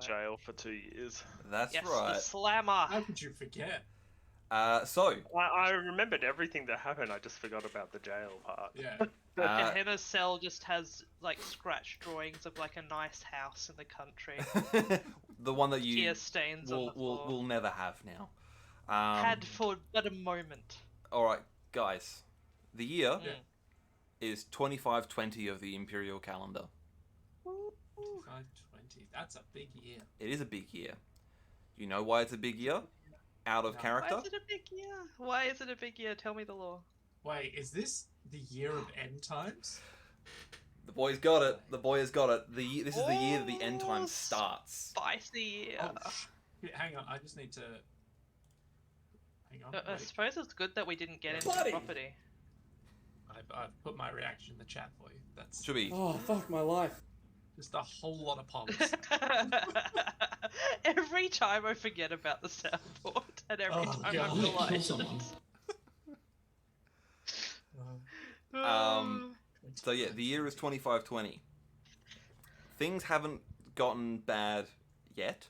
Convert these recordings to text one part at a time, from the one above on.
jail for 2 years. That's yes, right. the slammer. How could you forget? So I remembered everything that happened. I just forgot about the jail part. Yeah. Gehenna's cell just has like scratch drawings of like a nice house in the country. the one that you Tear stains on the floor. will never have now. Had for but a moment. All right, guys. The year Mm. is 2520 of the imperial calendar. 520. That's a big year. It is a big year. You know why it's a big year? Out of No. character? Why is it a big year? Why is it a big year? Tell me the lore. Wait, is this the year of end times? The boy's got it. The boy has got it. This is the year that the end Oh, times starts. Spicy year. Oh, shit. Hang on, I just need to. Hang on. I Wait. suppose it's good that we didn't get into Bloody. property. I've put my reaction in the chat for you. That's Should be. Oh, fuck my life. just a whole lot of pumps. Every time I forget about the soundboard, and every Oh, time God. I I'm gonna kill realize someone. So yeah, the year is 2520. Things haven't gotten bad yet,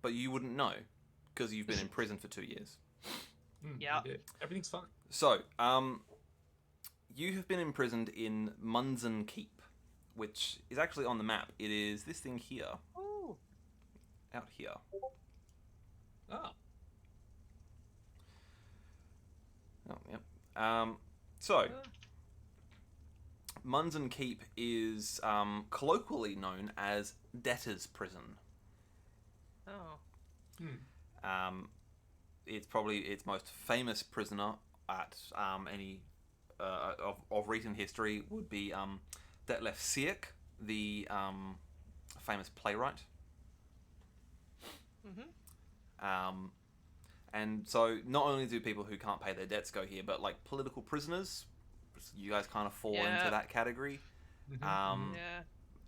but you wouldn't know because you've been in prison for 2 years. Yeah. Everything's fine. So, you have been imprisoned in Munzen Keep, which is actually on the map. It is this thing here, Ooh. out here. Oh. Oh, yep. So, Munzen Keep is colloquially known as Debtor's Prison. Oh. It's probably its most famous prisoner at any of recent history would be Detlef Sierck, the famous playwright. Mm-hmm. And so not only do people who can't pay their debts go here, but like political prisoners, you guys kind of fall into that category. Yeah.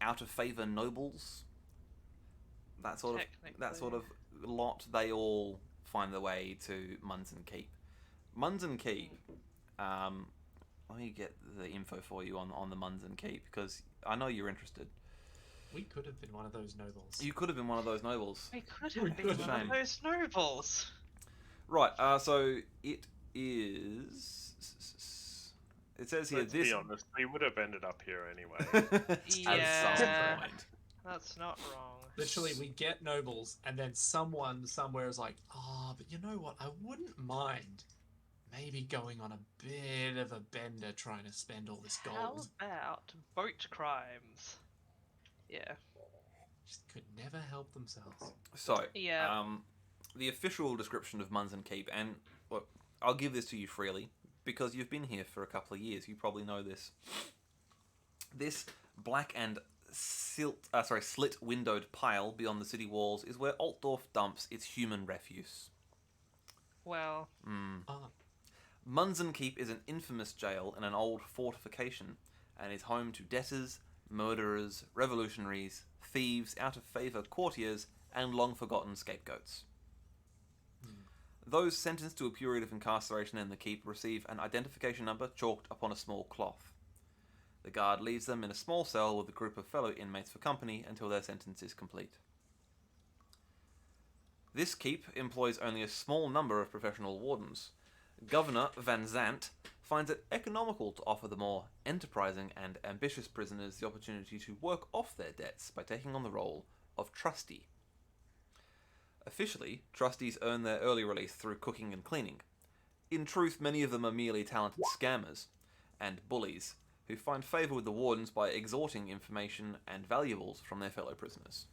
Out of favor nobles, that sort of lot, they all find their way to Munzen Keep. Munzen Keep, let me get the info for you on the Munzen Keep because I know you're interested. We could have been one of those nobles. You could have been one of those nobles. We could have been one of those nobles. Right, so it is. It says here Let's this. be honest, we would have ended up here anyway. At some Yeah. point. That's not wrong. Literally, we get nobles, and then someone somewhere is like, but you know what? I wouldn't mind maybe going on a bit of a bender trying to spend all this How gold. about boat crimes? Yeah. Just could never help themselves. So, Yeah. the official description of Munzen Keep, and look, I'll give this to you freely because you've been here for a couple of years. You probably know this. This black and slit-windowed pile beyond the city walls is where Altdorf dumps its human refuse. Well. Munzen Keep is an infamous jail and an old fortification, and is home to debtors, murderers, revolutionaries, thieves, out-of-favour courtiers, and long-forgotten scapegoats. Those sentenced to a period of incarceration in the keep receive an identification number chalked upon a small cloth. The guard leaves them in a small cell with a group of fellow inmates for company until their sentence is complete. This keep employs only a small number of professional wardens. Governor Van Zandt finds it economical to offer the more enterprising and ambitious prisoners the opportunity to work off their debts by taking on the role of trustee. Officially, trustees earn their early release through cooking and cleaning. In truth, many of them are merely talented scammers and bullies who find favour with the wardens by extorting information and valuables from their fellow prisoners.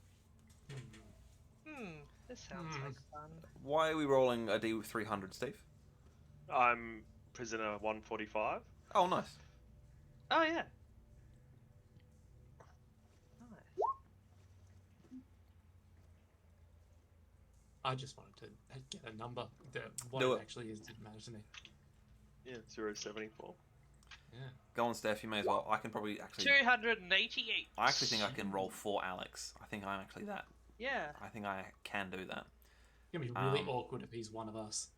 This sounds like fun. Why are we rolling a D300, Steve? I'm prisoner 145. Oh, nice. Oh yeah. Nice. I just wanted to get a number. What Do it it. actually is didn't matter to me. Yeah, 074. Yeah. Go on, Steph, you may as well. I can probably actually... 288. I actually think I can roll for Alex. I think I'm actually that. Yeah. I think I can do that. It's gonna be really awkward if he's one of us.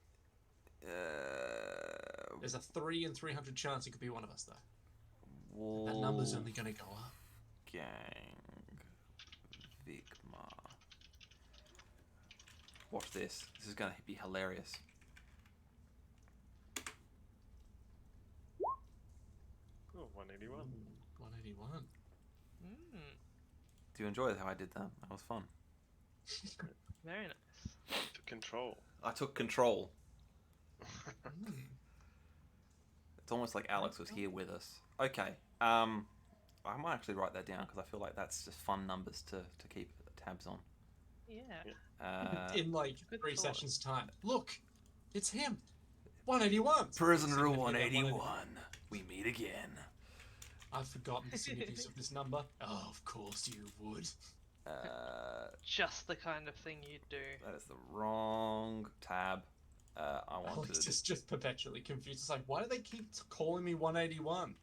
Uh, There's a 3 in 300 chance he could be one of us, though. That Wolf number's only gonna go up. Gang Vigma. Watch this. This is going to be hilarious. Oh, 181. 181. Mm, Do you enjoy how I did that? That was fun. very nice. To control. I took control. Mm. It's almost like Alex was here with us. Okay. I might actually write that down because I feel like that's just fun numbers to keep tabs on. Yeah. In like Good 3 thought. sessions time. Look, it's him. 181. Prisoner It's gonna be 181. 181. We meet again. I've forgotten the significance of this number. Oh, of course you would. Just the kind of thing you'd do. That is the wrong tab. I want Alex to. is just perpetually confused. It's like, why do they keep calling me 181? Of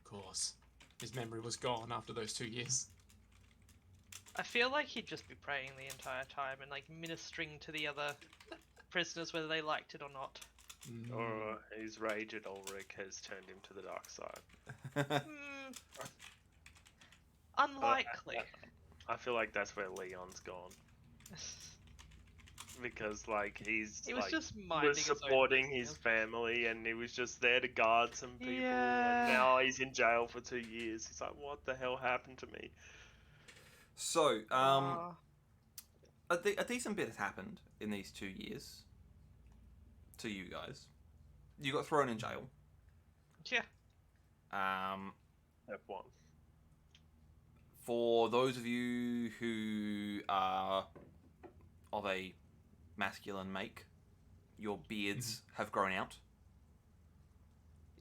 course. His memory was gone after those 2 years. I feel like he'd just be praying the entire time and like ministering to the other prisoners whether they liked it or not. Or his rage at Ulrich has turned him to the dark side. Unlikely. I feel like that's where Leon's gone. Because like He was like just minding his own supporting his business. family, and he was just there to guard some people, Yeah. and now he's in jail for 2 years. He's like, what the hell happened to me? So, Aw. a decent bit has happened in these 2 years. To you guys, you got thrown in jail. Yeah. F1. For those of you who are of a masculine make, your beards have grown out.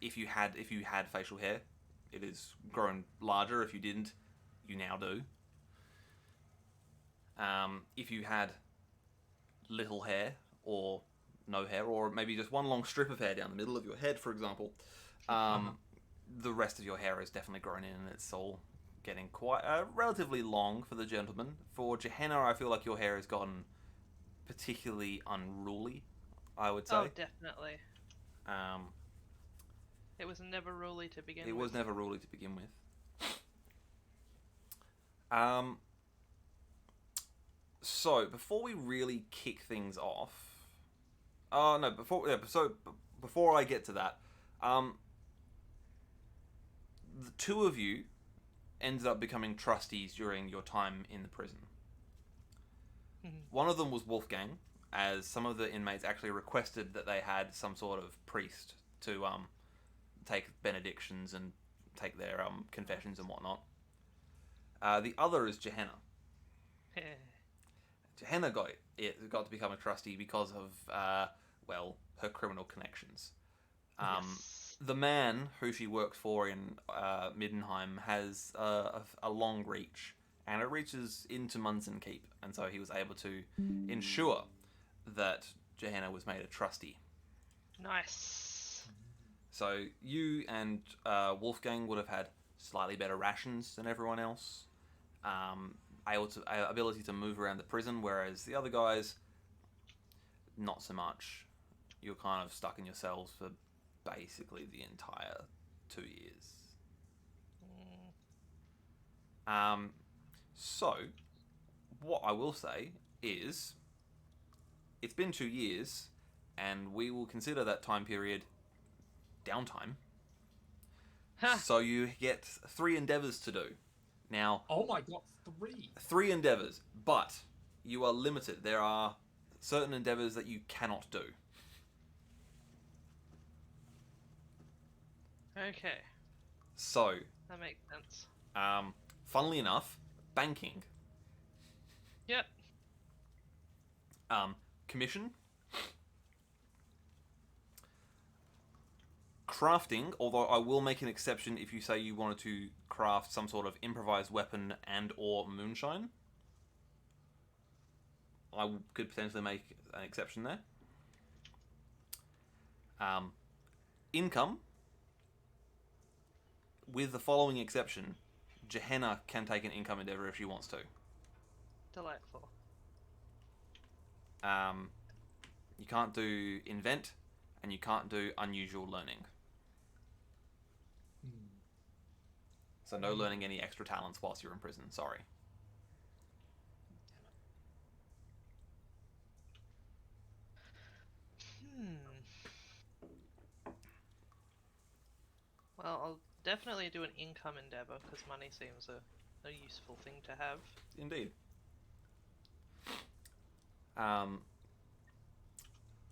If you had facial hair, it has grown larger. If you didn't, you now do. If you had little hair or no hair, or maybe just one long strip of hair down the middle of your head, for example, the rest of your hair has definitely grown in, and it's all getting quite relatively long for the gentleman. For Gehenna, I feel like your hair has gotten particularly unruly, I would say. Oh, definitely. Um, It was never ruly to begin with. it was never ruly to begin with. So before we really kick things off, before I get to that, the two of you ended up becoming trustees during your time in the prison. One of them was Wolfgang, as some of the inmates actually requested that they had some sort of priest to take benedictions and take their confessions and whatnot. The other is Gehenna. Gehenna got to become a trustee because of her criminal connections. Yes. The man who she works for in Middenheim has a long reach, and it reaches into Munson Keep, and so he was able to ensure that Gehenna was made a trustee. Nice. So you and Wolfgang would have had slightly better rations than everyone else. Ability to move around the prison, whereas the other guys, not so much. You're kind of stuck in your cells for basically the entire 2 years. So, what I will say is, it's been 2 years, and we will consider that time period downtime. So you get 3 endeavors to do. Now, Oh my god, 3. 3 endeavors, but you are limited. There are certain endeavors that you cannot do. Okay. So, That makes sense. funnily enough, banking, Yep. commission, crafting, although I will make an exception if you say you wanted to craft some sort of improvised weapon and or moonshine. I could potentially make an exception there. Income, with the following exception, Gehenna can take an income endeavor if she wants to. Delightful. You can't do invent, and you can't do unusual learning. So no learning any extra talents whilst you're in prison, sorry. Well, I'll definitely do an income endeavor because money seems a useful thing to have. Indeed.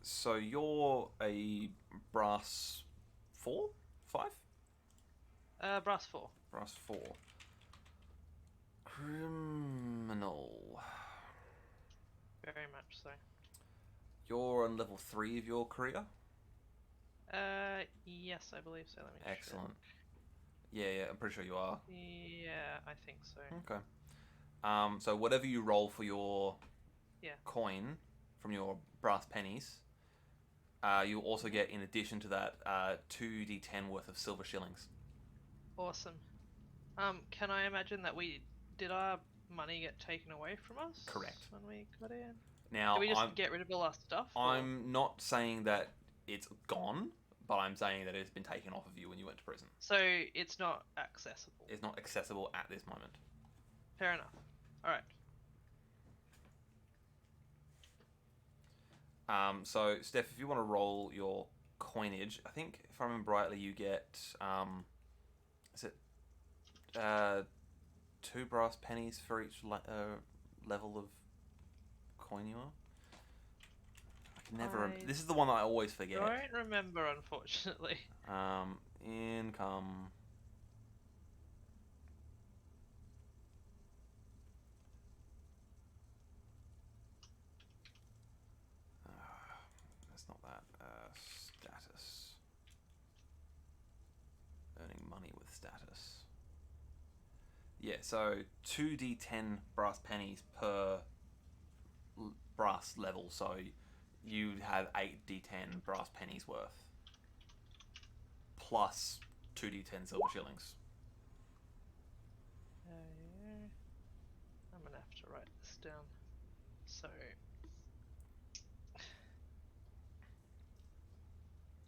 So you're a brass 4? 5? Brass 4. Brass 4. Criminal. Very much so. You're on level 3 of your career? Yes, I believe so. Let me Excellent. check. Yeah, I'm pretty sure you are. Yeah, I think so. Okay. So whatever you roll for your Yeah. coin from your brass pennies, you also get, in addition to that, 2d10 worth of silver shillings. Awesome. Can I imagine that did our money get taken away from us? Correct. When we got in? Now, Did we just get rid of all our stuff? I'm not saying that it's gone, but I'm saying that it's been taken off of you when you went to prison. So it's not accessible. It's not accessible at this moment. Fair enough. Alright. So, Steph, if you want to roll your coinage, I think, if I remember rightly, you get, is it 2 brass pennies for each level of coin you are? I can never remember. This is the one that I always forget. I don't remember, unfortunately. Income. That's not that. Status. Earning money with status. Yeah, so 2d10 brass pennies per brass level, so you have 8d10 brass pennies worth. Plus 2d10 silver shillings. I'm gonna have to write this down. So...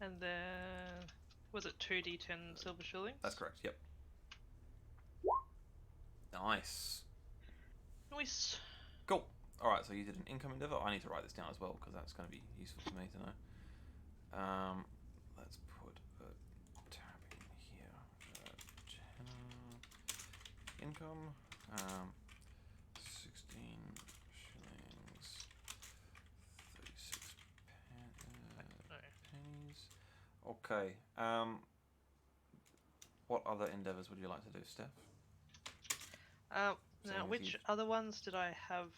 And then... Was it 2d10 silver shillings? That's correct, yep. Nice. Nice. Cool. Alright, so you did an income endeavor. I need to write this down as well, because that's going to be useful for me to know. Let's put a tab in here. Income. 16 shillings. 36 pennies. Okay. What other endeavors would you like to do, Steph? Now, which other ones did I have?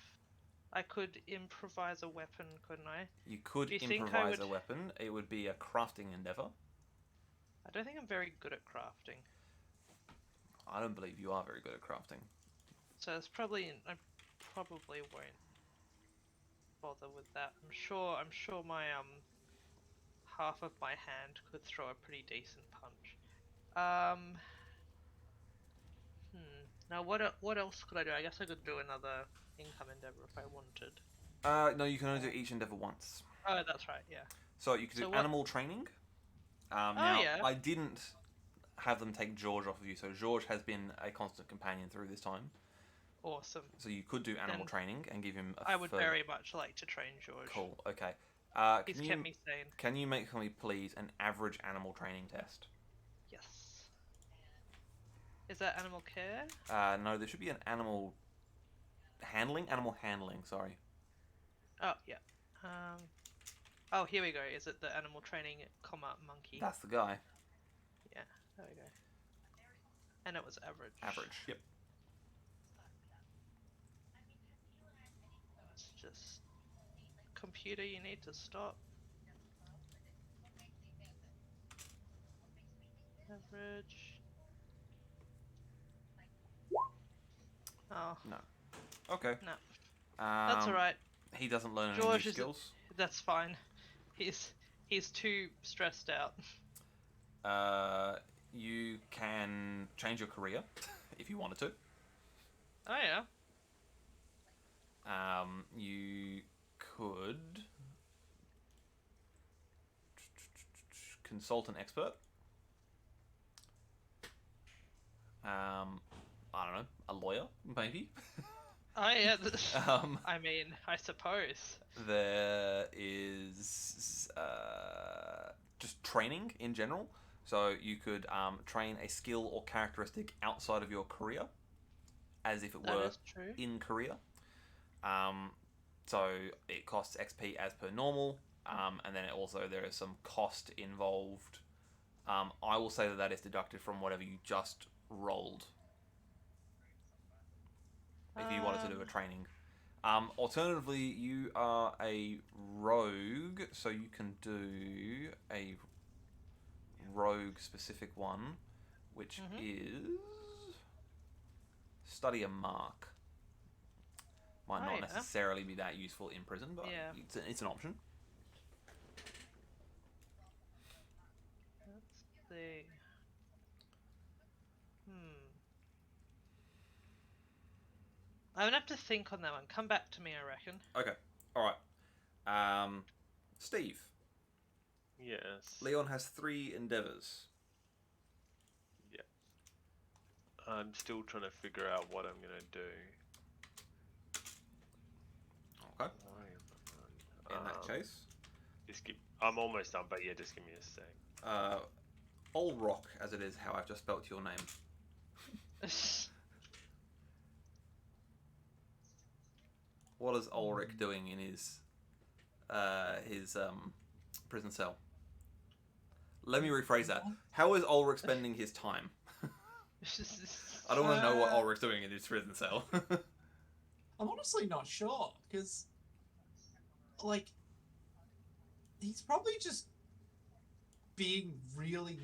I could improvise a weapon, couldn't I? You could improvise a weapon. It would be a crafting endeavor. I don't think I'm very good at crafting. I don't believe you are very good at crafting. So it's probably... I probably won't bother with that. I'm sure my half of my hand could throw a pretty decent punch. Now what else could I do? I guess I could do another income endeavor if I wanted. No, you can only do each endeavor once. Oh, that's right, yeah. So you could do animal training. Yeah. I didn't have them take George off of you, so George has been a constant companion through this time. Awesome. So you could do animal training and give him I would very much like to train George. Cool, okay. He's kept me sane. Can you make for me, please, an average animal training test? Yes. Is that animal care? No, there should be an animal handling. Animal handling, sorry. Oh, yeah. Oh, here we go. Is it the animal training, monkey? That's the guy. Yeah, there we go. And it was average. Average, yep. It's just... Computer, you need to stop. Average... Oh. No. Okay. No. That's alright. He doesn't learn any new skills. That's fine. He's too stressed out. You can change your career if you wanted to. Oh yeah. You could consult an expert. I don't know, a lawyer, maybe. Oh yeah. I mean, I suppose. There is just training in general. So you could train a skill or characteristic outside of your career, as if it That were is true. in career. So it costs XP as per normal, and then there is some cost involved. I will say that is deducted from whatever you just rolled. If you wanted to do a training. Alternatively, you are a rogue, so you can do a rogue specific one, which is study a mark. Might not necessarily be that useful in prison, but it's an option. Let's see. I'm gonna have to think on that one. Come back to me, I reckon. Okay. All right. Steve. Yes. Leon has 3 endeavors. Yeah. I'm still trying to figure out what I'm gonna do. Okay. In that case, I'm almost done, but yeah, just give me a sec. Olrock, as it is how I've just spelt your name. What is Ulrich doing in his prison cell? Let me rephrase that. How is Ulrich spending his time? I don't want to know what Ulrich's doing in his prison cell. I'm honestly not sure, because, like, he's probably just being really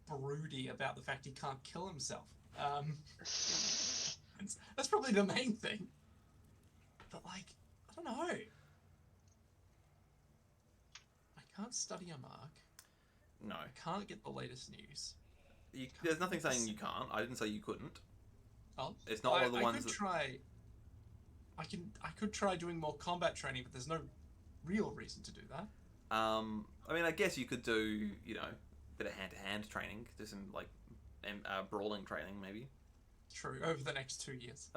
broody about the fact he can't kill himself. That's probably the main thing. But, like, I don't know. I can't study a mark. No. I can't get the latest news. There's nothing saying you can't. I didn't say you couldn't. Oh, it's not one of the ones that... I could try doing more combat training, but there's no real reason to do that. I mean, I guess you could do, a bit of hand-to-hand training, do some brawling training, maybe. True. Over the next 2 years.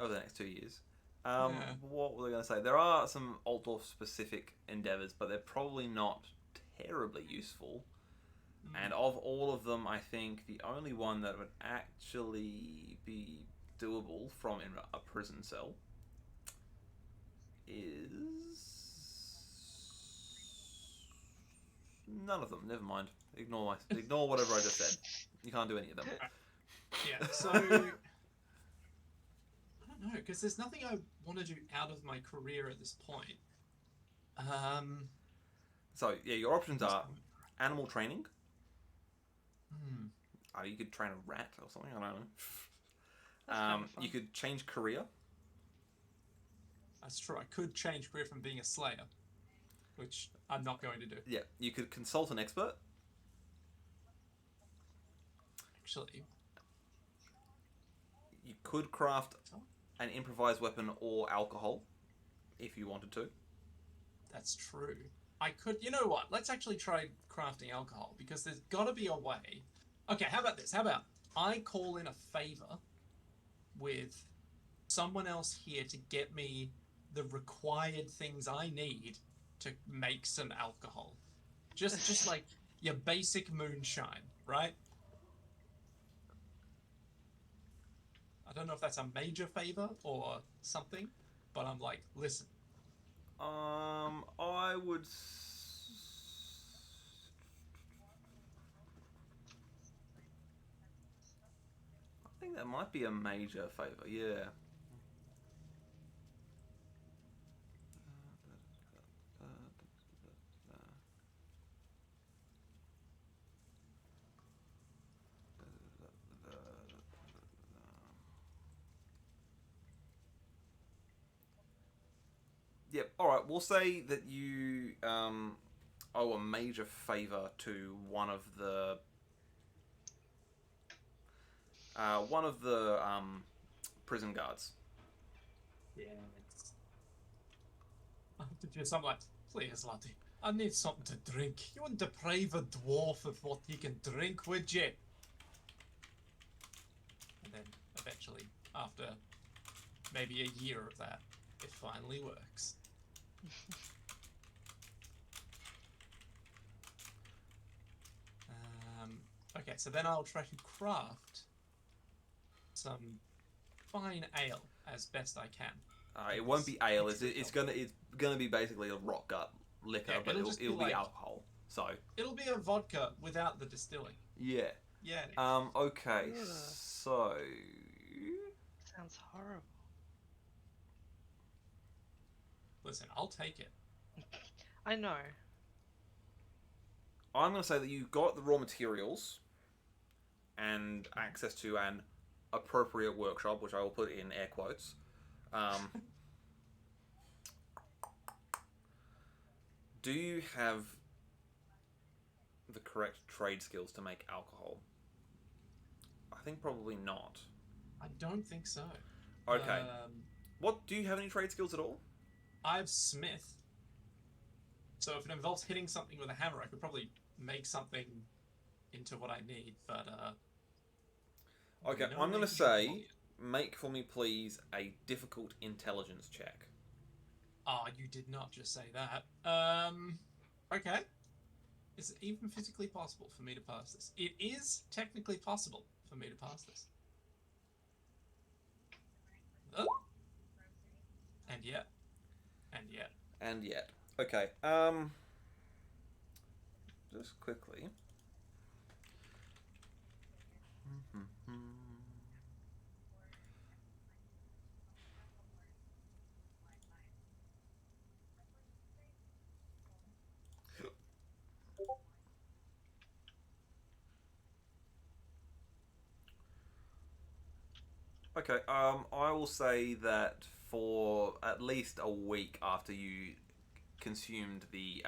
What were they going to say? There are some Altdorf-specific endeavors, but they're probably not terribly useful. And of all of them, I think the only one that would actually be doable from in a prison cell is... none of them. Never mind. Ignore whatever I just said. You can't do any of them. Yeah, so... I don't know, because there's nothing I want to do out of my career at this point. So, yeah, your options are animal training. You could train a rat or something, I don't know. You could change career. That's true. I could change career from being a slayer, which I'm not going to do. Yeah, you could consult an expert. Actually, you could craft an improvised weapon or alcohol if you wanted to. That's true. I could... You know what? Let's actually try crafting alcohol, because there's got to be a way... Okay, how about this? How about I call in a favor with someone else here to get me the required things I need to make some alcohol. Just like your basic moonshine, right? I don't know if that's a major favor or something, but I'm like, listen. I would... I think that might be a major favor, yeah. Yep, alright, we'll say that you owe a major favour to one of the prison guards. Yeah. I have to do something like, please, laddie, I need something to drink. You wouldn't deprive a dwarf of what he can drink, would you? And then, eventually, after maybe a year of that. It finally works. Okay, so then I'll try to craft some fine ale as best I can. It won't be ale. It's gonna be basically a rock gut liquor, Yeah, but it'll be like, alcohol. So it'll be a vodka without the distilling. yeah. Yeah. Okay. Ugh. So Sounds horrible. Listen, I'll take it. I know. I'm gonna say that you got the raw materials and access to an appropriate workshop, which I will put in air quotes. Do you have the correct trade skills to make alcohol? I think probably not. I don't think so. Okay. What, do you have any trade skills at all? I have Smith. So if it involves hitting something with a hammer, I could probably make something into what I need, but Okay, no I'm gonna way to say, make for me please a difficult intelligence check. Oh, you did not just say that. Okay. Is it even physically possible for me to pass this? It is technically possible for me to pass this. Oh. And yet. And yet. And yet. Okay, just quickly. Okay, I will say that for at least a week after you consumed the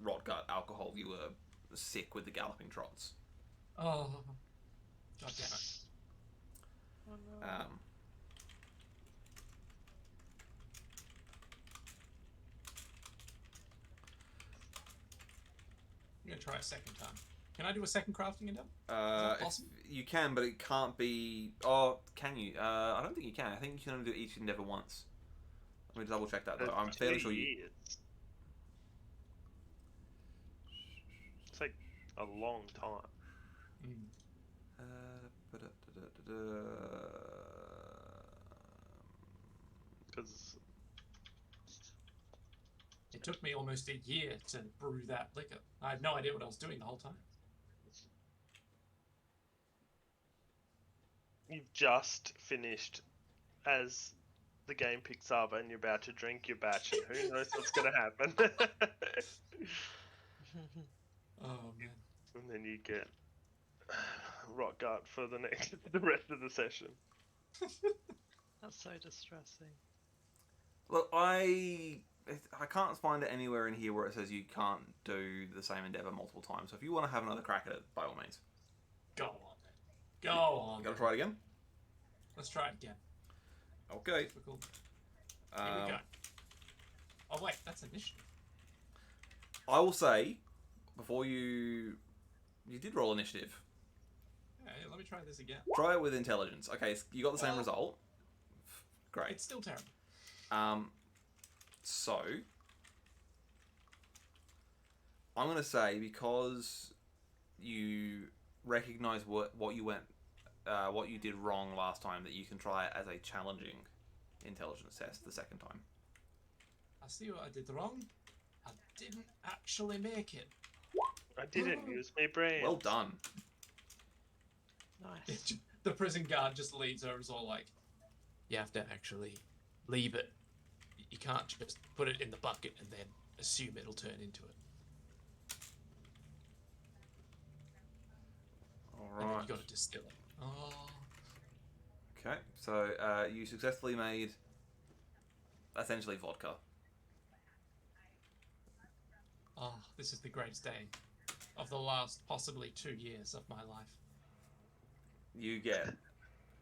rot gut alcohol, you were sick with the galloping trots. Oh. God damn it. Oh no. I'm gonna try a second time. Can I do a second crafting endeavor? You can, but it can't be. Oh, can you? I don't think you can. I think you can only do each endeavor once. Let me double check that though. I'm fairly sure you. It's like a long time. Because it took me almost a year to brew that liquor. I had no idea what I was doing the whole time. you've just finished as the game picks up and you're about to drink your batch, and who knows what's going to happen. Oh man. And then you get rot gut for the rest of the session. That's so distressing. Look, I can't find it anywhere in here where it says you can't do the same endeavor multiple times. So if you want to have another crack at it, by all means. Go on then. Go on. You gotta try it again? Let's try it again. Okay. Difficult. Here we go. Oh wait, that's initiative. I will say, before you did roll initiative. Yeah, let me try this again. Try it with intelligence. Okay, you got the same Well, result. Great. It's still terrible. So I'm gonna say, because you recognize what you did wrong last time, that you can try it as a challenging intelligence test the second time. I see what I did wrong. I didn't actually make it. I didn't use my brain. Well done. Nice. The prison guard just leads over and is all like, you have to actually leave it. You can't just put it in the bucket and then assume it'll turn into it. And then Alright. you got to distill it. Oh. Okay, so you successfully made essentially vodka. Oh, this is the greatest day of the last possibly 2 years of my life. You get,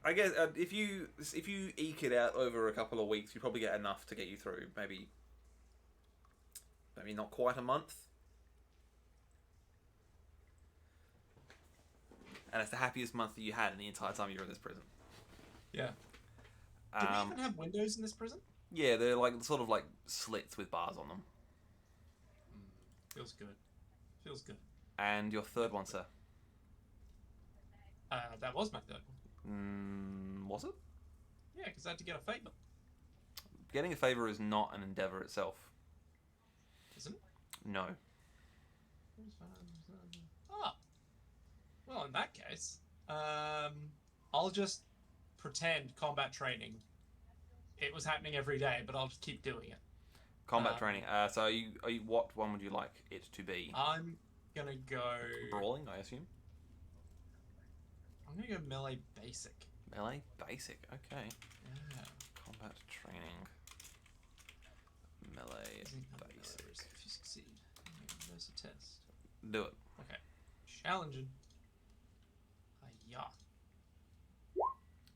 I guess, if you eke it out over a couple of weeks, you probably get enough to get you through maybe not quite a month. And it's the happiest month that you had in the entire time you were in this prison. Yeah. Do we even have windows in this prison? Yeah, they're like sort of like slits with bars on them. Feels good. Feels good. And your third one, sir? That was my third one. Was it? Yeah, because I had to get a favour. Getting a favour is not an endeavour itself. Isn't it? No. Ah. Well, in that case, I'll just pretend combat training. It was happening every day, but I'll just keep doing it. Combat training. So, are you, what one would you like it to be? I'm gonna go brawling, I assume. I'm gonna go melee basic. Melee basic. Okay. Yeah. Combat training. Melee basic. If you succeed, there's a test. Do it. Okay. Challenging. Yeah.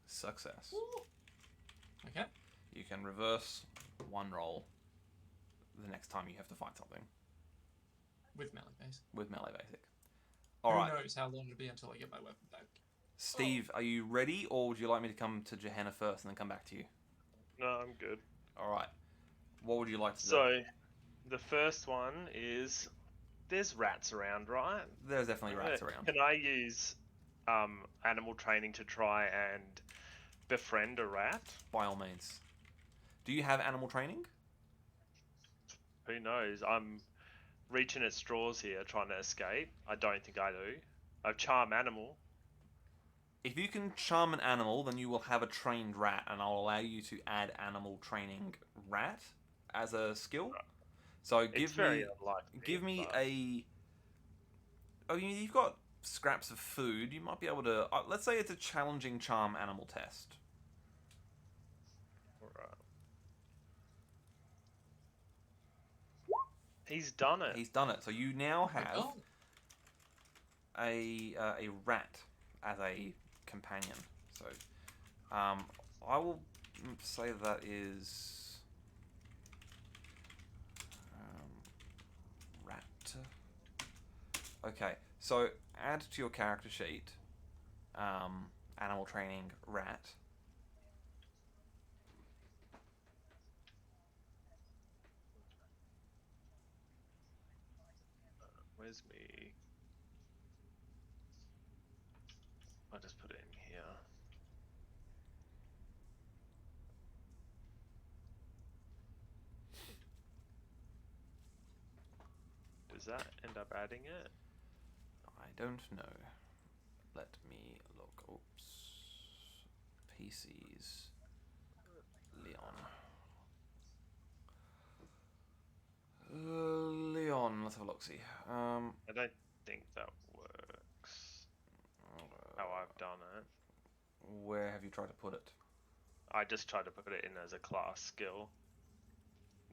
Success. Woo. Okay. You can reverse one roll the next time you have to fight something. With melee basic. With melee basic. Who Alright. knows how long it'll be until I get my weapon back. Steve, are you ready, or would you like me to come to Gehenna first and then come back to you? No, I'm good. Alright. What would you like to do? So, the first one is there's rats around, right? There's definitely rats around. Can I use animal training to try and befriend a rat? By all means. Do you have animal training? Who knows? I'm reaching at straws here trying to escape. I don't think I do. I've charm animal. If you can charm an animal, then you will have a trained rat, and I'll allow you to add animal training rat as a skill. So give me a. Oh, you've got scraps of food. You might be able to. Let's say it's a challenging charm animal test. Alright. He's done it. He's done it. So you now have a rat as a companion. So I will say that is rat. Okay, so add to your character sheet animal training rat. Where's me? I'll just put it in here. Does that end up adding it? I don't know. Let me look. Oops. PCs. Leon. Leon, let's have a look. See. I don't think that works. How I've done it. Where have you tried to put it? I just tried to put it in as a class skill.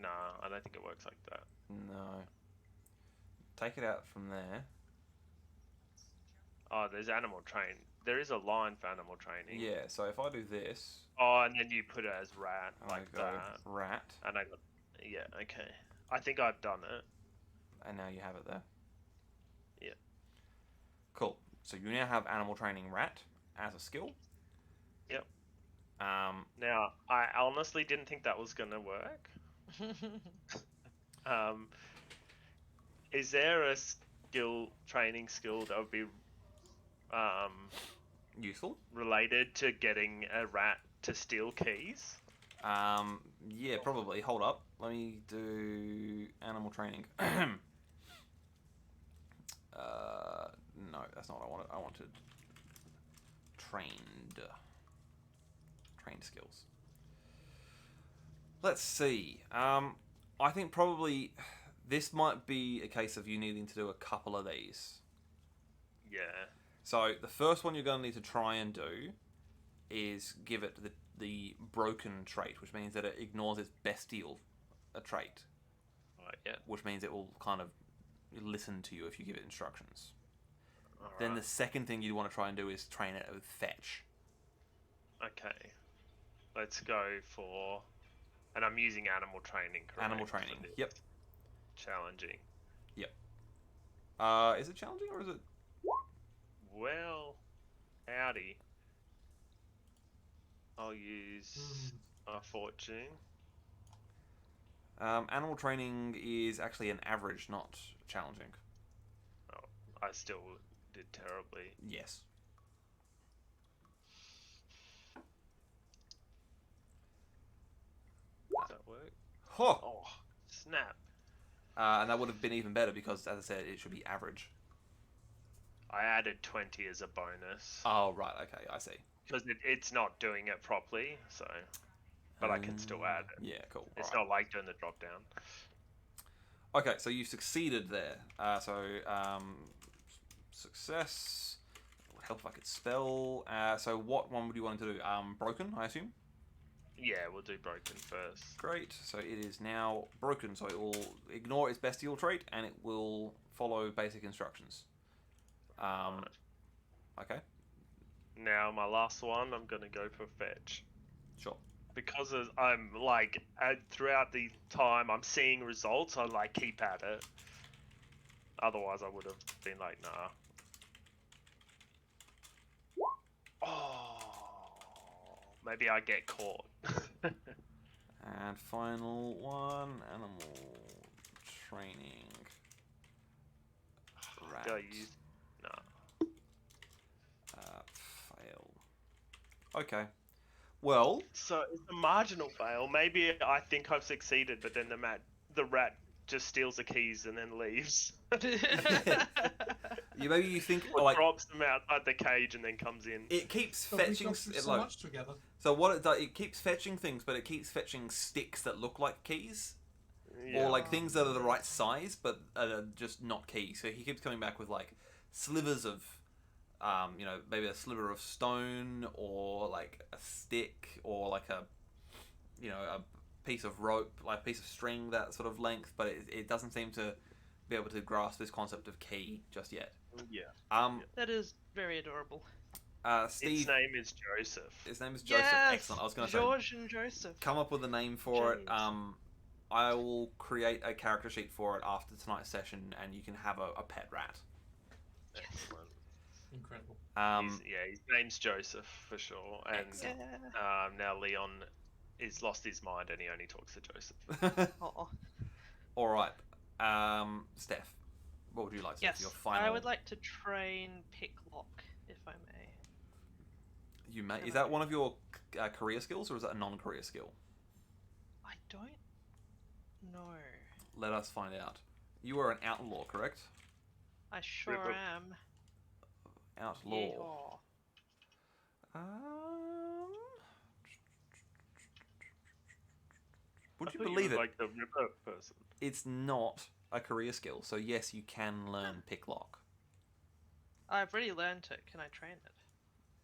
Nah, I don't think it works like that. No. Take it out from there. Oh, there's animal train. There is a line for animal training. Yeah, so if I do this... Oh, and then you put it as rat, like go that. Rat. And I got... Yeah, okay. I think I've done it. And now you have it there. Yeah. Cool. So you now have animal training rat as a skill. Yep. Now, I honestly didn't think that was going to work. Is there a training skill that would be useful? Related to getting a rat to steal keys? Yeah, probably. Hold up. Let me do animal training. No, that's not what I wanted. I wanted trained skills. Let's see. I think probably this might be a case of you needing to do a couple of these. Yeah. So the first one you're going to need to try and do is give it the broken trait, which means that it ignores its bestial trait. Right, yeah. Which means it will kind of listen to you if you give it instructions. All Then right. the second thing you want to try and do is train it with fetch. Okay. Let's go for... And I'm using animal training, correct? Animal training, yep. Challenging. Yep. Is it challenging or is it... Well, howdy. I'll use a fortune. Animal training is actually an average, not challenging. Oh, I still did terribly. Yes. Does that work? Huh. Oh, snap. And that would have been even better because, as I said, it should be average. I added 20 as a bonus. Oh, right. Okay, I see. Because it's not doing it properly, so... But I can still add it. Yeah, cool. It's All not like doing the drop down. Okay, so you succeeded there. Success. It would help if I could spell. So what one would you want to do? Broken, I assume? Yeah, we'll do broken first. Great. So it is now broken. So it will ignore its bestial trait and it will follow basic instructions. Okay. Now, my last one, I'm going to go for fetch. Sure. Because I'm like, throughout the time I'm seeing results, I like keep at it. Otherwise, I would have been like, nah. Oh, maybe I get caught. And final one, animal training. Rat. Do I use? Nah. Fail. Okay. Well. So it's a marginal fail. Maybe I think I've succeeded, but then the rat just steals the keys and then leaves. Maybe you think or like drops them outside the cage and then comes in. it keeps But we fetching got through so like, much together. so what it does, it keeps fetching things, but it keeps fetching sticks that look like keys. Yeah. Or like things that are the right size but are just not keys. So he keeps coming back with like slivers of maybe a sliver of stone or like a stick or like a piece of rope, like a piece of string, that sort of length, but it doesn't seem to be able to grasp this concept of key just yet. Yeah. That is very adorable. Steve. Its name is Joseph. His name is Joseph. Yes! Excellent. I was going to say, George and Joseph. come up with a name for it. Jeez. I will create a character sheet for it after tonight's session, and you can have a pet rat. Excellent. Incredible. His name's Joseph for sure, and Yeah. now Leon is lost his mind and he only talks to Joseph. Oh. All right, Steph, what would you like to Yes, do? Your final. I would like to train picklock, if I may. You may. Is that one of your career skills, or is that a non-career skill? I don't know. Let us find out. You are an outlaw, correct? I sure Ripper. am. Outlaw. Yeehaw. Would I you thought believe were it? like the Ripper person. It's not a career skill, so yes, you can learn picklock. I've already learned it. Can I train it?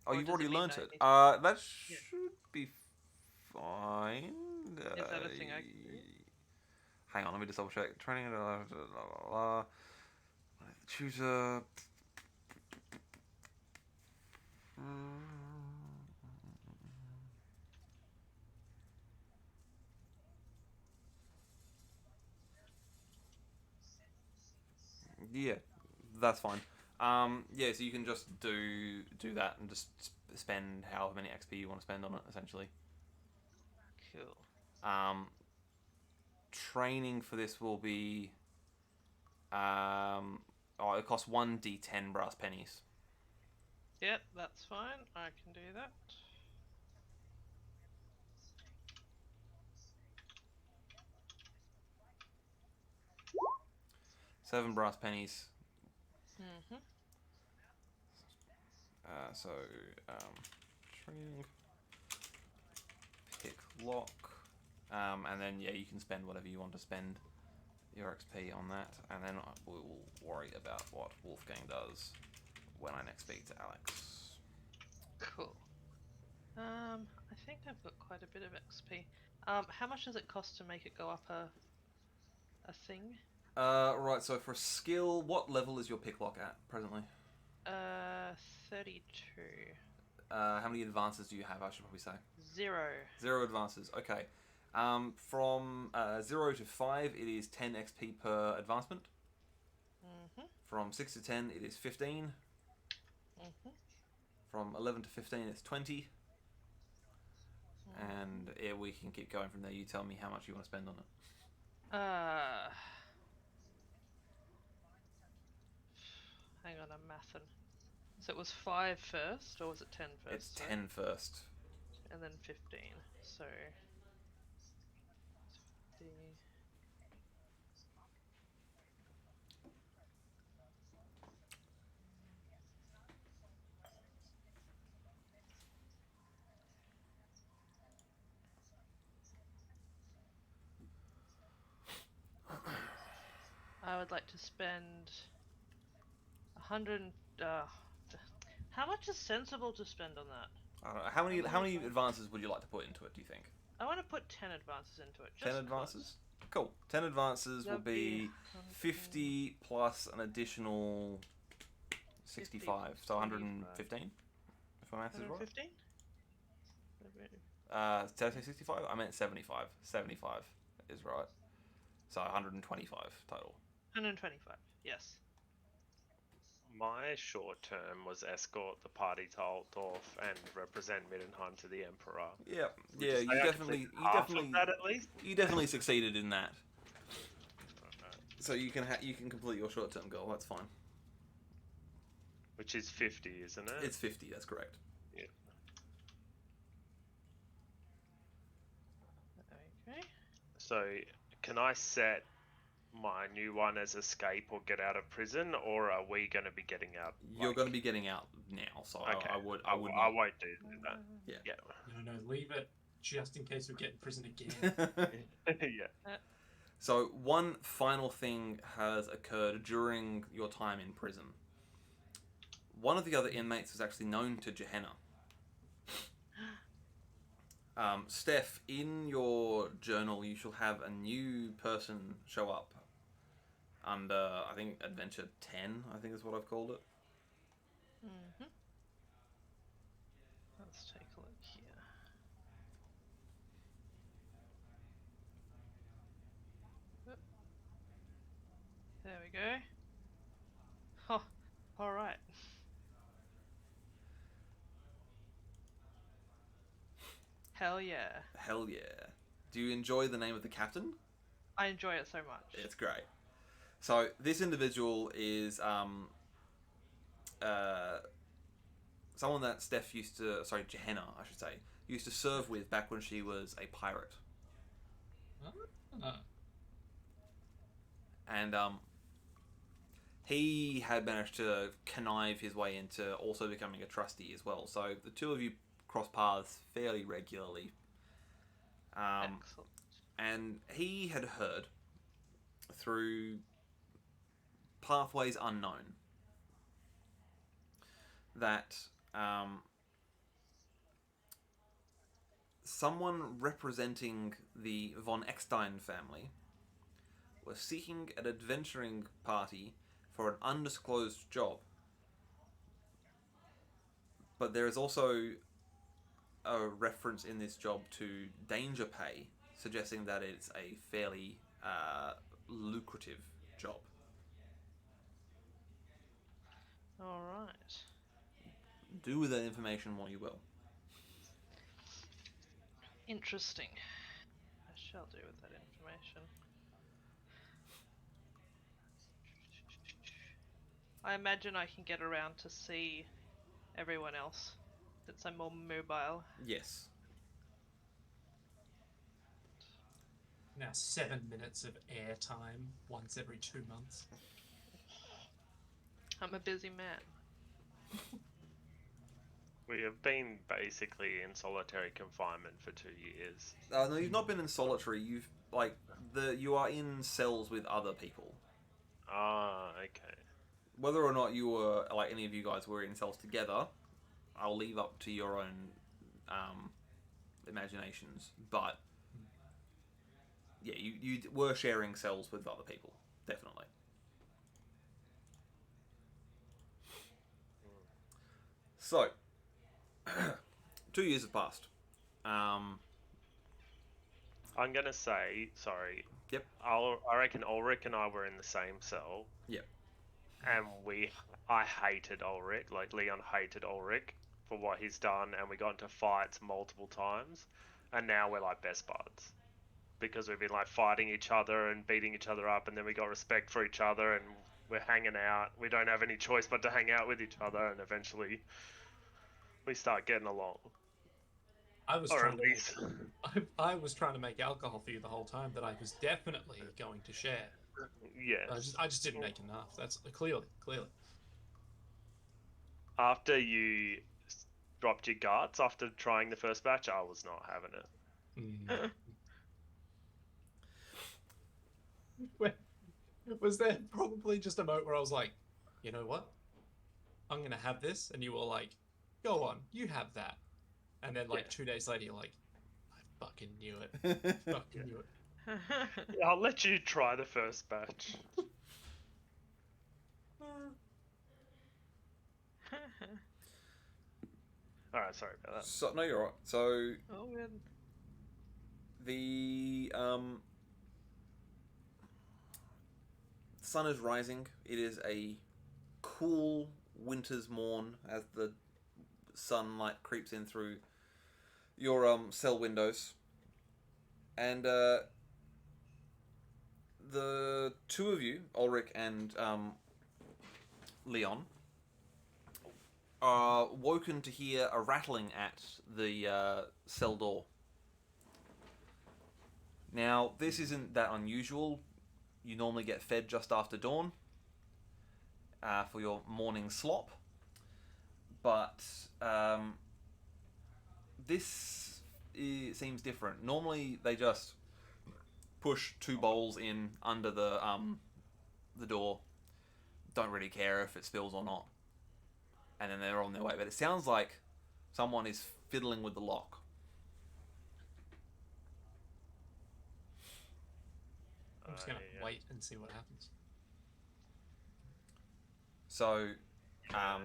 Oh, Or you've does already it mean learnt I it. need That Yeah. should be fine. Is that a thing I can do? Hang on, let me just double check. Training. Choose a. Yeah, that's fine. Yeah, so you can just do that and just spend however many XP you want to spend on it, essentially. Cool. Training for this will be. It costs 1d10 brass pennies. Yep, that's fine. I can do that. Seven brass pennies. Mm-hmm. Training, pick lock, and then yeah, you can spend whatever you want to spend your XP on that, and then we will worry about what Wolfgang does when I next speak to Alex. Cool. I think I've got quite a bit of XP. How much does it cost to make it go up a thing? Right. So for skill, what level is your pick lock at presently? 32. How many advances do you have? I should probably say 0. 0 advances. Okay. From 0 to 5, it is 10 XP per advancement. Mm-hmm. From 6 to 10, it is 15. Mm-hmm. From 11 to 15, it's 20. and we can keep going from there. You tell me how much you want to spend on it. Hang on, I'm mathing. So it was 5 first, or was it 10 first? It's 10 first. And then 15. So 50. I would like to spend 100. How much is sensible to spend on that? I don't know. How many advances would you like to put into it, do you think? I want to put 10 advances into it. 10 advances? Cool. 10 advances will be 50 plus an additional 65, so 115. If my math is right. 115? Did I say 65? I meant 75. 75 is right. So 125 total. 125, yes. My short term was escort the party to Altdorf and represent Middenheim to the Emperor. Yeah, yeah. You definitely that at least. You definitely succeeded in that. So you can complete your short term goal. That's fine. Which is 50, isn't it? It's 50. That's correct. Yeah. Okay. So can I set my new one as escape or get out of prison, or are we going to be getting out? You're going to be getting out now, so okay. I won't do that. Yeah. No, leave it just in case we get in prison again. Yeah. So one final thing has occurred during your time in prison. One of the other inmates is actually known to Gehenna. Steph, in your journal, you shall have a new person show up under, I think, Adventure 10, I think is what I've called it. Mm-hmm. Let's take a look here. Oop. There we go. Oh, alright. Hell yeah. Hell yeah. Do you enjoy the name of the captain? I enjoy it so much. It's great. So this individual is someone that Steph Gehenna, I should say, used to serve with back when she was a pirate. And he had managed to connive his way into also becoming a trustee as well. So the two of you cross paths fairly regularly. Excellent. And he had heard through pathways unknown that someone representing the von Eckstein family was seeking an adventuring party for an undisclosed job. But there is also a reference in this job to danger pay, suggesting that it's a fairly lucrative job. Alright. Do with that information what you will. Interesting. I shall do with that information. I imagine I can get around to see everyone else, since I'm more mobile. Yes. Now 7 minutes of airtime once every 2 months. I'm a busy man. We have been basically in solitary confinement for 2 years. No, you've not been in solitary. You are in cells with other people. Ah, okay. Whether or not you were, like, any of you guys were in cells together, I'll leave up to your own imaginations. But yeah, you were sharing cells with other people, definitely. So, 2 years have passed. I'm gonna say, sorry. Yep. I reckon Ulrich and I were in the same cell. Yep. And I hated Ulrich. Like, Leon hated Ulrich for what he's done, and we got into fights multiple times. and now we're like best buds because we've been like fighting each other and beating each other up, and then we got respect for each other, and we're hanging out. We don't have any choice but to hang out with each other, and eventually we start getting along. I was Or trying at to least, I was trying to make alcohol for you the whole time that I was definitely going to share. yes. I just didn't make enough. That's clearly. After you dropped your guts after trying the first batch, I was not having it. Was there probably just a moment where I was like, you know what? I'm gonna have this, and you were like, go on, you have that. And then like 2 days later, you're like, I fucking knew it. Fucking knew it. Yeah, I'll let you try the first batch. Alright, sorry about that. So, no, you're right. So Oh man. the sun is rising. It is a cool winter's morn as the sunlight creeps in through your cell windows, and the two of you, Ulrich and Leon, are woken to hear a rattling at the cell door. Now, this isn't that unusual. You normally get fed just after dawn for your morning slop, but this seems different. Normally, they just push 2 bowls in under the door. Don't really care if it spills or not, and then they're on their way. But it sounds like someone is fiddling with the lock. I'm just gonna wait and see what happens. So,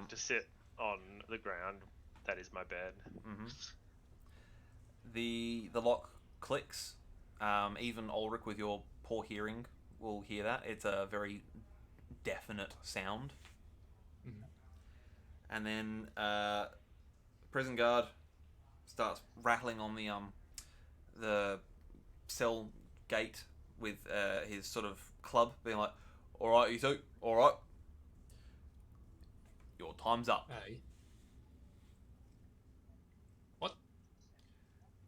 just sit on the ground. That is my bed. the lock clicks. Even Ulrich, with your poor hearing, will hear that. It's a very definite sound. And then prison guard starts rattling on the cell gate with his sort of club, being like, "All right, you two, all right, your time's up." Hey. What?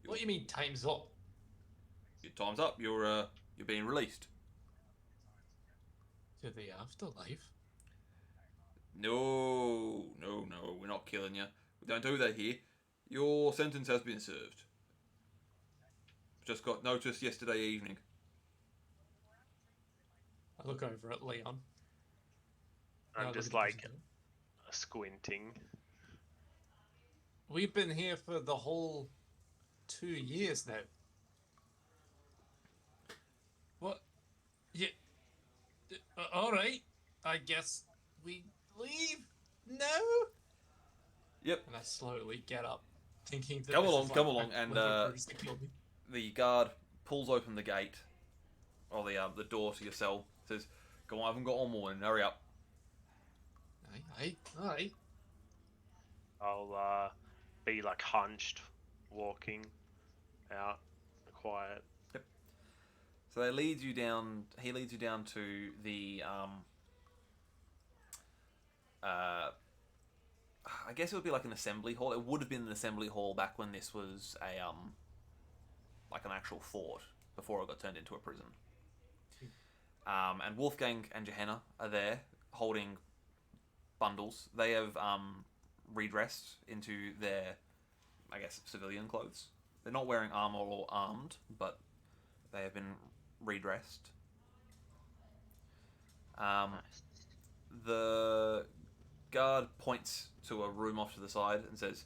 What do you mean time's up? Your time's up. You're being released. To the afterlife? No, we're not killing you. We don't do that here. Your sentence has been served. Just got notice yesterday evening. I look over at Leon. I'm just like squinting. We've been here for the whole 2 years now. What? Yeah. All right. I guess we leave now. Yep. And I slowly get up, thinking that Come along, and the guard pulls open the gate, or the door to your cell. Says, "Go on, I haven't got all morning. Hurry up." Aye. I'll be like hunched, walking out, quiet. Yep. So they lead you down. He leads you down to the I guess it would be like an assembly hall. It would have been an assembly hall back when this was a like an actual fort before it got turned into a prison. And Wolfgang and Johanna are there holding bundles. They have redressed into their, I guess, civilian clothes. They're not wearing armor or armed, but they have been redressed. The guard points to a room off to the side and says,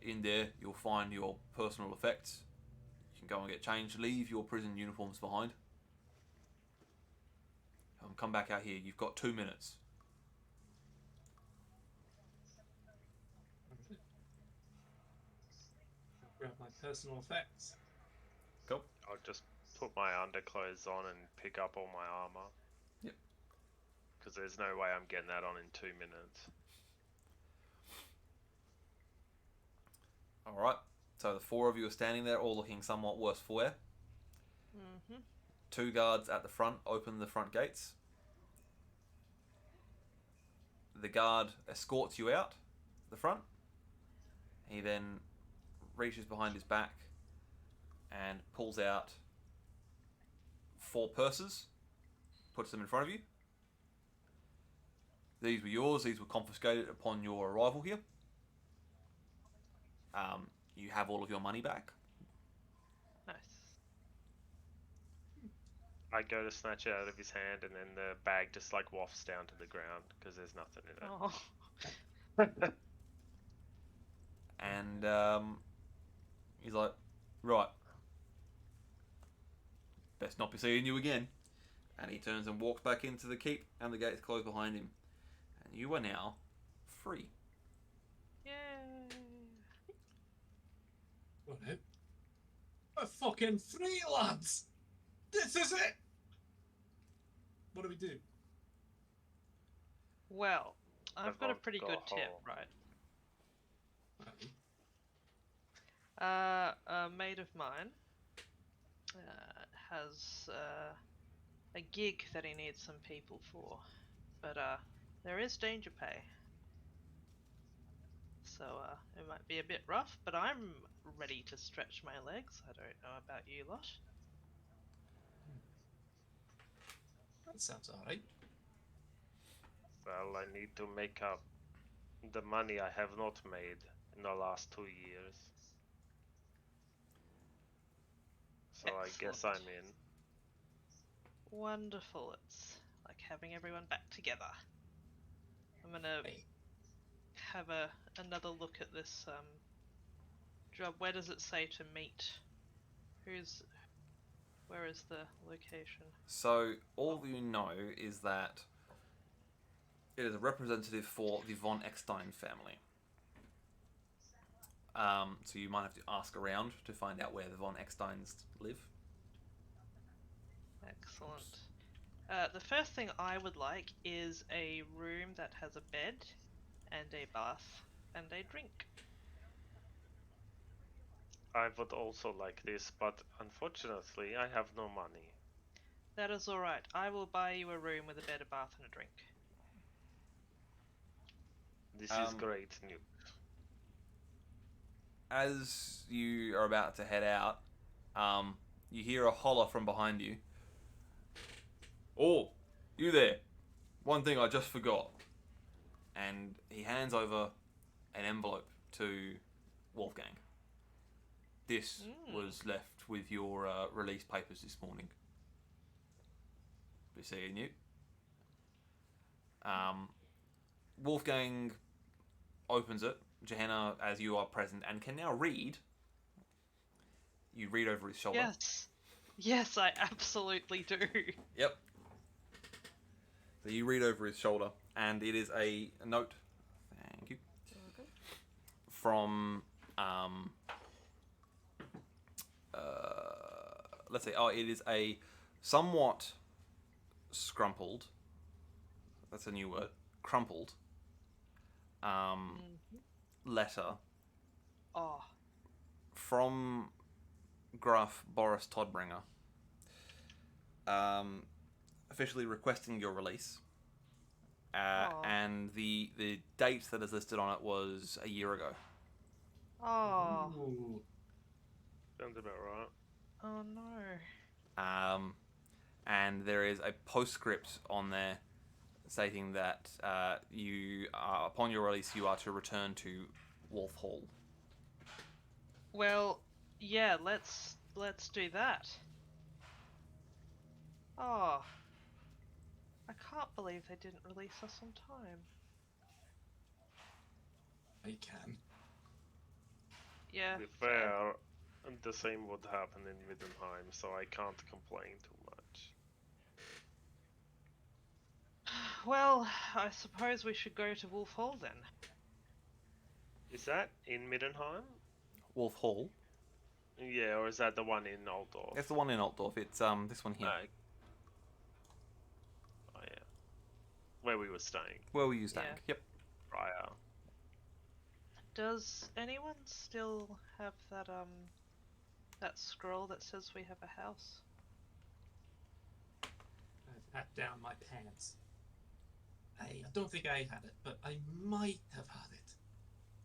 "In there, you'll find your personal effects. You can go and get changed. Leave your prison uniforms behind. Come back out here. You've got 2 minutes." Grab my personal effects. Cool. I'll just put my underclothes on and pick up all my armor. Yep. Because there's no way I'm getting that on in 2 minutes. All right. So the four of you are standing there, all looking somewhat worse for wear. Mm-hmm. 2 guards at the front open the front gates. The guard escorts you out the front. He then reaches behind his back and pulls out 4 purses, puts them in front of you. These were yours. These were confiscated upon your arrival here. You have all of your money back. Nice. I go to snatch it out of his hand, and then the bag just like wafts down to the ground because there's nothing in it. Oh. And he's like, right, best not be seeing you again. And he turns and walks back into the keep, and the gates close behind him. And you are now free. Yay. Right. We're fucking free, lads! This is it! What do we do? Well, I've got a pretty Go good tip, home. right? Right. A mate of mine has a gig that he needs some people for, but there is danger pay. So it might be a bit rough, but I'm ready to stretch my legs. I don't know about you lot. That sounds alright. Well, I need to make up the money I have not made in the last 2 years. So I guess I'm Excellent. in. Wonderful. It's like having everyone back together. I'm gonna Hey. have another look at this job. Where does it say to meet? Where is the location? So all you know is that it is a representative for the von Eckstein family. So you might have to ask around to find out where the von Ecksteins live. Excellent. The first thing I would like is a room that has a bed and a bath and a drink. I would also like this, but unfortunately I have no money. That is alright. I will buy you a room with a bed, a bath, and a drink. This is great news. As you are about to head out, you hear a holler from behind you. Oh, you there. One thing I just forgot. And he hands over an envelope to Wolfgang. This was left with your release papers this morning. Be seeing you. Wolfgang opens it, Johanna, as you are present, and can now read. You read over his shoulder. Yes. Yes, I absolutely do. Yep. So you read over his shoulder, and it is a note. Thank you. From let's see. Oh, it is a somewhat scrumpled. That's a new word. Crumpled. Letter. Oh. From Graf Boris Todbringer. Officially requesting your release. And the date that is listed on it was a year ago. Oh. Ooh. Sounds about right. Oh no. And there is a postscript on there stating that you are, upon your release, you are to return to Wolf Hall. Well, yeah, let's do that. Oh. I can't believe they didn't release us on time. They can. Yeah. To be fair, the same would happen in Middenheim, so I can't complain too much. Well, I suppose we should go to Wolf Hall then. Is that in Middenheim? Wolf Hall? Yeah, or is that the one in Altdorf? It's the one in Altdorf. It's this one here. Oh yeah. Where we were staying Where were you staying? Yeah. Yep. prior. Does anyone still have that scroll that says we have a house? I pat down my pants. I don't think I had it, but I might have had it.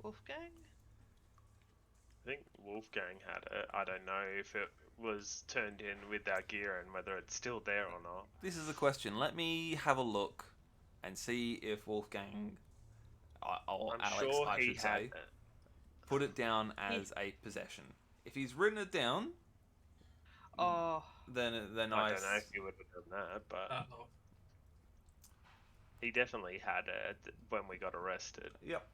Wolfgang? I think Wolfgang had it. I don't know if it was turned in with our gear and whether it's still there or not. This is a question. Let me have a look and see if Wolfgang, or I'm Alex, sure I he should had say, it. put it down as a possession. If he's written it down, Oh, then I don't know if he would have done that, but Uh-oh. he definitely had it when we got arrested. Yep.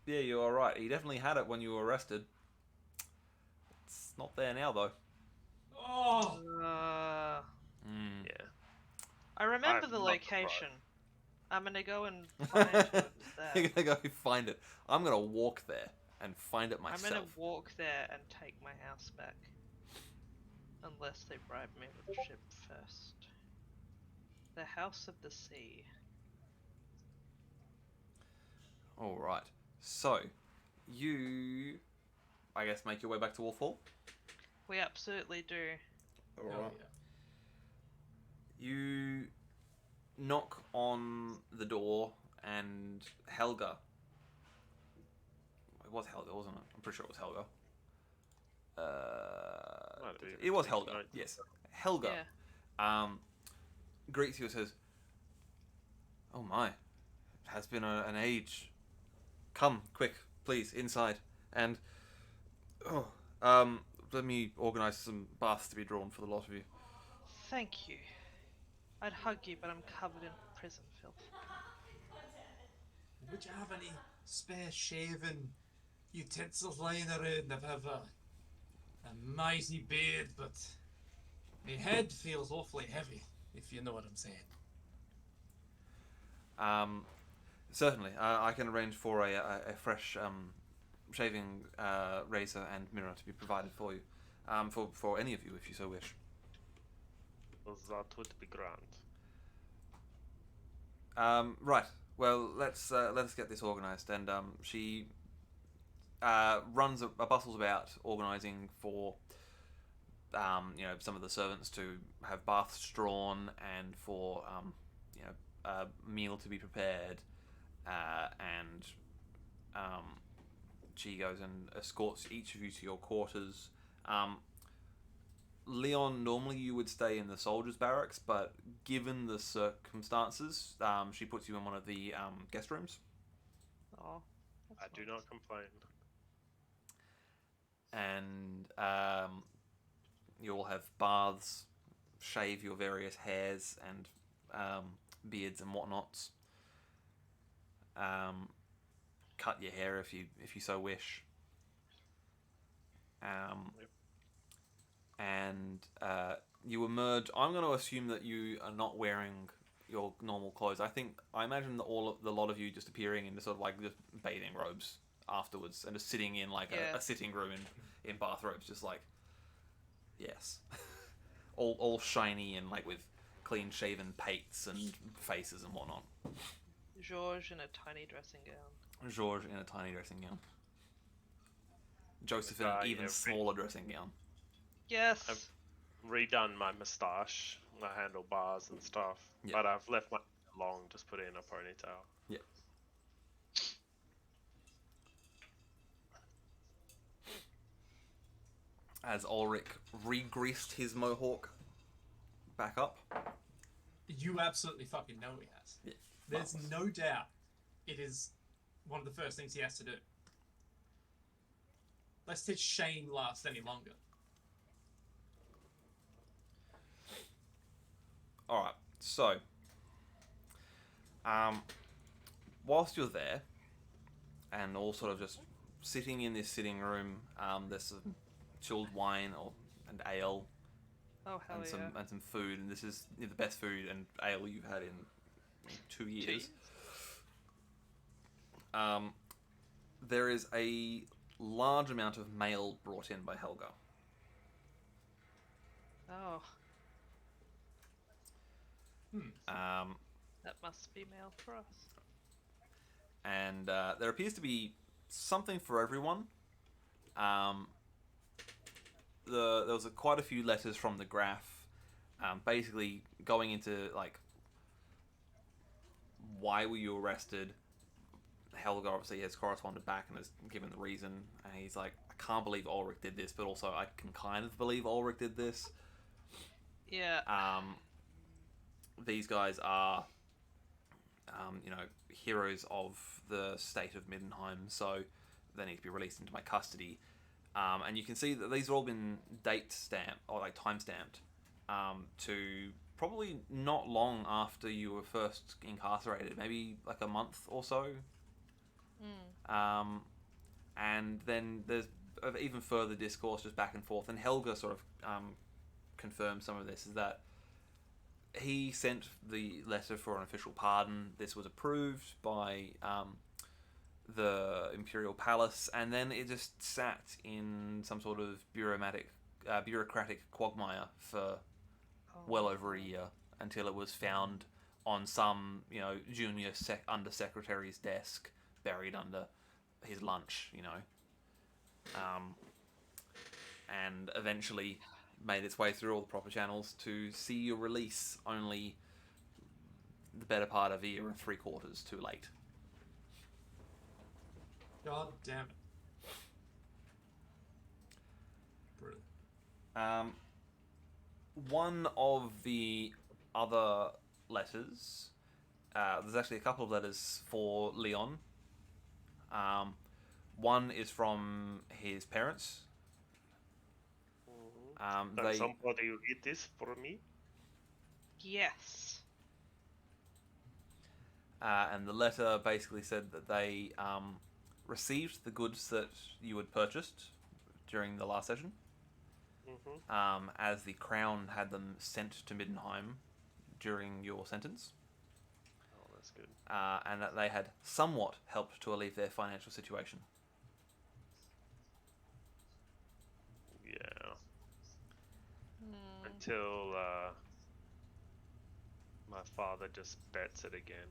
Yeah, you are right. He definitely had it when you were arrested. It's not there now, though. Oh! Yeah. I remember I'm the not location. I'm gonna go and find whoever's there. You're gonna go find it. I'm gonna walk there and find it myself. I'm gonna walk there and take my house back. Unless they bribe me with the ship first. The House of the Sea. Alright. So, you, I guess, make your way back to Wolf Hall? We absolutely do. Alright. Oh, yeah. You knock on the door, and Helga. It was Helga, wasn't it? I'm pretty sure it was Helga. It was Helga. Yes, Helga. Yeah. Greets you and says, "Oh my, it has been an age. Come, quick, please, inside. And let me organise some baths to be drawn for the lot of you." Thank you. I'd hug you, but I'm covered in prison filth. Would you have any spare shaving utensils lying around? I have a mighty beard, but my head feels awfully heavy, if you know what I'm saying. Certainly, I can arrange for a fresh shaving razor and mirror to be provided for you, for any of you if you so wish. That would be grand. Right. Well, let's get this organised. And she bustles about organising for some of the servants to have baths drawn and for a meal to be prepared, and she goes and escorts each of you to your quarters. Leon, normally you would stay in the soldiers' barracks, but given the circumstances, she puts you in one of the guest rooms. Oh, I do not complain. And you all have baths, shave your various hairs and beards and whatnots. Cut your hair if you so wish. And you emerge. I'm going to assume that you are not wearing your normal clothes. I imagine the lot of you just appearing in sort of like just bathing robes afterwards and just sitting in like a sitting room in bathrobes, just like, yes, all shiny and like with clean shaven pates and faces and whatnot. Georges in a tiny dressing gown. Georges in a tiny dressing gown. Joseph in an even smaller dressing gown. Yes. I've redone my moustache, my handlebars and stuff, Yeah. but I've left my hair long, just put it in a ponytail. Yeah. As Ulrich re-greased his mohawk back up. You absolutely fucking know he has. Yeah. There's no doubt it is one of the first things he has to do. Lest his shame last any longer. Alright, so whilst you're there and all sort of just sitting in this sitting room, there's some chilled wine and ale Oh, hell and yeah. some food, and this is the best food and ale you've had in 2 years. There is a large amount of mail brought in by Helga. Oh, Um, that must be mail for us. and there appears to be something for everyone. There was quite a few letters from the Graph, basically going into like, why were you arrested? Helga obviously has corresponded back and has given the reason, and he's like, I can't believe Ulrich did this, but also I can kind of believe Ulrich did this. Yeah. These guys are, heroes of the state of Middenheim, so they need to be released into my custody. And you can see that these have all been date stamped, or like time stamped, to probably not long after you were first incarcerated, maybe like a month or so. And then there's even further discourse just back and forth, and Helga sort of confirmed some of this, is that he sent the letter for an official pardon. This was approved by the Imperial Palace, and then it just sat in some sort of bureaucratic quagmire for well over a year, until it was found on some junior undersecretary's desk, buried under his lunch, and eventually made its way through all the proper channels to see your release only the better part of a year and 3/4 too late. God damn it. Brilliant. One of the other letters, there's actually a couple of letters for Leon. One is from his parents. Can somebody read this for me? Yes. And the letter basically said that they received the goods that you had purchased during the last session, as the Crown had them sent to Middenheim during your sentence. Oh, that's good. And that they had somewhat helped to alleviate their financial situation. Yeah. Until my father just bets it again.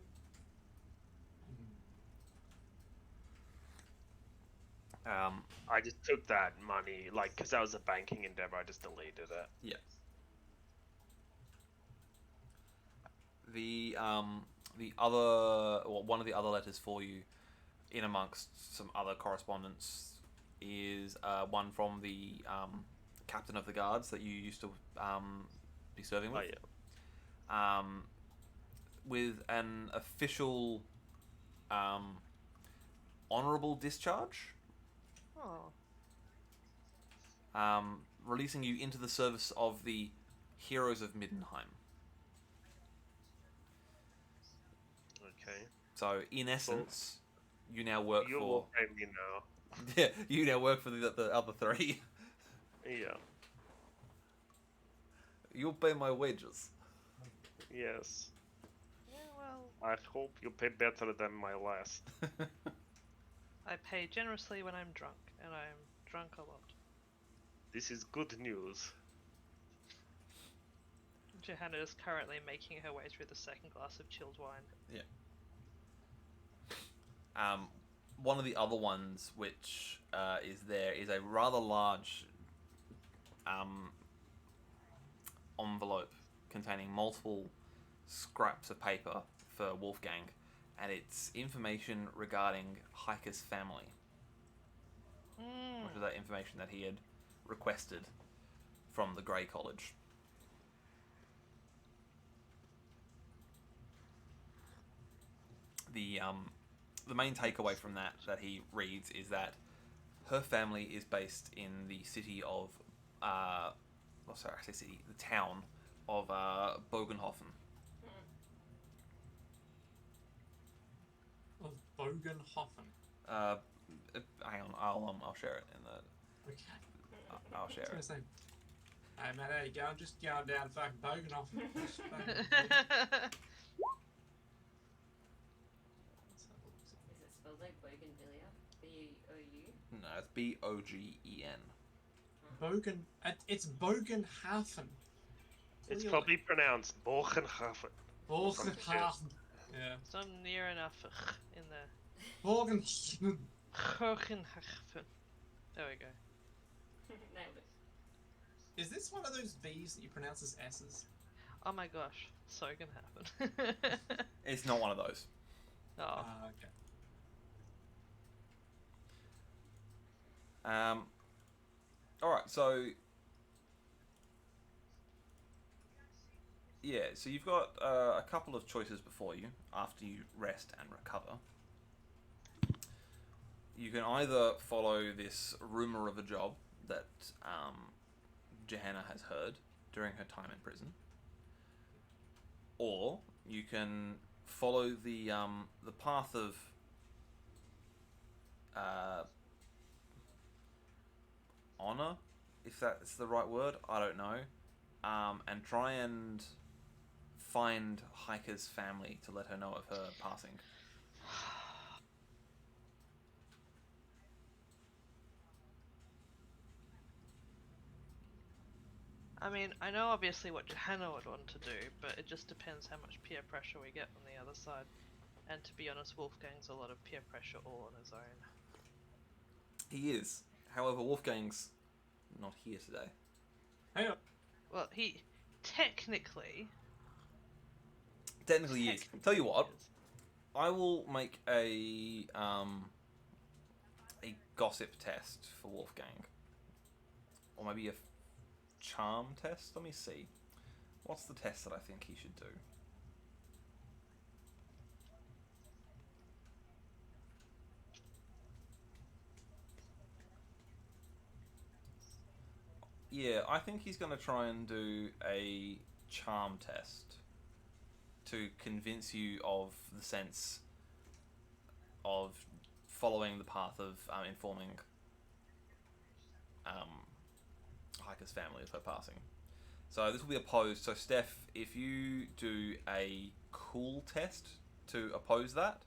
I just took that money, because that was a banking endeavor, I just deleted it. Yeah. One of the other letters for you, in amongst some other correspondence, is one from the captain of the guards that you used to be serving with. Oh, yeah. With an official honourable discharge. Oh. Releasing you into the service of the heroes of Middenheim. Okay. So, in essence, you now work You for... will pay me now. Yeah, you now work for the other three. Yeah. You'll pay my wages. Yes. Yeah, well, I hope you pay better than my last. I pay generously when I'm drunk, and I'm drunk a lot. This is good news. Johanna is currently making her way through the second glass of chilled wine. Yeah. One of the other ones which is a rather large envelope containing multiple scraps of paper for Wolfgang, and it's information regarding Heike's family, which is that information that he had requested from the Grey College. The main takeaway from that he reads is that her family is based in the city of the town of Bogenhofen. Of Bogenhofen. Hang on, I'll share it in the. Okay. I'll share it. Hey man, how you going? Just going down fucking Bogenhofen. Is it spelled like Bougainvillea? B-O-U? No, it's Bogen. It's Bogenhafen. It's probably pronounced Bogenhafen. Bogenhafen. Yeah. It's not near enough in there. Bogenhafen. There we go. Nailed it. Is this one of those V's that you pronounce as S's? Oh my gosh, so gonna happen. It's not one of those. Oh. Okay. Alright, so... Yeah, so you've got a couple of choices before you after you rest and recover. You can either follow this rumour of a job that Johanna has heard during her time in prison, or you can follow the path of honor, if that's the right word. I don't know, and try and find Hiker's family to let her know of her passing. I mean, I know obviously what Johanna would want to do, but it just depends how much peer pressure we get on the other side. And to be honest, Wolfgang's a lot of peer pressure all on his own. He is. However, Wolfgang's not here today. Hey, Well, he technically Technically, he is. Tell you what, is. I will make a gossip test for Wolfgang, or maybe a charm test. Let me see. What's the test that I think he should do? Yeah, I think he's going to try and do a charm test to convince you of the sense of following the path of informing Hiker's family of her passing. So this will be opposed. So Steph, if you do a cool test to oppose that,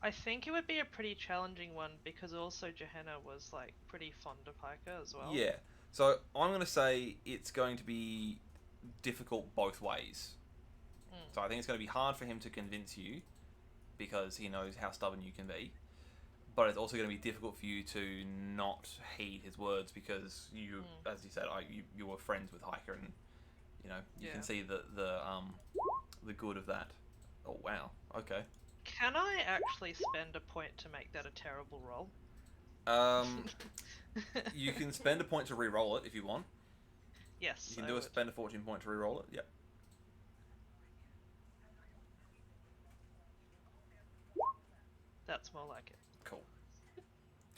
I think it would be a pretty challenging one because also Johanna was like pretty fond of Hiker as well. yeah. So I'm going to say it's going to be difficult both ways. So I think it's going to be hard for him to convince you because he knows how stubborn you can be. But it's also going to be difficult for you to not heed his words because you, as you said, you were friends with Hiker, and you can see the good of that. Oh wow, okay. Can I actually spend a point to make that a terrible roll? You can spend a point to re-roll it if you want. Yes. You can spend a fortune point to re-roll it. Yep. That's more like it. Cool.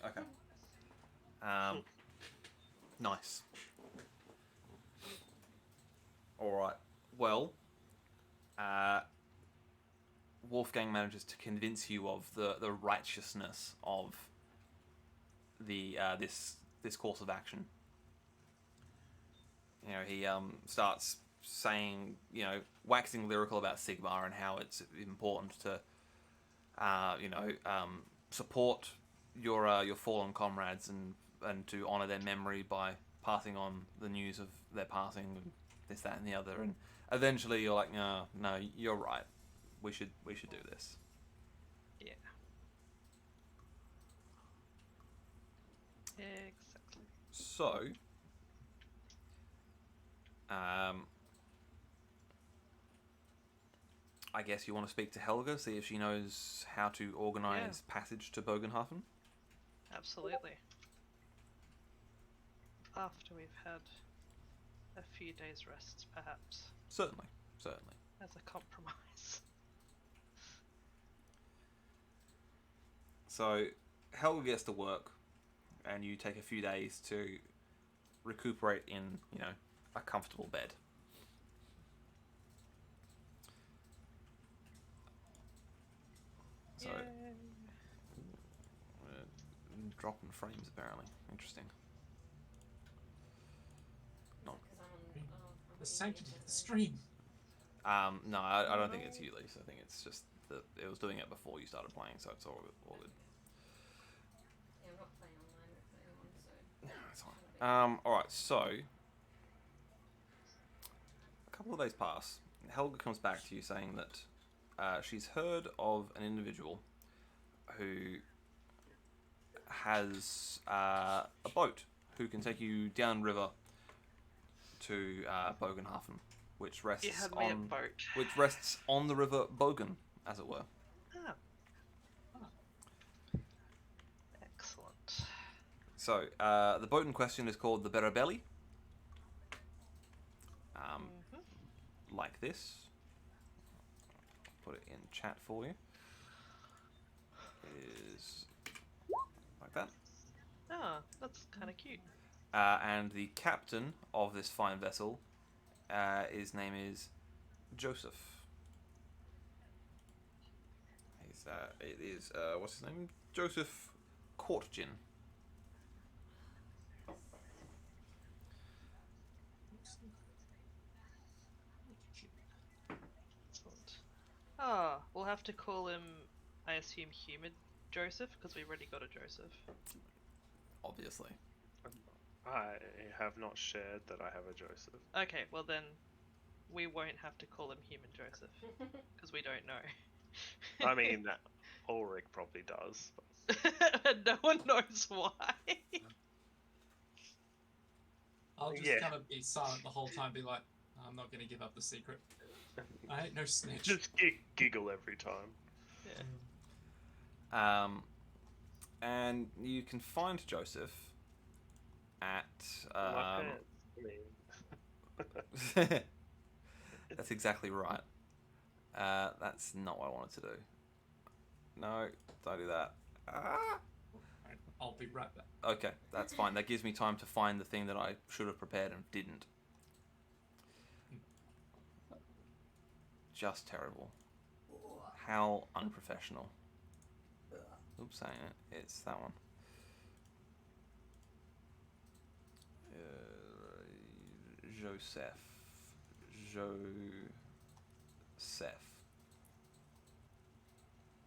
Okay. Nice. Alright. Well, Wolfgang manages to convince you of the righteousness of the this course of action. He starts saying, waxing lyrical about Sigma and how it's important to support your fallen comrades and to honor their memory by passing on the news of their passing, and this, that, and the other. And eventually, you're like, no, you're right. We should do this. Yeah. Exactly. So, I guess you want to speak to Helga, see if she knows how to organize passage to Bogenhafen? Absolutely. After we've had a few days' rest, perhaps. Certainly. As a compromise. So, Helga gets to work, and you take a few days to recuperate in, a comfortable bed. So, dropping frames apparently. Interesting. Not. the sanctity of the stream. No, I don't think it's you, Lisa. I think it's just that it was doing it before you started playing, so it's all good. Yeah, I'm not playing online with anyone, so. No, it's fine. Alright, so a couple of days pass. Helga comes back to you saying that she's heard of an individual who has a boat who can take you downriver to Bogenhafen, which You rests had me on at boat. the river Bogen, as it were. Ah. Excellent. So the boat in question is called the Berabelli. Like this. Put it in chat for you. Is like that. Ah, that's kind of cute. And the captain of this fine vessel, his name is Joseph. It is what's his name? Joseph Courtgin. Excellent. Ah, we'll have to call him, I assume, Humid Joseph, because we already got a Joseph. Obviously. I have not shared that I have a Joseph. Okay, well then, we won't have to call him Human Joseph, because we don't know. I mean, Ulrich probably does. No one knows why. I'll just Yeah. kind of be silent the whole time, be like, I'm not going to give up the secret. I ain't no snitch. Just giggle every time. Yeah. And you can find Joseph at. My pants. I mean, That's exactly right. That's not what I wanted to do. No, don't do that. Ah! Right, I'll be right back. Okay, that's fine. That gives me time to find the thing that I should have prepared and didn't. Just terrible. How unprofessional. Oops, hang on. It's that one. Joseph.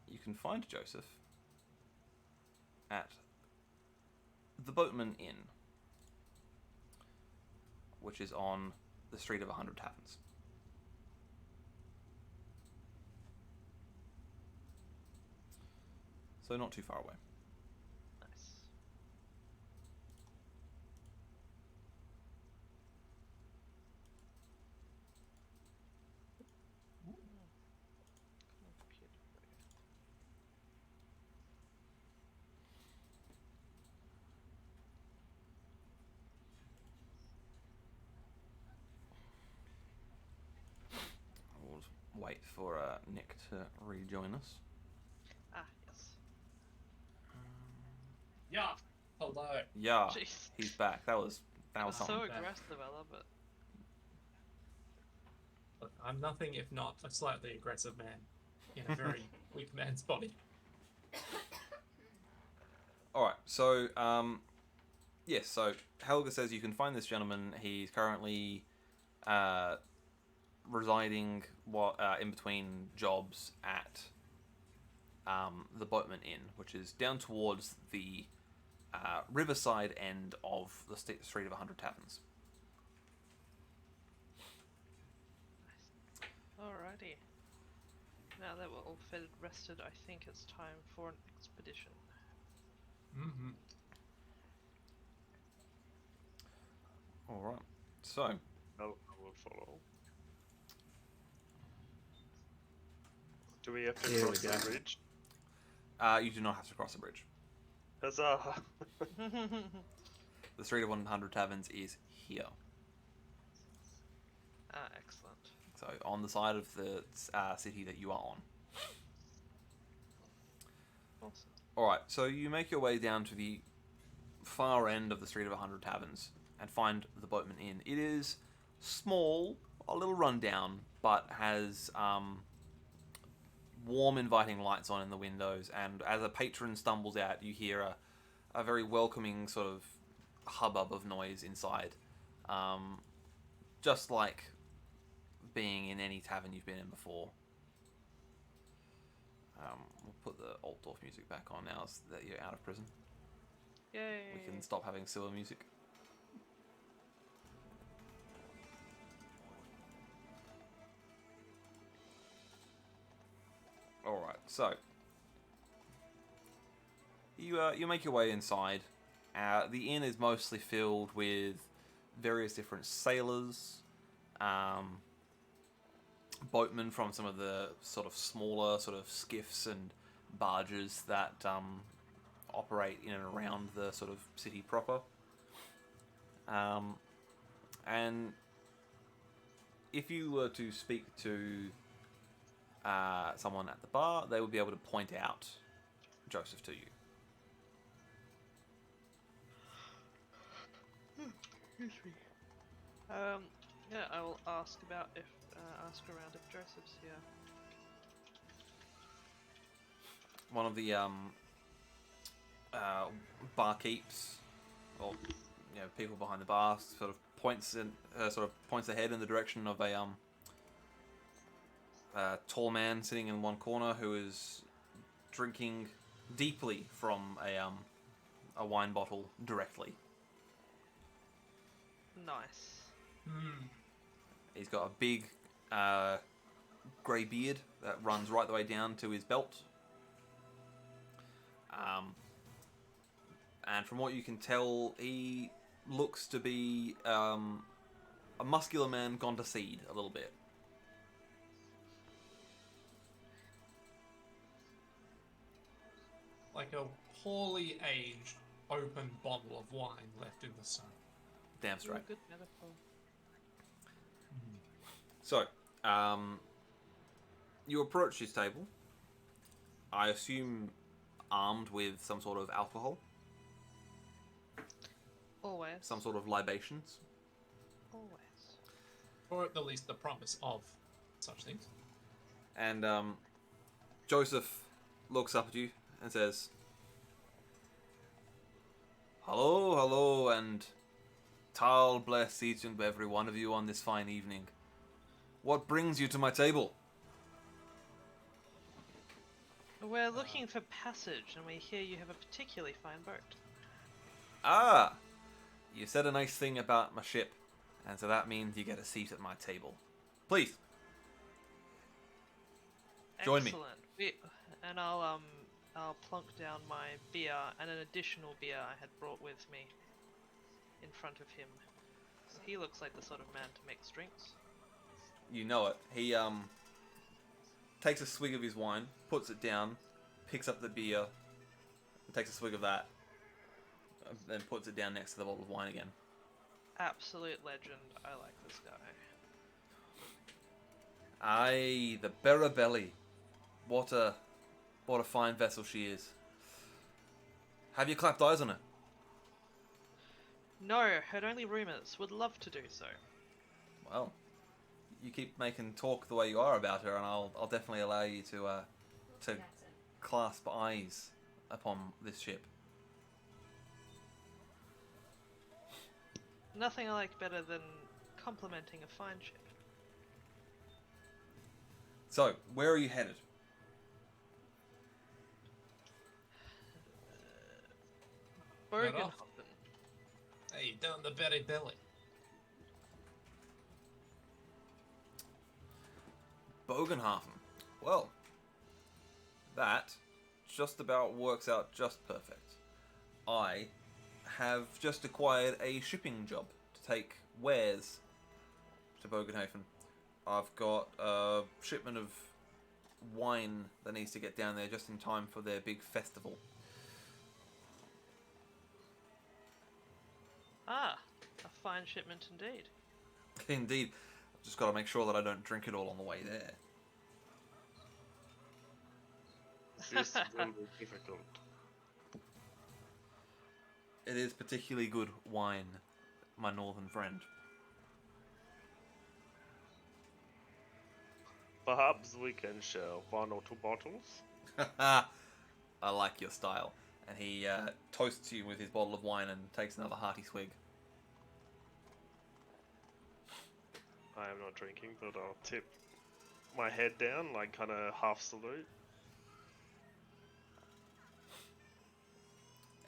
You can find Joseph at the Boatman Inn, which is on the Street of 100 Taverns. So not too far away. Nice. We'll wait for Nick to rejoin us. Ah, yes. Yeah. Hello. Yeah, Jeez. he's back. That was So something. aggressive, I love it. Look, I'm nothing if not a slightly aggressive man in a very weak man's body. All right. So yes. So Helga says you can find this gentleman. He's currently residing in between jobs at the Boatman Inn, which is down towards the riverside end of the Street of 100 Taverns. Alrighty. Now that we're all fed and rested, I think it's time for an expedition. Mm-hmm. All right. So I will follow. Do we have to Here we cross the go. bridge? you do not have to cross a bridge. Huzzah! The Street of 100 Taverns is here. Ah, excellent. So on the side of the city that you are on. Awesome. Alright, so you make your way down to the far end of the Street of 100 Taverns and find the Boatman Inn. It is small, a little rundown, but has warm, inviting lights on in the windows, and as a patron stumbles out, you hear a very welcoming sort of hubbub of noise inside. Just like being in any tavern you've been in before. We'll put the Altdorf music back on now so that you're out of prison. Yay! We can stop having sewer music. Alright, so You make your way inside. The inn is mostly filled with various different sailors, boatmen from some of the sort of smaller sort of skiffs and barges that operate in and around the sort of city proper. And if you were to speak to someone at the bar, they would be able to point out Joseph to you. Excuse me. Yeah, I will ask about if ask around if Joseph's here. One of the barkeeps, or people behind the bar, sort of points ahead in the direction of a tall man sitting in one corner who is drinking deeply from a wine bottle directly. Nice. He's got a big grey beard that runs right the way down to his belt. And from what you can tell, he looks to be a muscular man gone to seed a little bit. Like a poorly aged, open bottle of wine left in the sun. Damn straight. Good metaphor. So, you approach his table. I assume armed with some sort of alcohol, Always. some sort of libations. Always. Or at the least the promise of such things. And Joseph looks up at you and says, "Hello, hello, and Tal bless each and every one of you on this fine evening. What brings you to my table?" We're looking for passage, and we hear you have a particularly fine boat. Ah, you said a nice thing about my ship, and so that means you get a seat at my table. Please, join me. Excellent. And I'll plunk down my beer and an additional beer I had brought with me in front of him. So he looks like the sort of man to mix drinks. You know it. He takes a swig of his wine, puts it down, picks up the beer, takes a swig of that, then puts it down next to the bottle of wine again. Absolute legend. I like this guy. Aye, the Berabelli. What a fine vessel she is. Have you clapped eyes on her? No, heard only rumours. Would love to do so. Well, you keep making talk the way you are about her, and I'll definitely allow you to That's it. clasp eyes upon this ship. Nothing I like better than complimenting a fine ship. So, where are you headed? Right Bogenhofen. off. Hey, down the berry belly. Bogenhafen. Well, that just about works out just perfect. I have just acquired a shipping job to take wares to Bogenhafen. I've got a shipment of wine that needs to get down there just in time for their big festival. Ah, a fine shipment indeed. Indeed. I've just got to make sure that I don't drink it all on the way there. This is going to be difficult. It is particularly good wine, my northern friend. Perhaps we can share 1 or 2 bottles. I like your style. And he toasts you with his bottle of wine and takes another hearty swig. I am not drinking, but I'll tip my head down, like kind of half salute.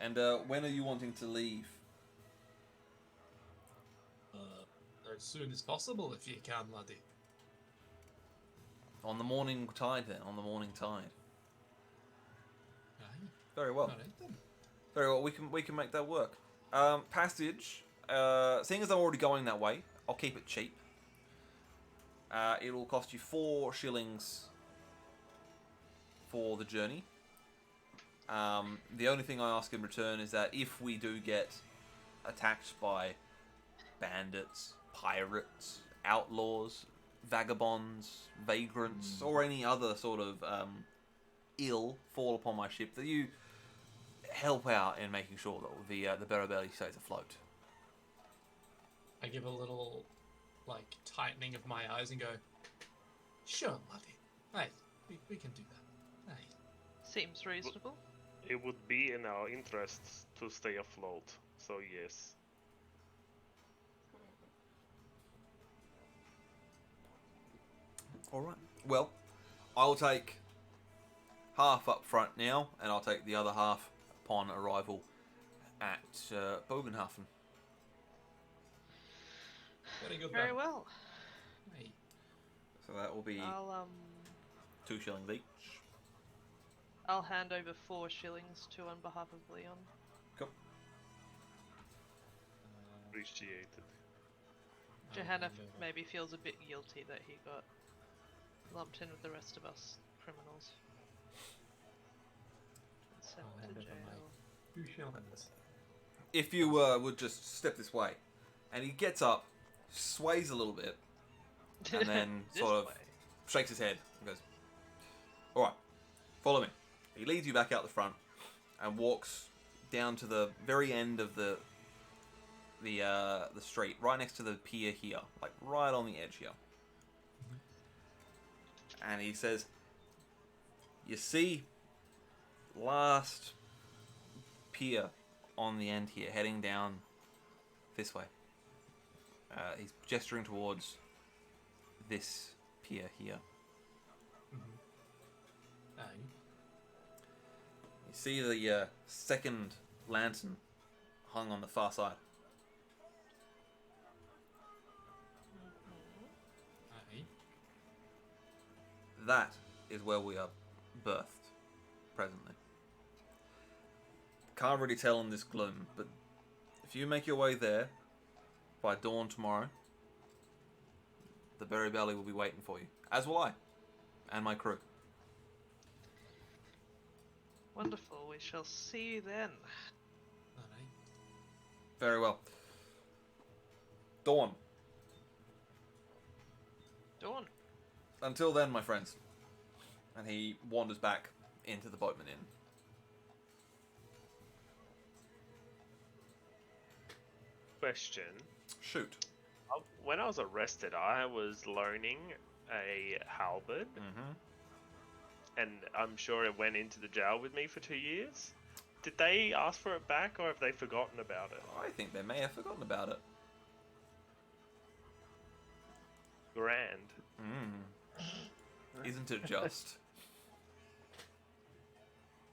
And when are you wanting to leave? As soon as possible, if you can, laddie. On the morning tide, then. On the morning tide. Aye. Very well. Alright then. Very well. We can make that work. Passage. Seeing as I'm already going that way, I'll keep it cheap. It'll cost you 4 shillings for the journey. The only thing I ask in return is that if we do get attacked by bandits, pirates, outlaws, vagabonds, vagrants, or any other sort of ill fall upon my ship, that you help out in making sure that the Berabelli stays afloat. I give a little, like, tightening of my eyes and go, sure, laddie. Hey, we can do that. Hey. Seems reasonable. It would be in our interests to stay afloat, so yes. Alright. Well, I'll take half up front now, and I'll take the other half upon arrival at Bogenhafen. Very good. Very man. well. Hey. So that will be I'll 2 shillings each. I'll hand over 4 shillings on behalf of Leon. Cool. Appreciated. Johanna And, maybe feels a bit guilty that he got lumped in with the rest of us criminals. Sent I'll to hand over jail. 2 shillings. If you would just step this way, and he gets up, sways a little bit, and then This sort of way. shakes his head and goes, "Alright, follow me." He leads you back out the front and walks down to the very end of the street, right next to the pier here, like right on the edge here. And he says, "You see, last pier on the end here, heading down this way." He's gesturing towards this pier here. Aye. You see the second lantern hung on the far side. Aye. That is where we are birthed presently. Can't really tell in this gloom, but if you make your way there by dawn tomorrow, the Berabelli will be waiting for you, as will I, and my crew. Wonderful. We shall see you then. Alright. Very well. Dawn. Dawn. Until then, my friends. And he wanders back into the Boatman Inn. Question. Shoot. When I was arrested, I was loaning a halberd, Mm-hmm. and I'm sure it went into the jail with me for 2 years. Did they ask for it back, or have they forgotten about it? I think they may have forgotten about it. Grand. Isn't it just?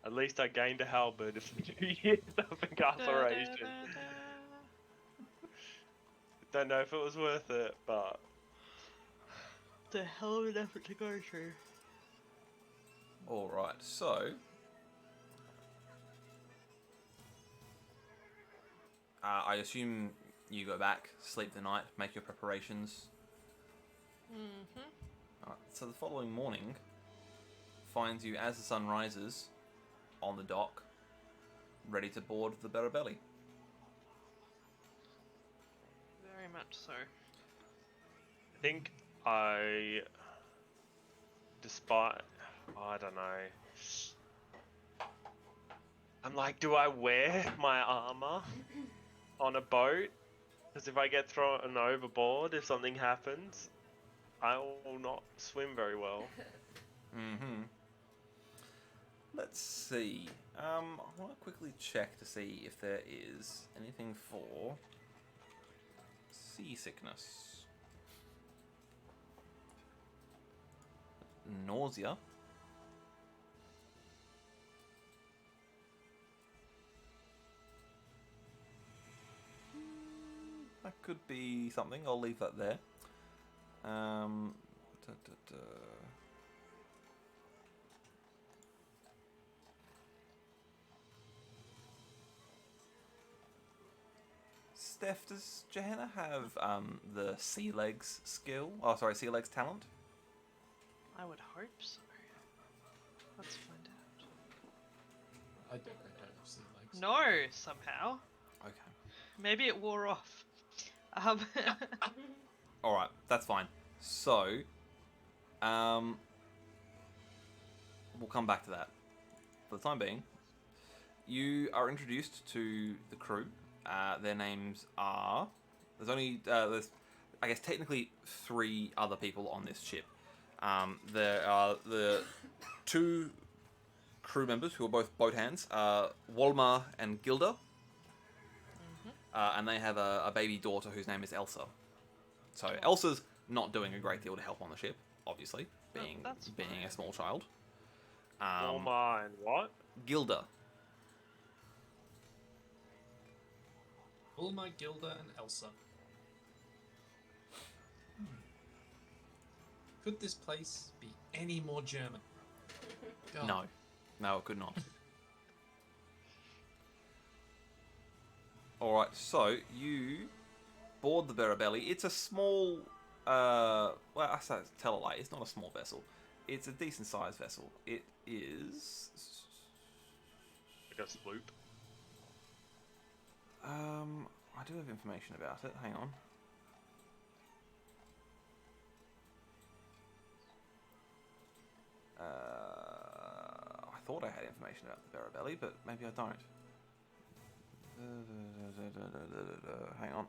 At least I gained a halberd for 2 years of incarceration. Don't know if it was worth it, but The hell of an effort to go through. Alright, so... I assume you go back, sleep the night, make your preparations. Mm-hmm. Alright, so the following morning finds you as the sun rises on the dock, ready to board the Berabelli. Very much so. I think I don't know. I'm like, do I wear my armor on a boat? Because if I get thrown overboard, if something happens, I will not swim very well. Mm-hmm. Let's see. I want to quickly check to see if there is anything for seasickness. Nausea. That could be something. I'll leave that there. Da, da, da. Steph, does Johanna have the sea legs skill? Oh, sorry, sea legs talent. I would hope so. Let's find out. I don't know how to see legs. No, somehow. Okay. Maybe it wore off. All right, that's fine. So, we'll come back to that. For the time being, you are introduced to the crew. Their names are. There's only there's, I guess technically 3 other people on this ship. There are the 2 crew members who are both boat hands, Walmar and Gilda, and they have a baby daughter whose name is Elsa. So Elsa's not doing a great deal to help on the ship, obviously, being a small child. Walmart and what? Gilda. Ulma, Gilda, and Elsa. Could this place be any more German? God. No, it could not. Alright, so you board the Barabelli. It's a small, well, I say tell a lie, it's not a small vessel. It's a decent sized vessel. It is... Like a sloop. I do have information about it. Hang on. I thought I had information about the Barabelli, but maybe I don't. Hang on.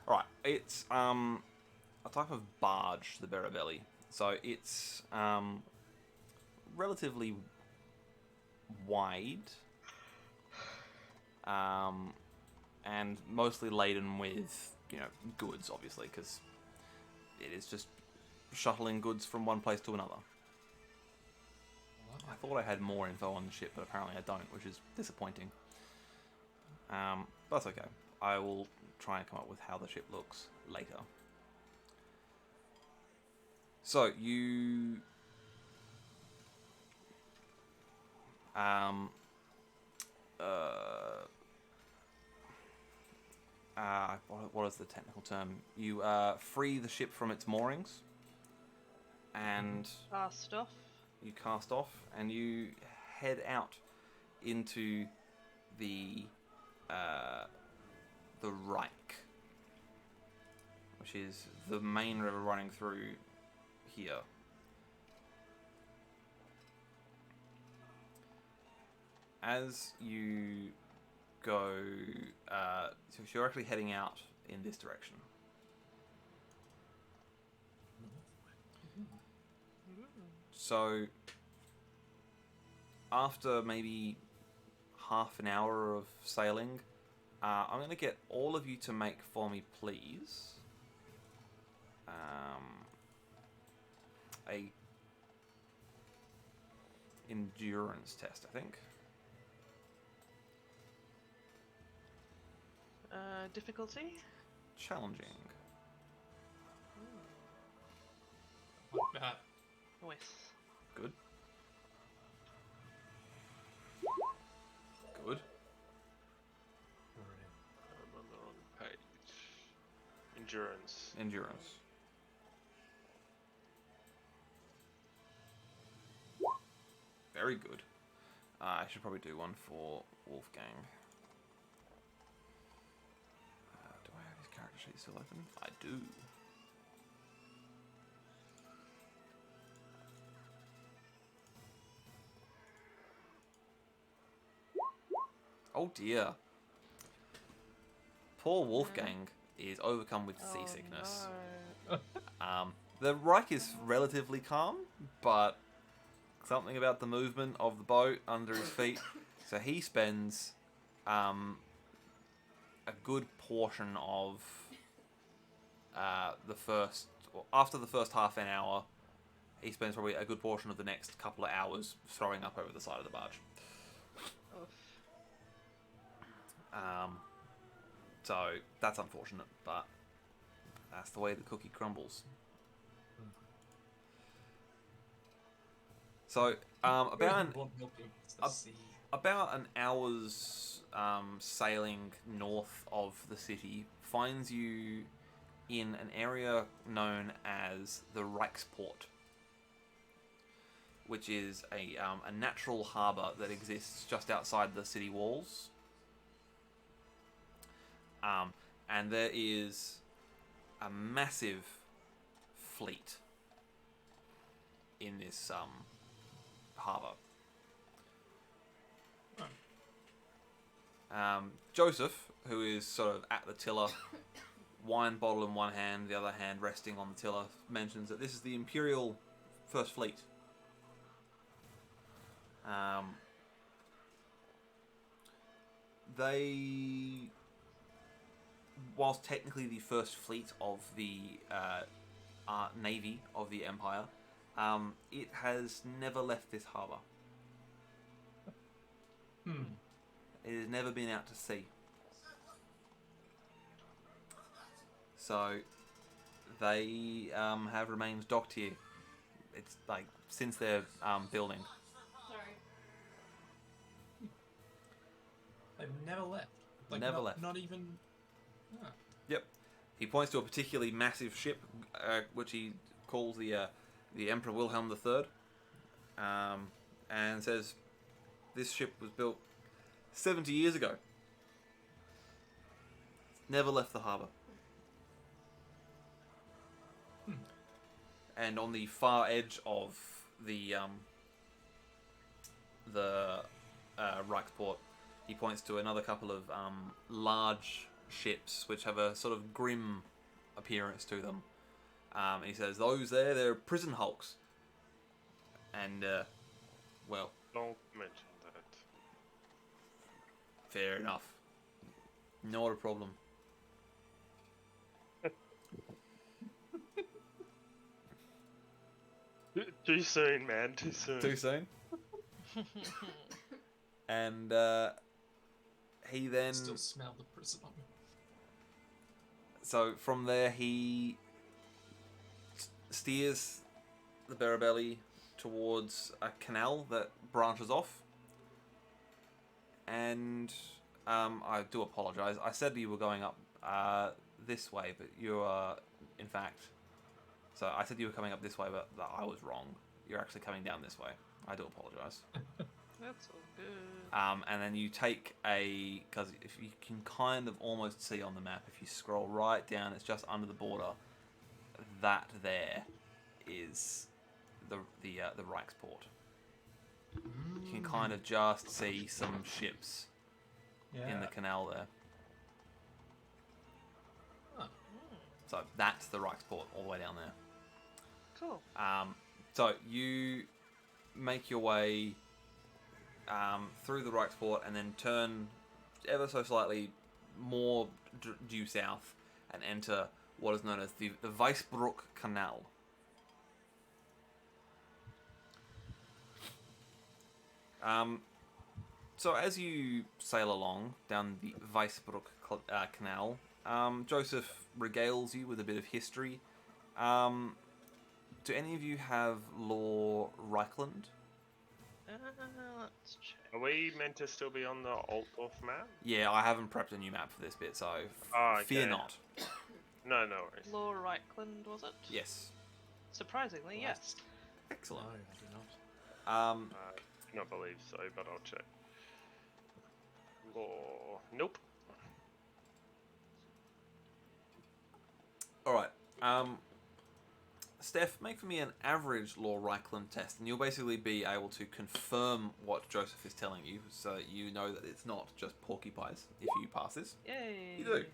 Right, it's a type of barge, the Barabelli. So it's relatively wide and mostly laden with, goods, obviously, because it is just shuttling goods from one place to another. I thought I had more info on the ship, but apparently I don't, which is disappointing. But that's okay. I will try and come up with how the ship looks later. So, you... what is the technical term? You free the ship from its moorings, and Cast off. you cast off, and you head out into the Reich, which is the main river running through here. As you go, so you're actually heading out in this direction. So, after maybe half an hour of sailing, I'm going to get all of you to make for me, please, a endurance test, I think. Difficulty? Challenging. Nice. Good. Good. I'm on the wrong page. Endurance. Endurance. Very good. I should probably do one for Wolfgang. Do I have his character sheet still open? I do. Oh dear. Poor Wolfgang is overcome with seasickness. No. The Reich is relatively calm, but something about the movement of the boat under his feet. So he spends a good portion of after the first half an hour, he spends probably a good portion of the next couple of hours throwing up over the side of the barge. Oof. So that's unfortunate, but that's the way the cookie crumbles. So about an hour's sailing north of the city finds you in an area known as the Reichsport, which is a natural harbour that exists just outside the city walls. And there is a massive fleet in this harbour. Joseph, who is sort of at the tiller, wine bottle in one hand, the other hand resting on the tiller, mentions that this is the Imperial First Fleet. They, whilst technically the first fleet of the navy of the Empire, it has never left this harbour. It has never been out to sea. So they have remained docked here. It's like since their building. Sorry. They've never left. Like, Never left. Not even. Oh. Yep. He points to a particularly massive ship, which he calls the Emperor Wilhelm III, and says, "This ship was built 70 years ago. Never left the harbour." And on the far edge of the Reichsport, he points to another couple of large ships which have a sort of grim appearance to them. He says, "Those there, they're prison hulks." And, well, Don't mention that. fair enough. Not a problem. Too soon, man. Too soon. Too soon? And he then... Still smell the prison on me. So from there he steers the Barabelli towards a canal that branches off. And I do apologise. I said you were going up this way, but you are, in fact... So I said you were coming up this way, but I was wrong. You're actually coming down this way. I do apologise. That's all good. And then you take because if you can kind of almost see on the map, if you scroll right down, it's just under the border. That there is the Reichsport. You can kind of just see some ships in the canal there. Oh. So that's the Reichsport all the way down there. Cool. So you make your way through the Reichsport and then turn ever so slightly more due south and enter what is known as the Weißbruck Canal. So as you sail along down the Weißbruck Canal, Joseph regales you with a bit of history. Do any of you have Lore Reichland? Let's check. Are we meant to still be on the Altdorf map? Yeah, I haven't prepped a new map for this bit, so fear okay. not. No, no worries. Law Reichland, was it? Yes. Surprisingly, Right. yes. No, Excellent. I do not. I do not believe so, but I'll check. Law. Nope. Alright. Steph, make for me an average Lore Reichland test, and you'll basically be able to confirm what Joseph is telling you, so that you know that it's not just porcupines if you pass this. Yay! You do.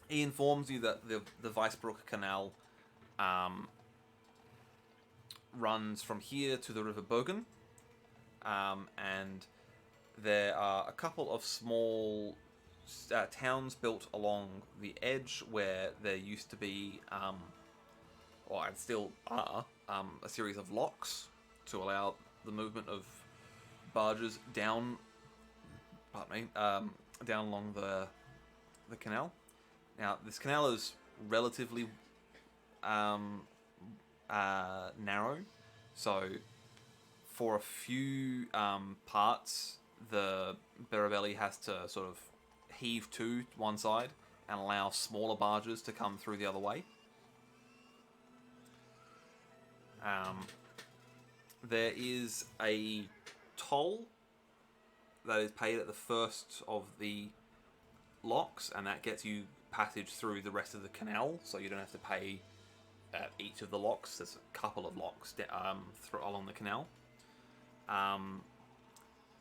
He informs you that the Weißbruck Canal runs from here to the River Bogan, and there are a couple of small towns built along the edge where there used to be, or and still are, a series of locks to allow the movement of barges down. Pardon me, down along the canal. Now, this canal is relatively narrow, so for a few parts, the Berabelli has to sort of heave to one side and allow smaller barges to come through the other way. There is a toll that is paid at the first of the locks, and that gets you passage through the rest of the canal, so you don't have to pay at each of the locks. There's a couple of locks along the canal.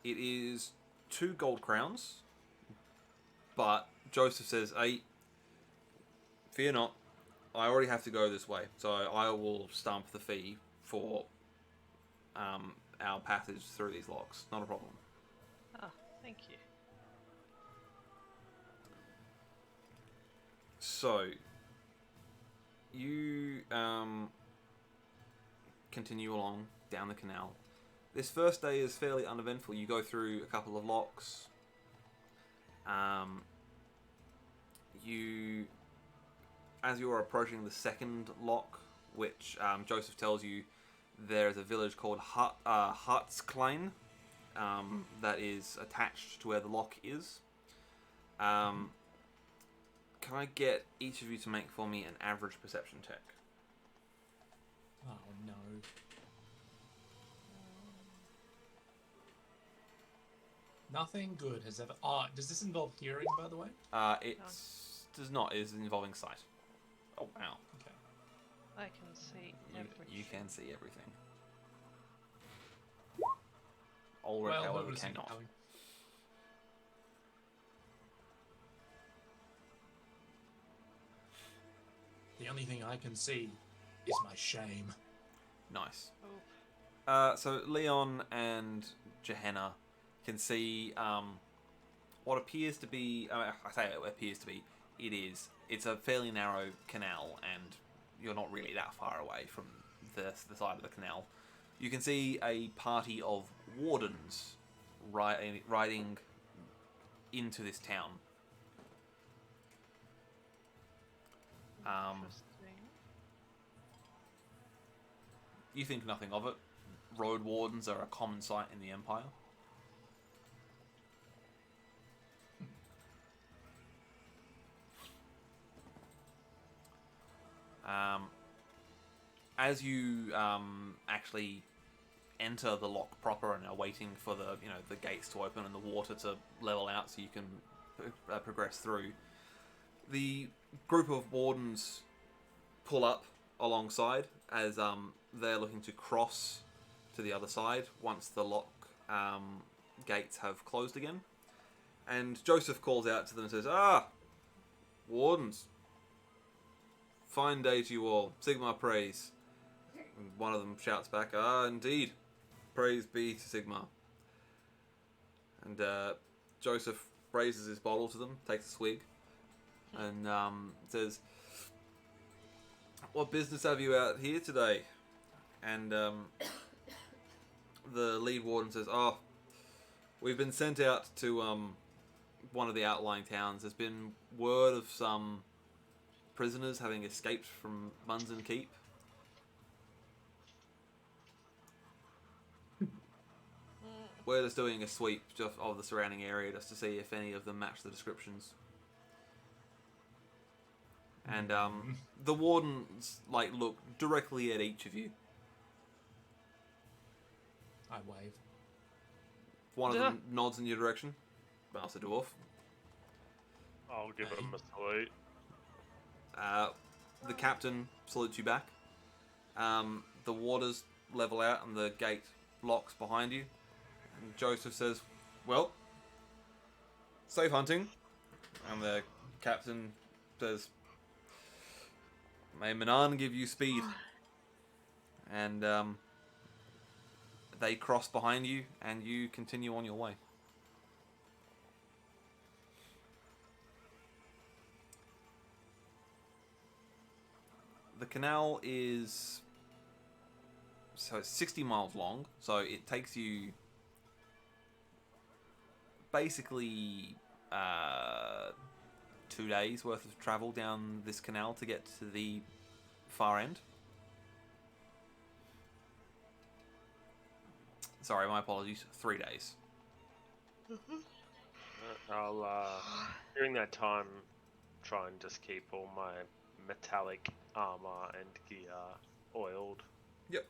It is 2 gold crowns, but Joseph says, "Hey, fear not, I already have to go this way, so I will stamp the fee for our passage through these locks. Not a problem." Ah, thank you. So, you continue along down the canal. This first day is fairly uneventful. You go through a couple of locks. As you are approaching the second lock, which Joseph tells you there is a village called Hartsklein that is attached to where the lock is. Can I get each of you to make for me an average perception check? Oh no. Nothing good has ever. Oh, does this involve hearing, by the way? It does not. It is involving sight. Oh wow. Okay. I can see everything. You can see everything. Ulrich, Well, however, who was cannot. going? The only thing I can see is my shame. Nice. Oh. So Leon and Gehenna can see what appears to be. I say it appears to be. It is. It's a fairly narrow canal, and you're not really that far away from the side of the canal. You can see a party of wardens riding into this town. Interesting. You think nothing of it. Road wardens are a common sight in the Empire. As you actually enter the lock proper and are waiting for the gates to open and the water to level out so you can progress through, the group of wardens pull up alongside as they're looking to cross to the other side once the lock gates have closed again. And Joseph calls out to them and says, "Ah, wardens, fine day to you all. Sigma praise." And one of them shouts back, "Ah, indeed. Praise be to Sigma." And Joseph raises his bottle to them, takes a swig, and says, "What business have you out here today?" And the lead warden says, "Oh, we've been sent out to one of the outlying towns. There's been word of some prisoners having escaped from Munson Keep." We're just doing a sweep of the surrounding area just to see if any of them match the descriptions. And the wardens look directly at each of you. I wave. One of them nods in your direction. Master Dwarf. I'll give him a salute. The captain salutes you back. The waters level out and the gate locks behind you. And Joseph says, "Well, safe hunting." And the captain says, "May Manan give you speed." and they cross behind you, and you continue on your way. The canal is... So it's 60 miles long, so it takes you basically 2 days worth of travel down this canal to get to the far end. Sorry, my apologies. 3 days. I'll during that time try and just keep all my metallic armor and gear oiled. Yep.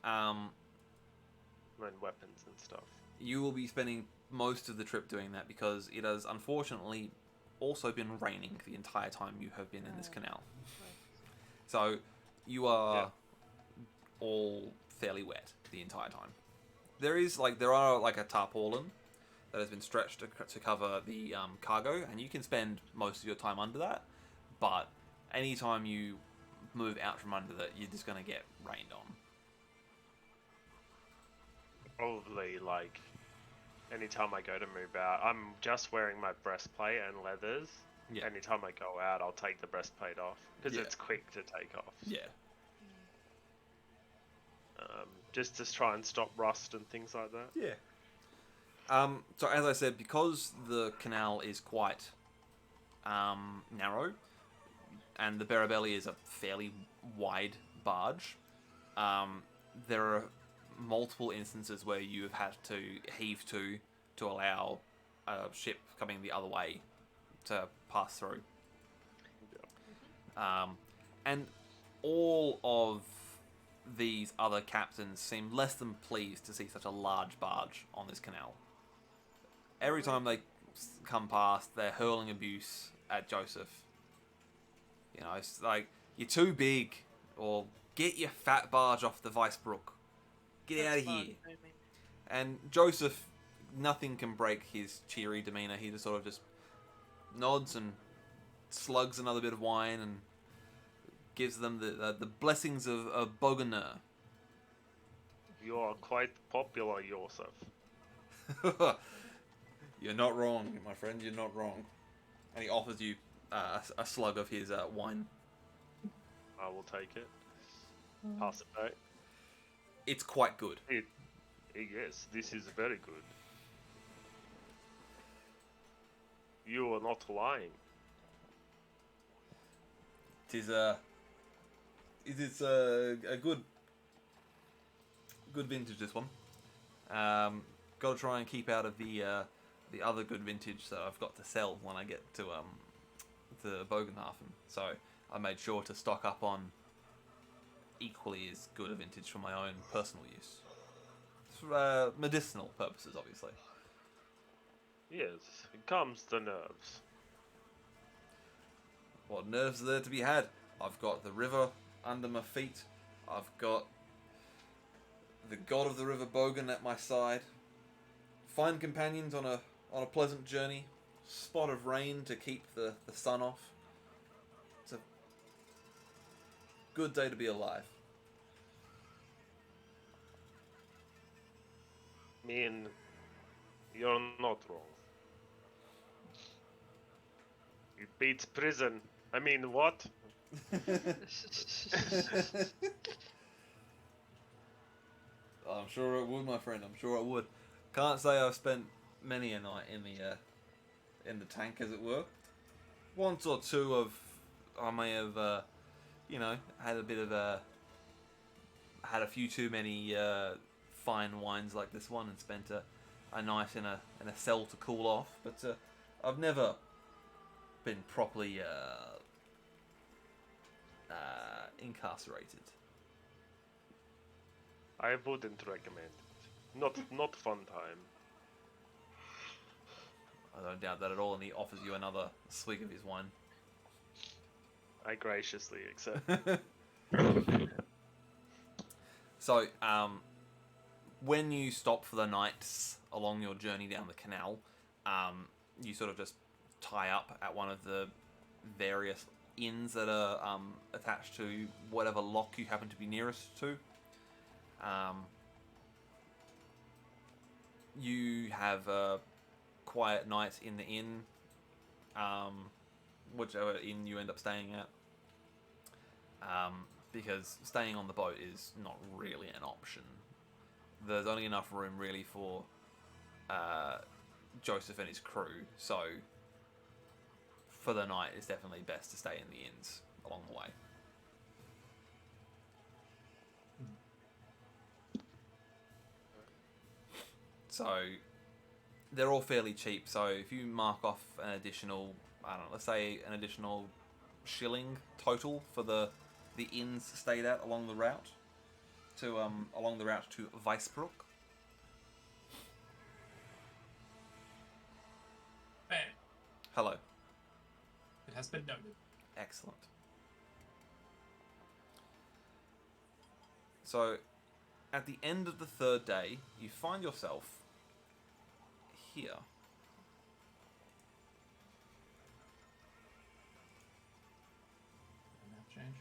And weapons and stuff. You will be spending most of the trip doing that because it has unfortunately also been raining the entire time you have been in this canal. So you are all fairly wet the entire time. There are a tarpaulin that has been stretched to cover the cargo, and you can spend most of your time under that. But anytime you move out from under that, you're just going to get rained on. Probably, anytime I go to move out, I'm just wearing my breastplate and leathers. Yeah. Anytime I go out, I'll take the breastplate off, because it's quick to take off. Yeah. Just to try and stop rust and things like that. Yeah. So as I said, because the canal is quite narrow, and the Barabelli is a fairly wide barge, there are multiple instances where you have had to heave to allow a ship coming the other way to pass through. And all of these other captains seem less than pleased to see such a large barge on this canal. Every time they come past, they're hurling abuse at Joseph. You know, it's like, you're too big, or get your fat barge off the Weissbrook. Get out of here. And Joseph, nothing can break his cheery demeanour. He just sort of just nods and slugs another bit of wine and gives them the blessings of Boganer. You are quite popular, Joseph. You're not wrong, my friend. You're not wrong. And he offers you a slug of his wine. I will take it. Pass it back. It's quite good. Yes, this is very good. You are not lying. It is a good vintage, this one. Got to try and keep out of the other good vintage that I've got to sell when I get to Bogenhafen. So I made sure to stock up on equally as good a vintage for my own personal use. For medicinal purposes, obviously. Yes, it calms the nerves. What nerves are there to be had? I've got the river under my feet. I've got the god of the river Bogan at my side. Fine companions on a pleasant journey. Spot of rain to keep the sun off. It's a good day to be alive. I mean, you're not wrong. It beats prison. I mean, what? I'm sure it would, my friend. I'm sure it would. Can't say I've spent many a night in the tank, as it were. Once or two I may have, had a bit of had a few too many fine wines like this one, and spent a night in a cell to cool off. But I've never been properly incarcerated. I wouldn't recommend it. Not fun time. I don't doubt that at all, and he offers you another swig of his wine. I graciously accept. So, when you stop for the night along your journey down the canal, you sort of just tie up at one of the various inns that are attached to whatever lock you happen to be nearest to. You have a quiet night in the inn, whichever inn you end up staying at, because staying on the boat is not really an option. There's only enough room really for Joseph and his crew, so for the night it's definitely best to stay in the inns along the way. So they're all fairly cheap, so if you mark off an additional, I don't know, let's say an additional shilling total for the inns stayed at along the route to Weisbrook. Fair. Hello. It has been noted. Excellent. So, at the end of the third day, you find yourself here. Map change.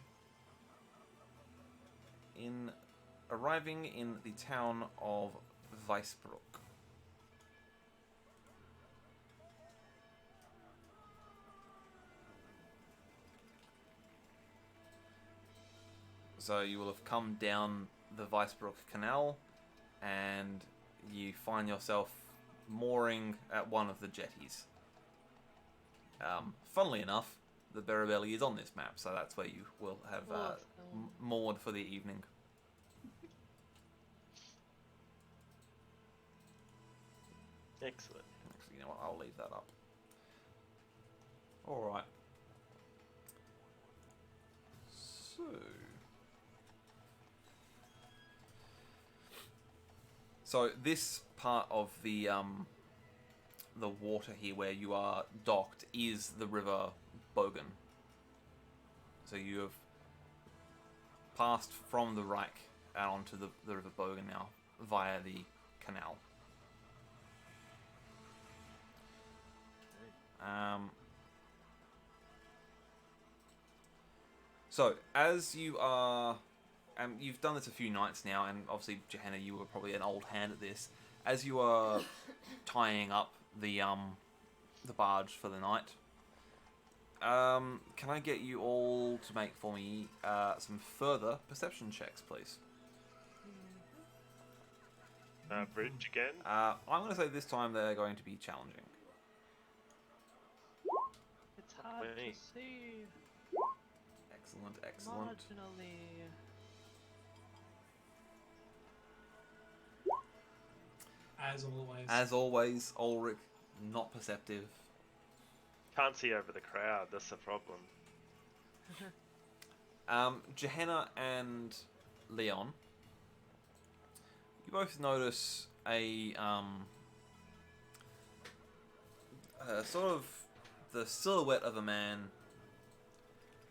Arriving in the town of Weisbrook. So you will have come down the Weisbrook Canal, and you find yourself mooring at one of the jetties. Funnily enough, the Berabelli is on this map, so that's where you will have moored for the evening. Excellent. Actually, you know what? I'll leave that up. All right. So this part of the water here where you are docked is the River Bogan. So you have passed from the Reich out onto the River Bogan now via the canal. So as you are, you've done this a few nights now, and obviously Johanna, you were probably an old hand at this. As you are tying up the barge for the night, can I get you all to make for me some further perception checks, please? Bridge again? I'm going to say this time they're going to be challenging. It's hard me. to see. Excellent, excellent. Marginally. As always. As always, Ulrich, not perceptive. Can't see over the crowd, that's the problem. Johanna and Leon, you both notice a sort of the silhouette of a man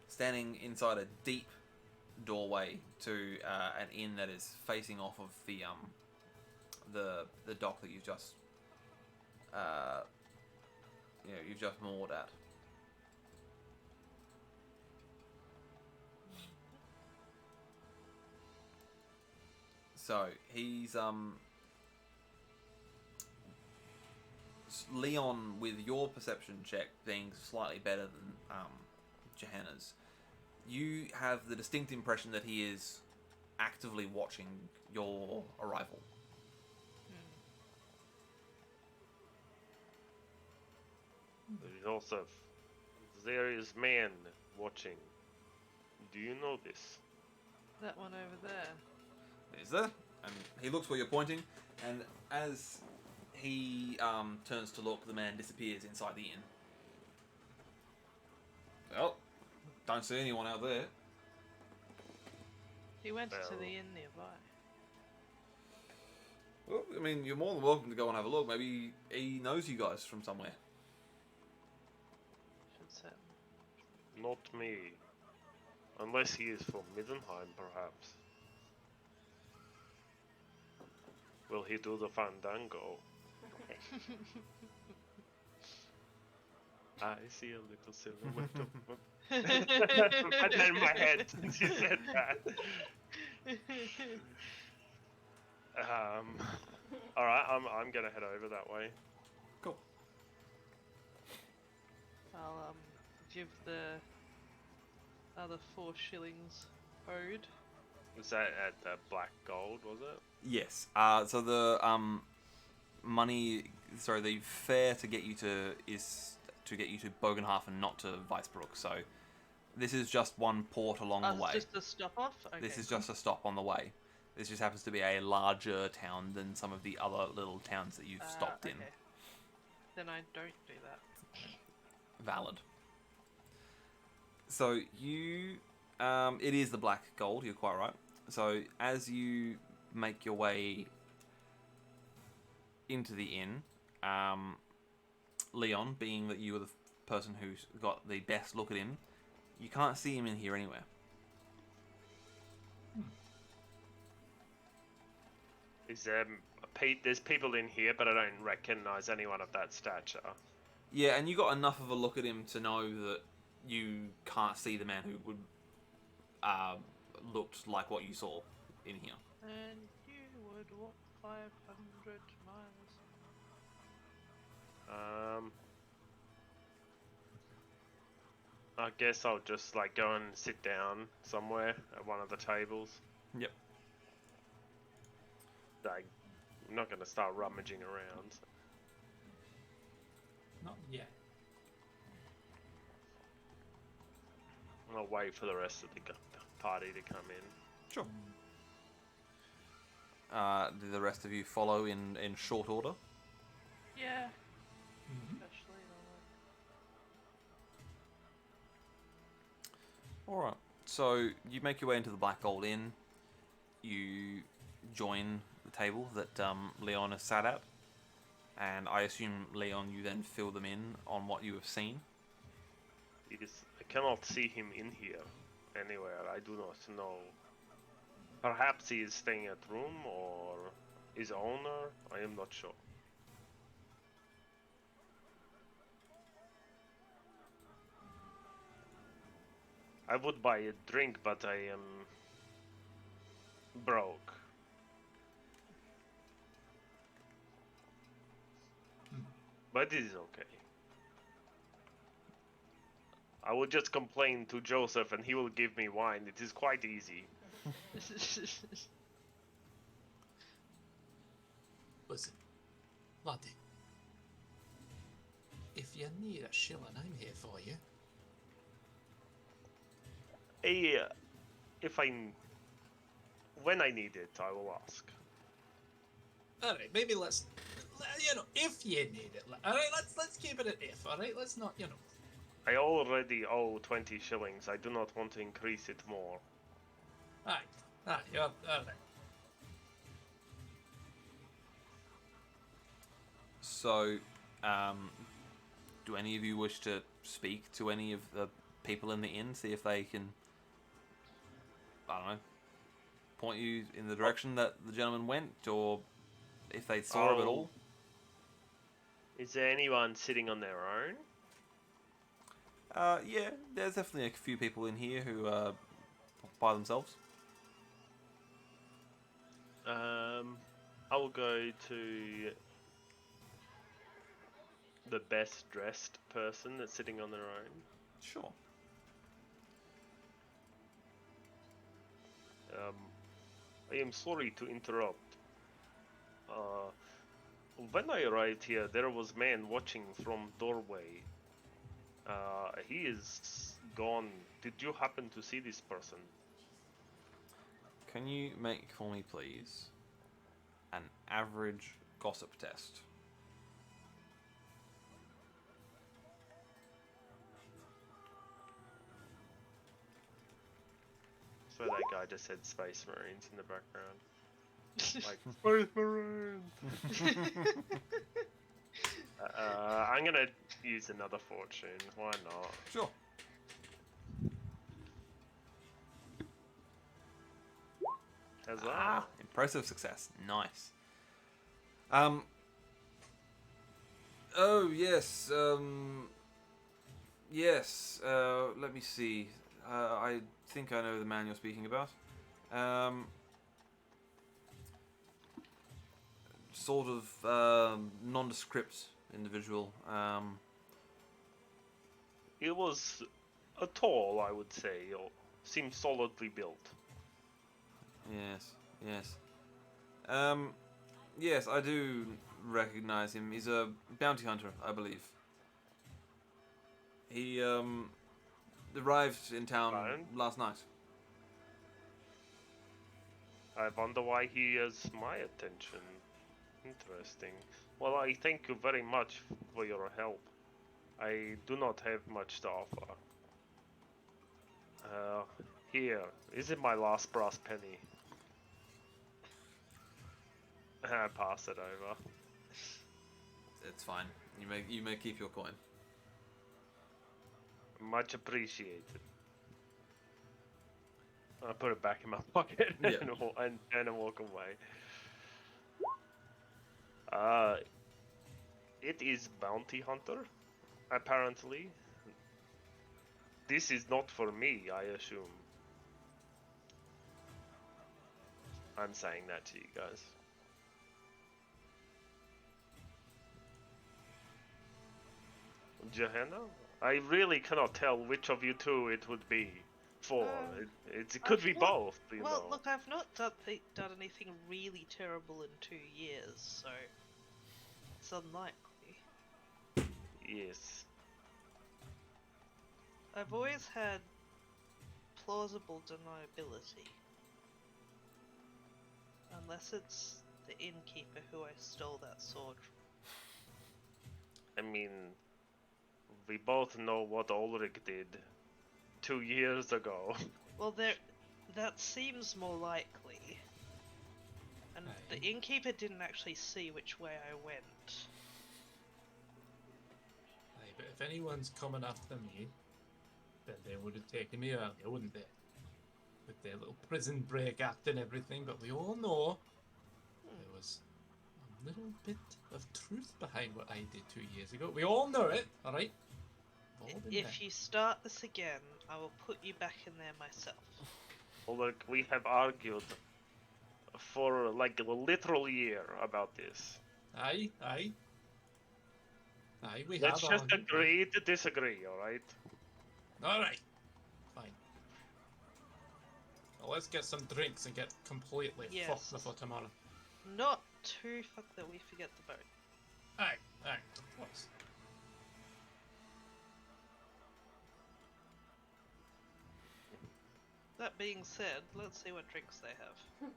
standing inside a deep doorway to an inn that is facing off of the dock that you've just moored at. So he's Leon, with your perception check being slightly better than Johanna's, you have the distinct impression that he is actively watching your arrival. There's also there is man watching. Do you know this? That one over there. Is there? And he looks where you're pointing, and as he turns to look, the man disappears inside the inn. Well, don't see anyone out there. He went to Well. the inn nearby. Well, I mean, you're more than welcome to go and have a look. Maybe he knows you guys from somewhere. Should say. Not me. Unless he is from Middenheim, perhaps. Will he do the fandango? I see a little silhouette of and then my head since you said that. All right, I'm gonna head over that way. Cool. I'll give the other 4 shillings owed. Was that at the black gold? Was it? Yes. So the money, sorry, the fare to get you to Bogenhafen, not to Weisbrook. So this is just one port along the way. It's just a stop off? Okay. This is just a stop on the way. This just happens to be a larger town than some of the other little towns that you've stopped in. Okay. Then I don't do that. Valid. So you, it is the black gold. You're quite right. So as you make your way into the inn, Leon, being that you were the person who's got the best look at him, you can't see him in here anywhere. Is there? There's people in here, but I don't recognize anyone of that stature. Yeah, and you got enough of a look at him to know that you can't see the man who would looked like what you saw in here. And you would walk 500 miles. I guess I'll just like go and sit down somewhere at one of the tables. Yep. Like, I'm not gonna start rummaging around. Not yet. I'll wait for the rest of the party to come in. Sure. Do the rest of you follow in short order? Yeah. Mm-hmm. Especially Alright. So you make your way into the Black Gold Inn. You join the table that Leon has sat at. And I assume, Leon, you then fill them in on what you have seen. I cannot see him in here anywhere. I do not know. Perhaps he is staying at room or his owner. I am not sure. I would buy a drink, but I am broke. But it is okay. I will just complain to Joseph and he will give me wine. It is quite easy. Listen, laddie. If you need a shilling, I'm here for you. When I need it, I will ask. Alright, maybe let's, if you need it. Alright, let's keep it at if, alright? Let's not, I already owe 20 shillings. I do not want to increase it more. Alright, you're, alright. So, do any of you wish to speak to any of the people in the inn, see if they can, I don't know, point you in the direction that the gentleman went, or if they saw him at all? Is there anyone sitting on their own? Yeah, there's definitely a few people in here who are by themselves. I will go to the best dressed person that's sitting on their own. Sure. I am sorry to interrupt. When I arrived here, there was a man watching from doorway. He is gone. Did you happen to see this person? Can you make for me, please, an average gossip test? So that guy just said Space Marines in the background. Like, Space Marines! I'm gonna use another fortune. Why not? Sure. How's that? Impressive success. Nice. Oh, yes. Yes. Let me see. I think I know the man you're speaking about. sort of nondescript individual. He was tall, I would say, or seemed solidly built. Yes, yes. Yes, I do recognize him. He's a bounty hunter, I believe. He arrived in town Ryan? last night. I wonder why he has my attention. Interesting. Well, I thank you very much for your help. I do not have much to offer. Here, is it my last brass penny? I pass it over. It's fine. You may keep your coin. Much appreciated. I put it back in my pocket Yeah. and walk away. It is bounty hunter, apparently. This is not for me, I assume. I'm saying that to you guys. Johanna? I really cannot tell which of you two it would be for. It could be both, you know. Look, I've not done anything really terrible in 2 years, so it's unlikely. Yes. I've always had plausible deniability. Unless it's the innkeeper who I stole that sword from. I mean, we both know what Ulrich did 2 years ago. Well, that seems more likely. And the innkeeper didn't actually see which way I went. Hey, but if anyone's coming after me, then they would have taken me earlier, wouldn't they? With their little prison break act and everything, but we all know there was a little bit of truth behind what I did 2 years ago. We all know it, alright? If you start this again, I will put you back in there myself. Well, look, we have argued for like a literal year about this. Aye, we Let's have just argued. agree to disagree, alright? Alright, fine. Well, let's get some drinks and get completely Yes. fucked before tomorrow. Not too fucked that we forget the boat. Aye, of course. That being said, let's see what drinks they have.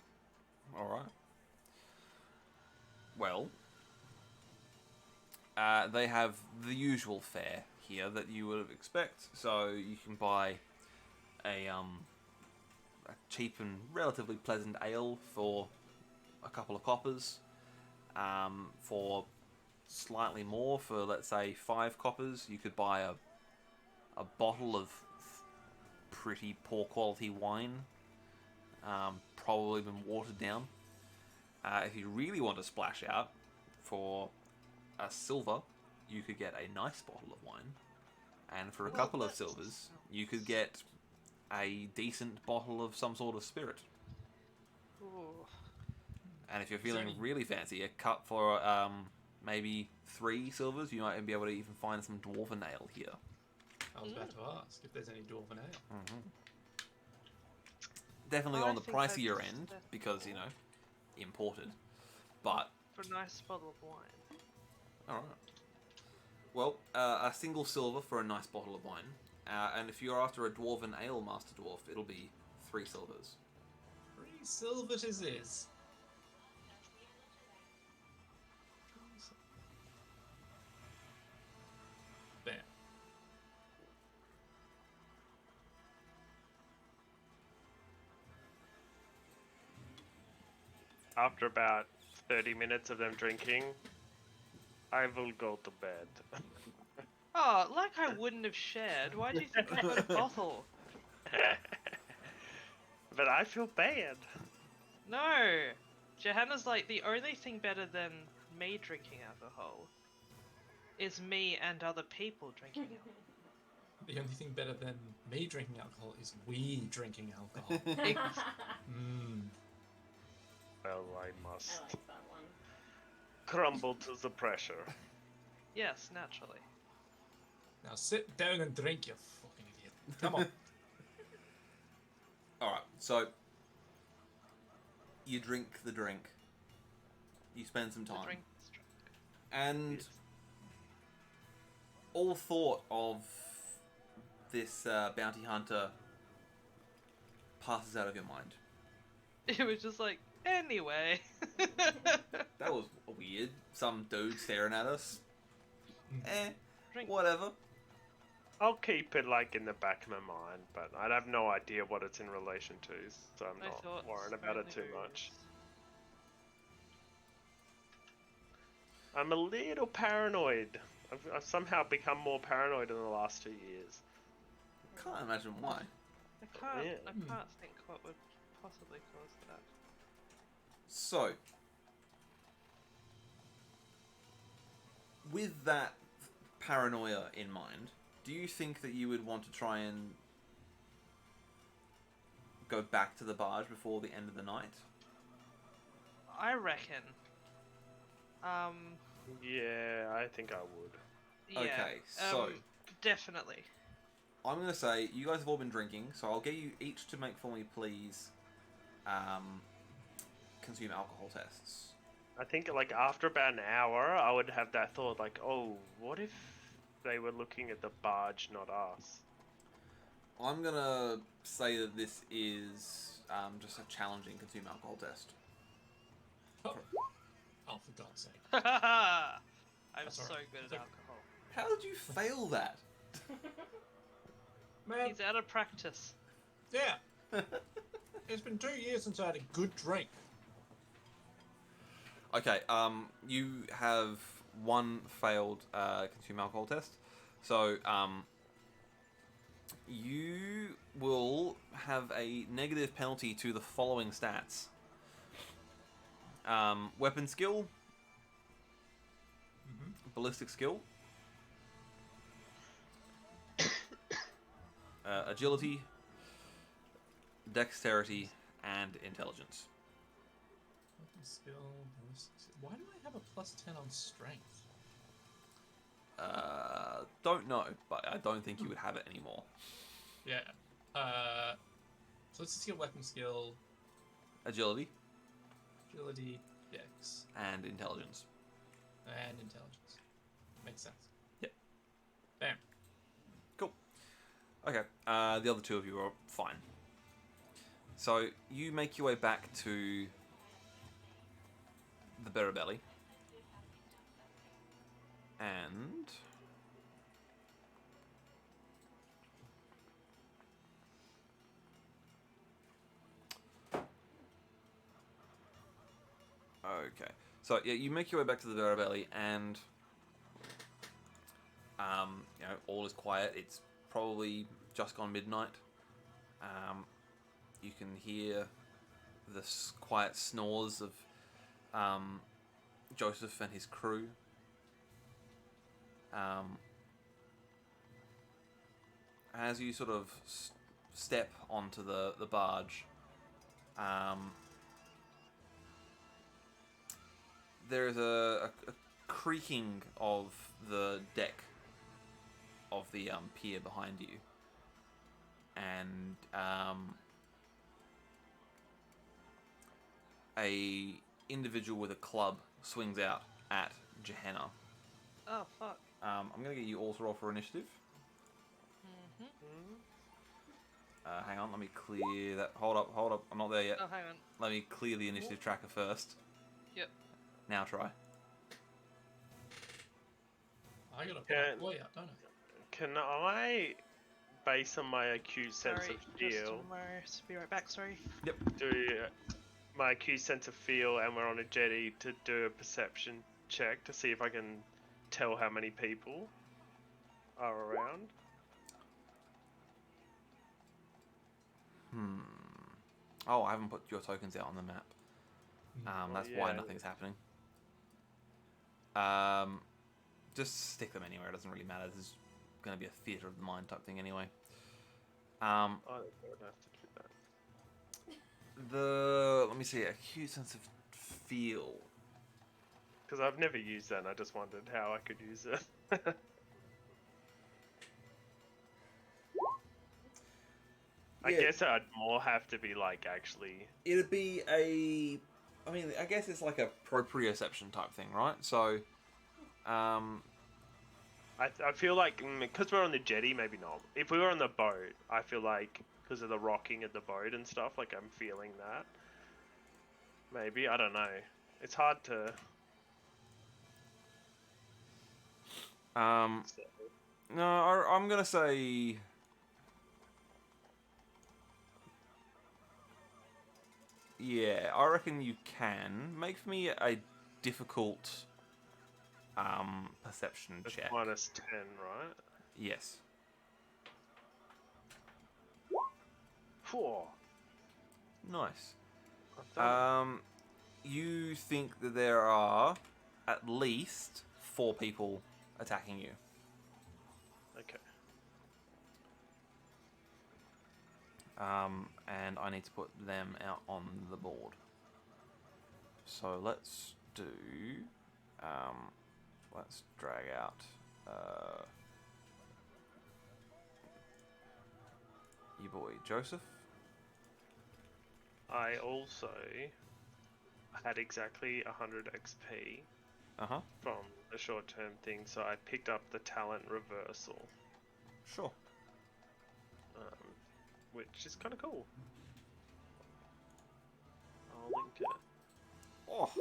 Alright. Well, they have the usual fare here that you would expect. So you can buy a cheap and relatively pleasant ale for a couple of coppers. For slightly more, for let's say 5 coppers, you could buy a bottle of pretty poor quality wine, probably been watered down. If you really want to splash out, for a silver, you could get a nice bottle of wine, and for a couple of silvers, you could get a decent bottle of some sort of spirit. Ooh. And if you're feeling really fancy, a cup for maybe 3 silvers, you might be able to even find some dwarven ale here. I was about to ask if there's any dwarven ale. Mm-hmm. Definitely I on the think I'd pricier just end, have because, you know, imported. But, For a nice bottle of wine. alright. Well, a single silver for a nice bottle of wine. And if you're after a dwarven ale, Master Dwarf, it'll be 3 silvers. 3 silvers it is. There. After about 30 minutes of them drinking, I will go to bed. Oh, like I wouldn't have shared. Why do you think I got a bottle? But I feel bad. No! Johanna's like, the only thing better than me drinking alcohol is me and other people drinking alcohol. The only thing better than me drinking alcohol is we drinking alcohol. Well, I must. I like that one. crumble to the pressure. Yes, naturally. Now sit down and drink, you fucking idiot. Come on. Alright, so you drink the drink. You spend some The time. drink is drunk. And Yes. all thought of this bounty hunter passes out of your mind. It was just like, anyway. That was weird. Some dude staring at us. Drink. Whatever. I'll keep it like in the back of my mind, but I'd have no idea what it's in relation to, so I'm My not thoughts worrying about are it in too the much. I'm a little paranoid. I've somehow become more paranoid in the last 2 years. Can't imagine why. I can't. Yeah. I can't think what would possibly cause that. So, with that paranoia in mind, do you think that you would want to try and go back to the barge before the end of the night? I reckon. Yeah, I think I would. Yeah. Okay, so Definitely. I'm going to say you guys have all been drinking, so I'll get you each to make for me, please, consume alcohol tests. I think like after about an hour, I would have that thought like, oh, what if they were looking at the barge, not us? I'm going to say that this is just a challenging consume alcohol test. Oh, for God's sake. I'm That's so alright. good It's at okay. alcohol. How did you fail that? Man, He's out of practice. yeah. It's been 2 years since I had a good drink. Okay, you have one failed consume alcohol test. So, you will have a negative penalty to the following stats. Weapon skill, ballistic skill, agility, dexterity, and intelligence. Weapon skill, ballistic skill. Why do I have a plus 10 on strength? Don't know, but I don't think you would have it anymore. Yeah. So let's just get weapon skill, Agility agility, dex, and intelligence. and intelligence. Makes sense. Yep. Bam. Cool. Okay, the other two of you are fine. So you make your way back to the Better Belly, and okay. So yeah, you make your way back to the Better Belly, and you know, all is quiet. It's probably just gone midnight. You can hear the quiet snores of Joseph and his crew. As you sort of step onto the barge, there's a creaking of the deck of the pier behind you, and a individual with a club swings out at Gehenna. Oh, fuck. I'm gonna get you all to roll for initiative. Hang on, let me clear that. Hold up, I'm not there yet. Oh, hang on. Let me clear the initiative tracker first. Yep. Now try. I gotta put Can- my boy out, don't I? Can I, based on my acute sense Sorry, of just feel, be right back, sorry. do my acute sense of feel, and we're on a jetty, to do a perception check to see if I can tell how many people are around? Oh, I haven't put your tokens out on the map. That's why yeah. nothing's happening. Just stick them anywhere. It doesn't really matter. This is going to be a theater of the mind type thing anyway. I don't have to do that. Let me see, acute sense of feel. Because I've never used that and I just wondered how I could use it. I Yeah. guess I'd more have to be like actually. It'd be a. I mean, I guess it's like a proprioception type thing, right? So, I feel like because we're on the jetty, maybe not. If we were on the boat, I feel like because of the rocking of the boat and stuff, like I'm feeling that. Maybe I don't know. It's hard to. Say. No, I'm gonna say. Yeah, I reckon you can. Make for me a difficult perception It's check. -10, right? Yes. 4. Nice. I've done You think that there are at least 4 people attacking you. it. Okay. And I need to put them out on the board. So let's do. Let's drag out. Your boy Joseph. I also had exactly 100 XP from the short-term thing, so I picked up the talent reversal, Sure. which is kind of cool. I'll link it. Oh.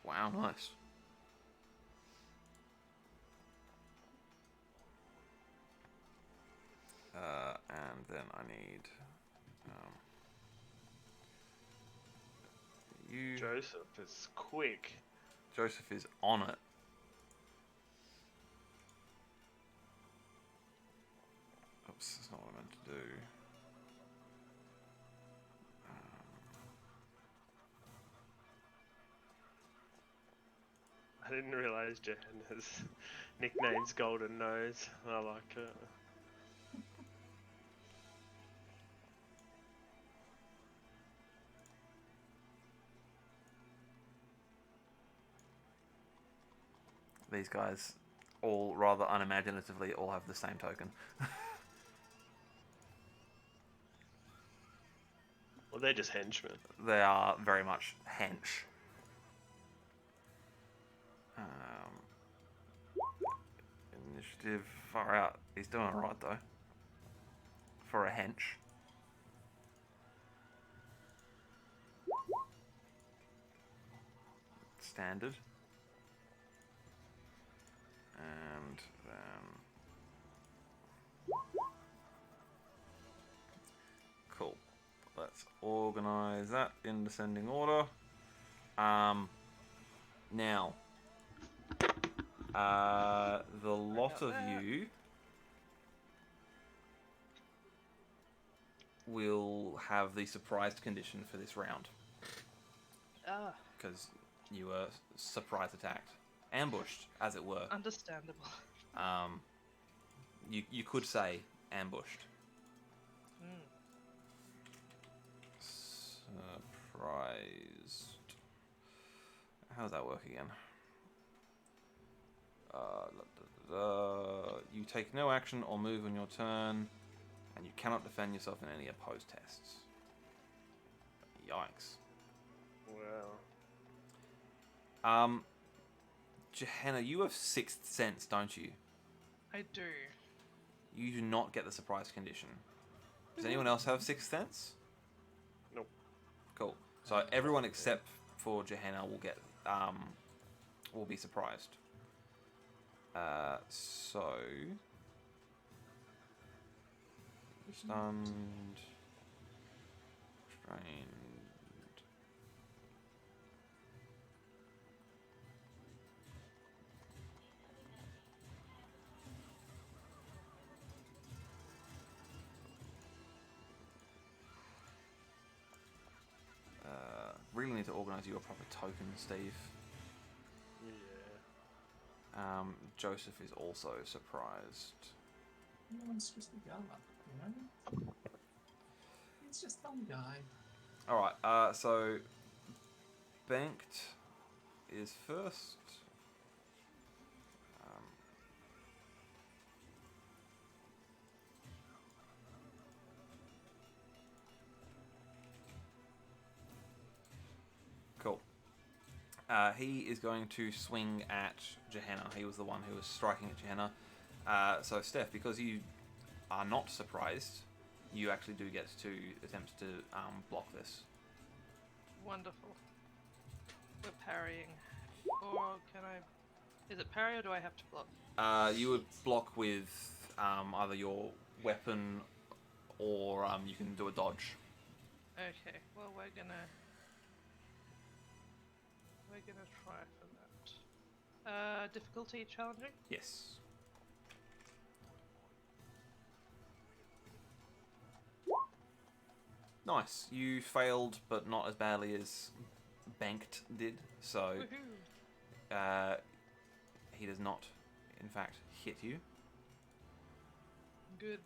Wow, nice. And then I need you. Joseph is quick. Joseph is on it. Oops, that's not what I meant to do. I didn't realize Johanna's nickname's Golden Nose. I like it. These guys, all rather unimaginatively, all have the same token. Well, they're just henchmen. They are very much hench. Initiative, far out. He's doing alright though. For a hench. Standard. And then... Cool. Let's organise that in descending order. Now, the lot of you will have the surprised condition for this round. Because you were surprise attacked. Ambushed, as it were. Understandable. You could say ambushed. Surprised. How does that work again? You take no action or move on your turn, and you cannot defend yourself in any opposed tests. Yikes. Wow. Johanna, you have Sixth Sense, don't you? I do. You do not get the surprise condition. Does anyone else have Sixth Sense? Nope. Cool. So everyone except for Johanna will get will be surprised. So stunned, strained. Really need to organise you a proper token, Steve. Yeah. Joseph is also surprised. No one's just a gala, you know? It's just some guy. Alright, so Banked is first. Cool. He is going to swing at Gehenna. He was the one who was striking at Gehenna. So Steph, because you are not surprised, you actually do get to attempt to block this. Wonderful. We're parrying. Or can I... Is it parry or do I have to block? You would block with either your weapon or you can do a dodge. Okay, well we're gonna try for that. Difficulty challenging? Yes. Nice. You failed, but not as badly as Banked did. So Woohoo! he does not, in fact, hit you. Good.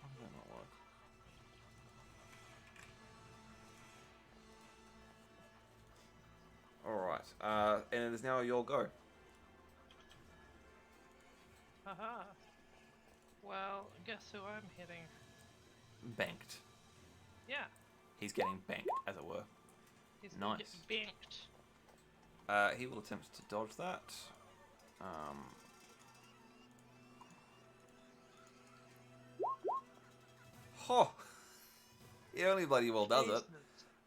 How does that not work? Alright, and it is now your go. Haha. Well, guess who I'm hitting? Banked. Yeah, He's getting banked, as it were. he's gonna Nice. get banked. He will attempt to dodge that. Ho! He only bloody well does it. Decent.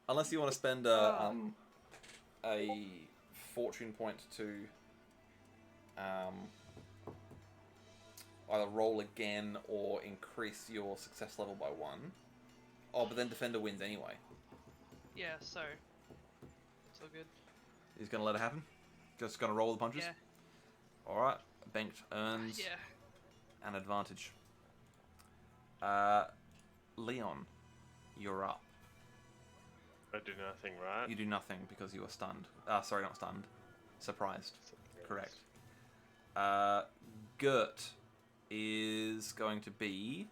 Unless you want to spend a fortune point to either roll again or increase your success level by 1. Oh, but then Defender wins anyway. Yeah, so it's all good. He's going to let it happen? Just going to roll the punches? Yeah. Alright, Banked earns Yeah. an advantage. Leon, you're up. I do nothing, right? You do nothing because you are stunned. Sorry, not stunned. Surprised. Correct. Gert is going to be...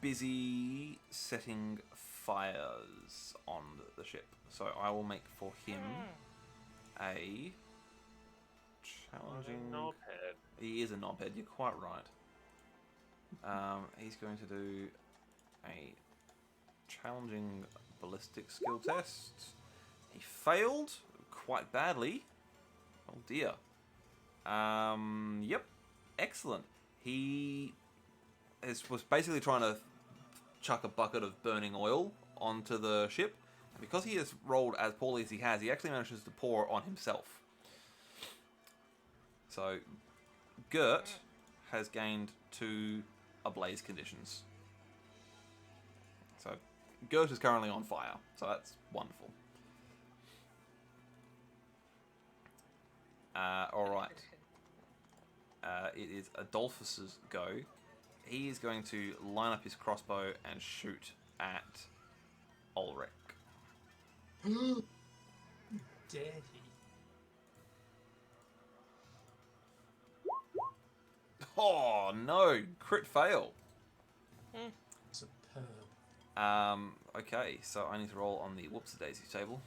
busy setting fires on the ship. So I will make for him a challenging... knobhead. He is a knobhead, you're quite right. He's going to do a challenging ballistic skill test. He failed quite badly. Oh dear. Yep. Excellent. He was basically trying to chuck a bucket of burning oil onto the ship. And because he has rolled as poorly as he has, he actually manages to pour on himself. So, Gert has gained 2 ablaze conditions. So, Gert is currently on fire. So that's wonderful. Alright. It is Adolphus's go. He is going to line up his crossbow and shoot at Ulrich. Dare he? Oh no! Crit fail. Superb. Okay, so I need to roll on the whoops-a-daisy table.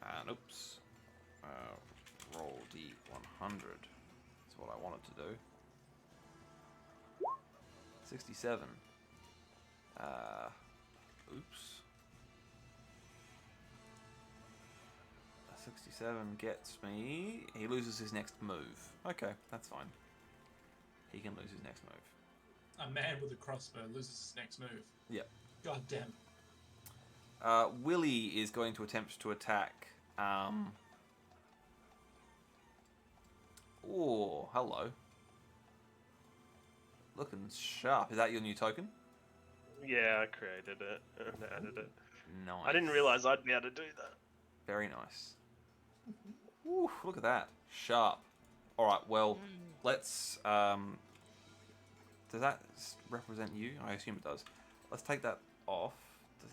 And oops. Roll D100. That's what I wanted to do. 67. Oops. 67 gets me... He loses his next move. Okay, that's fine. He can lose his next move. A man with a crossbow loses his next move. Yep. God damn. Willie is going to attempt to attack... Oh, hello. Looking sharp. Is that your new token? Yeah, I created it and added it. Nice. I didn't realise I'd be able to do that. Very nice. Ooh, look at that. Sharp. Alright, well, let's Does that represent you? I assume it does. Let's take that off.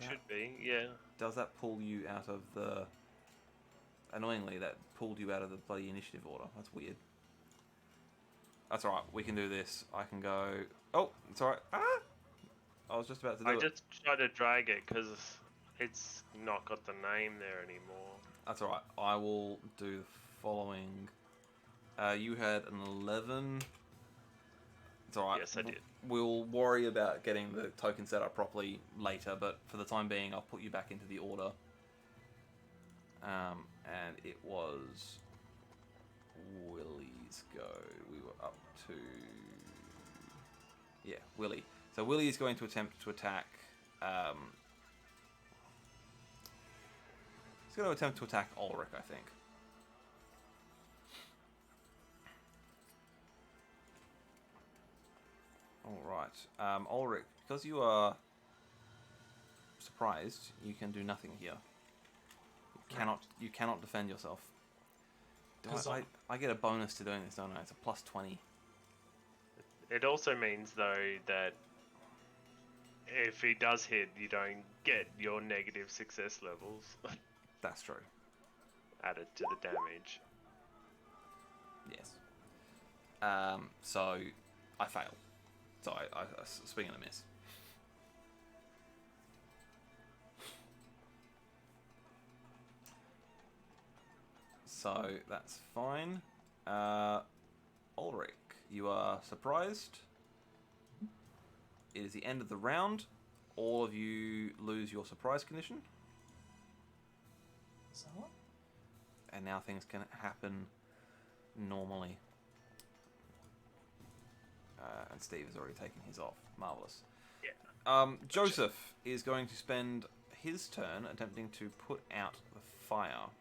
Should be, yeah. Does that pull you out of the... Annoyingly, that pulled you out of the bloody initiative order. That's weird. That's alright, we can do this. I can go... Oh, it's alright. Ah! I was just about to do it. I just tried to drag it because it's not got the name there anymore. That's alright. I will do the following. You had an 11. It's alright. Yes, I did. We'll worry about getting the token set up properly later, but for the time being, I'll put you back into the order. And it was Willie's go. We were up to... Yeah, Willie. So Willie is going to attempt to attack... he's going to attempt to attack Ulrich, I think. Alright. Ulrich, because you are surprised, you can do nothing here. You cannot defend yourself. I get a bonus to doing this, don't I? It's a plus 20. It also means, though, that if he does hit, you don't get your negative success levels That's true. added to the damage. Yes. So, I fail. So, I swing and a miss. So, that's fine. Ulrich, you are surprised. It is the end of the round. All of you lose your surprise condition. Is that what? And now things can happen normally. And Steve has already taken his off. Marvellous. Yeah. Joseph is going to spend his turn attempting to put out the fire.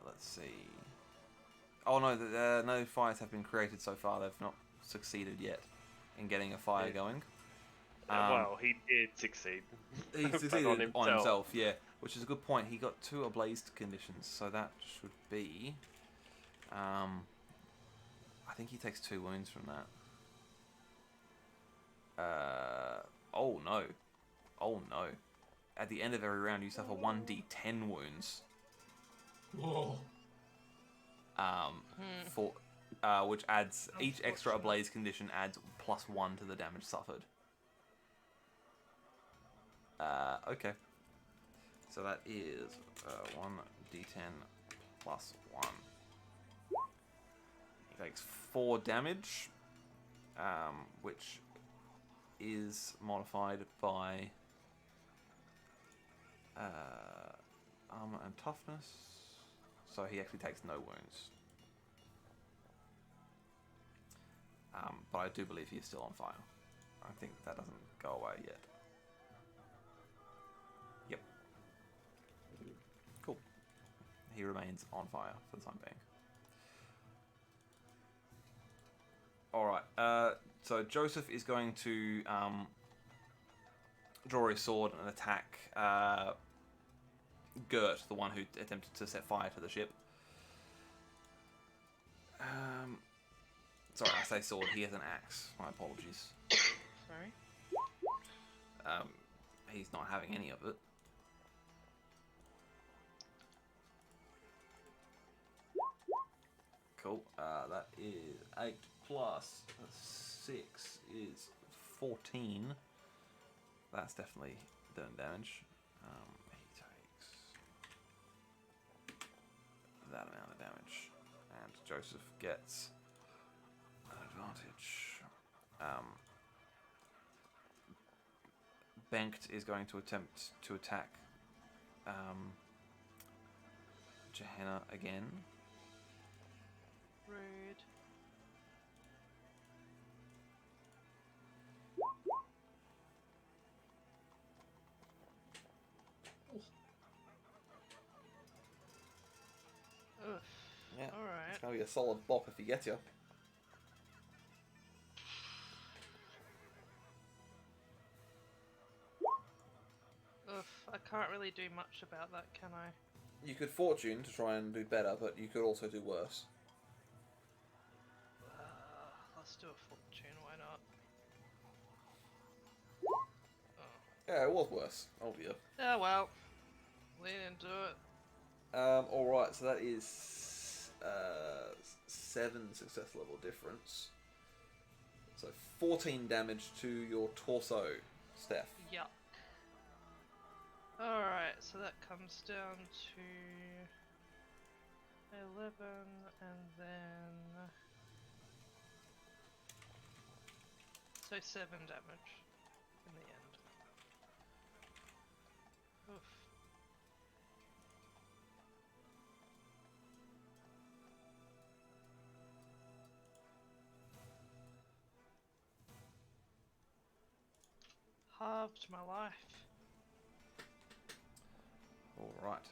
Let's see. Oh no, no fires have been created so far. They've not succeeded yet in getting a fire going. Well, he did succeed. He succeeded on himself, yeah. Which is a good point. He got 2 ablaze conditions, so that should be... I think he takes 2 wounds from that. Oh no. Oh no. At the end of every round, you suffer 1d10 wounds. Whoa. Which adds... Each extra ablaze condition adds +1 to the damage suffered. Okay. So that is 1d10 plus 1. He takes 4 damage, which is modified by armor and toughness. So he actually takes no wounds. But I do believe he is still on fire. I think that doesn't go away yet. Yep. Cool. He remains on fire for the time being. Alright, so Joseph is going to draw his sword and attack Gert, the one who attempted to set fire to the ship. Sorry, I say sword, he has an axe. My apologies. Sorry. He's not having any of it. Cool. That is 8 plus 6 is 14. That's definitely doing damage. He takes that amount of damage. And Joseph gets an advantage. Bengt is going to attempt to attack Gehenna again. Rude. Ugh. Yeah. Alright. It's going to be a solid bop if he gets you. Ugh. I can't really do much about that, can I? You could fortune to try and do better, but you could also do worse. Let's do a fortune, why not? Oh. Yeah, it was worse. Oh dear. Yeah, well. Lean into it. Alright, so that is 7 success level difference. So 14 damage to your torso, Steph. Yuck. Alright, so that comes down to 11 and then... So 7 damage in the end. Oof. Halved my life. Alright,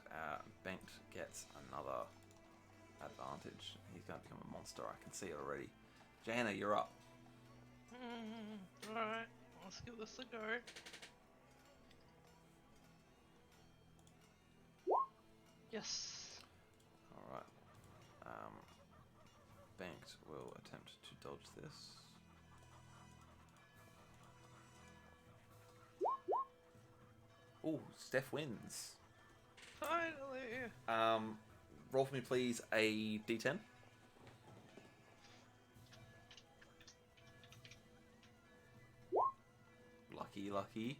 Banked gets another advantage. He's going to become a monster, I can see it already. Jana, you're up. Alright, let's give this a go. Yes. Alright. Banked will attempt to dodge this. Ooh, Steph wins. Finally. Roll for me, please, a d10. Lucky, lucky.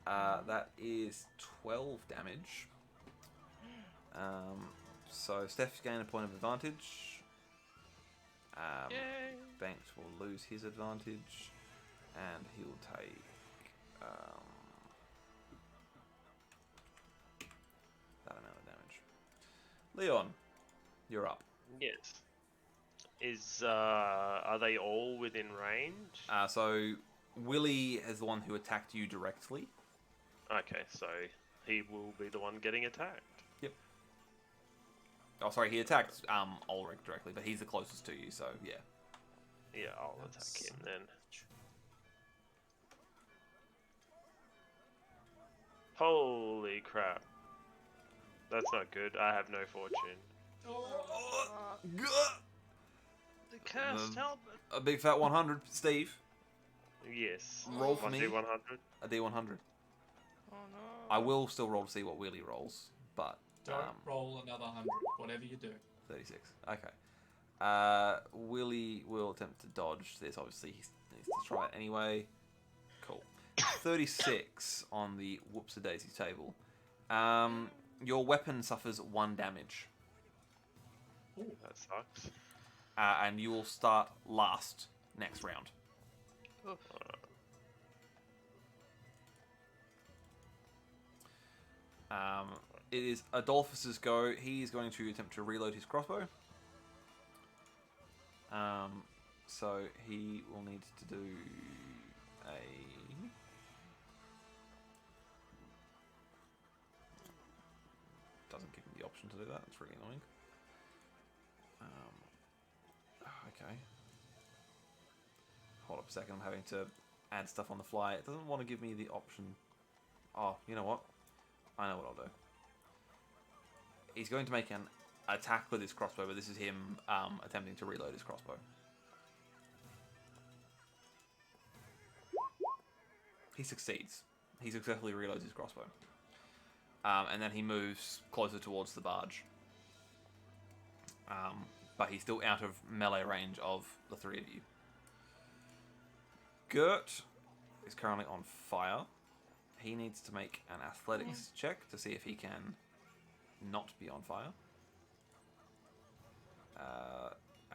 That is 12 damage. So Steph's gained a point of advantage. Yay. Banked will lose his advantage, and he'll take that amount of damage. Leon, you're up. Yes. Are they all within range? So Willie is the one who attacked you directly. Okay, so he will be the one getting attacked. Yep. Oh, sorry, he attacked Ulrich directly, but he's the closest to you, so yeah. Yeah, I'll attack him then. Holy crap. That's not good. I have no fortune. The cursed helmet. A big fat 100, Steve. Yes. Roll for me. 1d100. A D100. Oh no. I will still roll to see what Willie rolls, but Don't roll another 100, whatever you do. 36. Okay. Willie will attempt to dodge this. Obviously, he needs to try it anyway. Cool. 36 on the whoops-a-daisy table. Your weapon suffers 1 damage. Ooh, that sucks. And you will start last next round. Oof. It is Adolphus's go. He's going to attempt to reload his crossbow. So he will need to do a... Doesn't give him the option to do that. It's really annoying. Okay. Hold up a second. I'm having to add stuff on the fly. It doesn't want to give me the option. Oh, you know what? I know what I'll do. He's going to make an attack with his crossbow, but this is him attempting to reload his crossbow. He succeeds. He successfully reloads his crossbow. And then he moves closer towards the barge. But he's still out of melee range of the three of you. Gert is currently on fire. He needs to make an athletics check to see if he can not be on fire.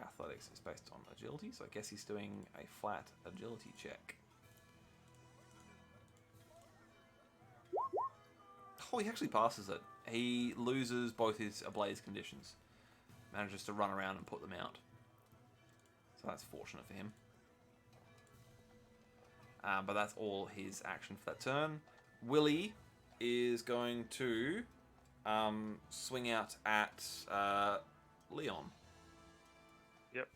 Athletics is based on agility, so I guess he's doing a flat agility check. Oh, he actually passes it. He loses both his ablaze conditions. Manages to run around and put them out. So that's fortunate for him. But that's all his action for that turn. Willie is going to swing out at Leon. Yep.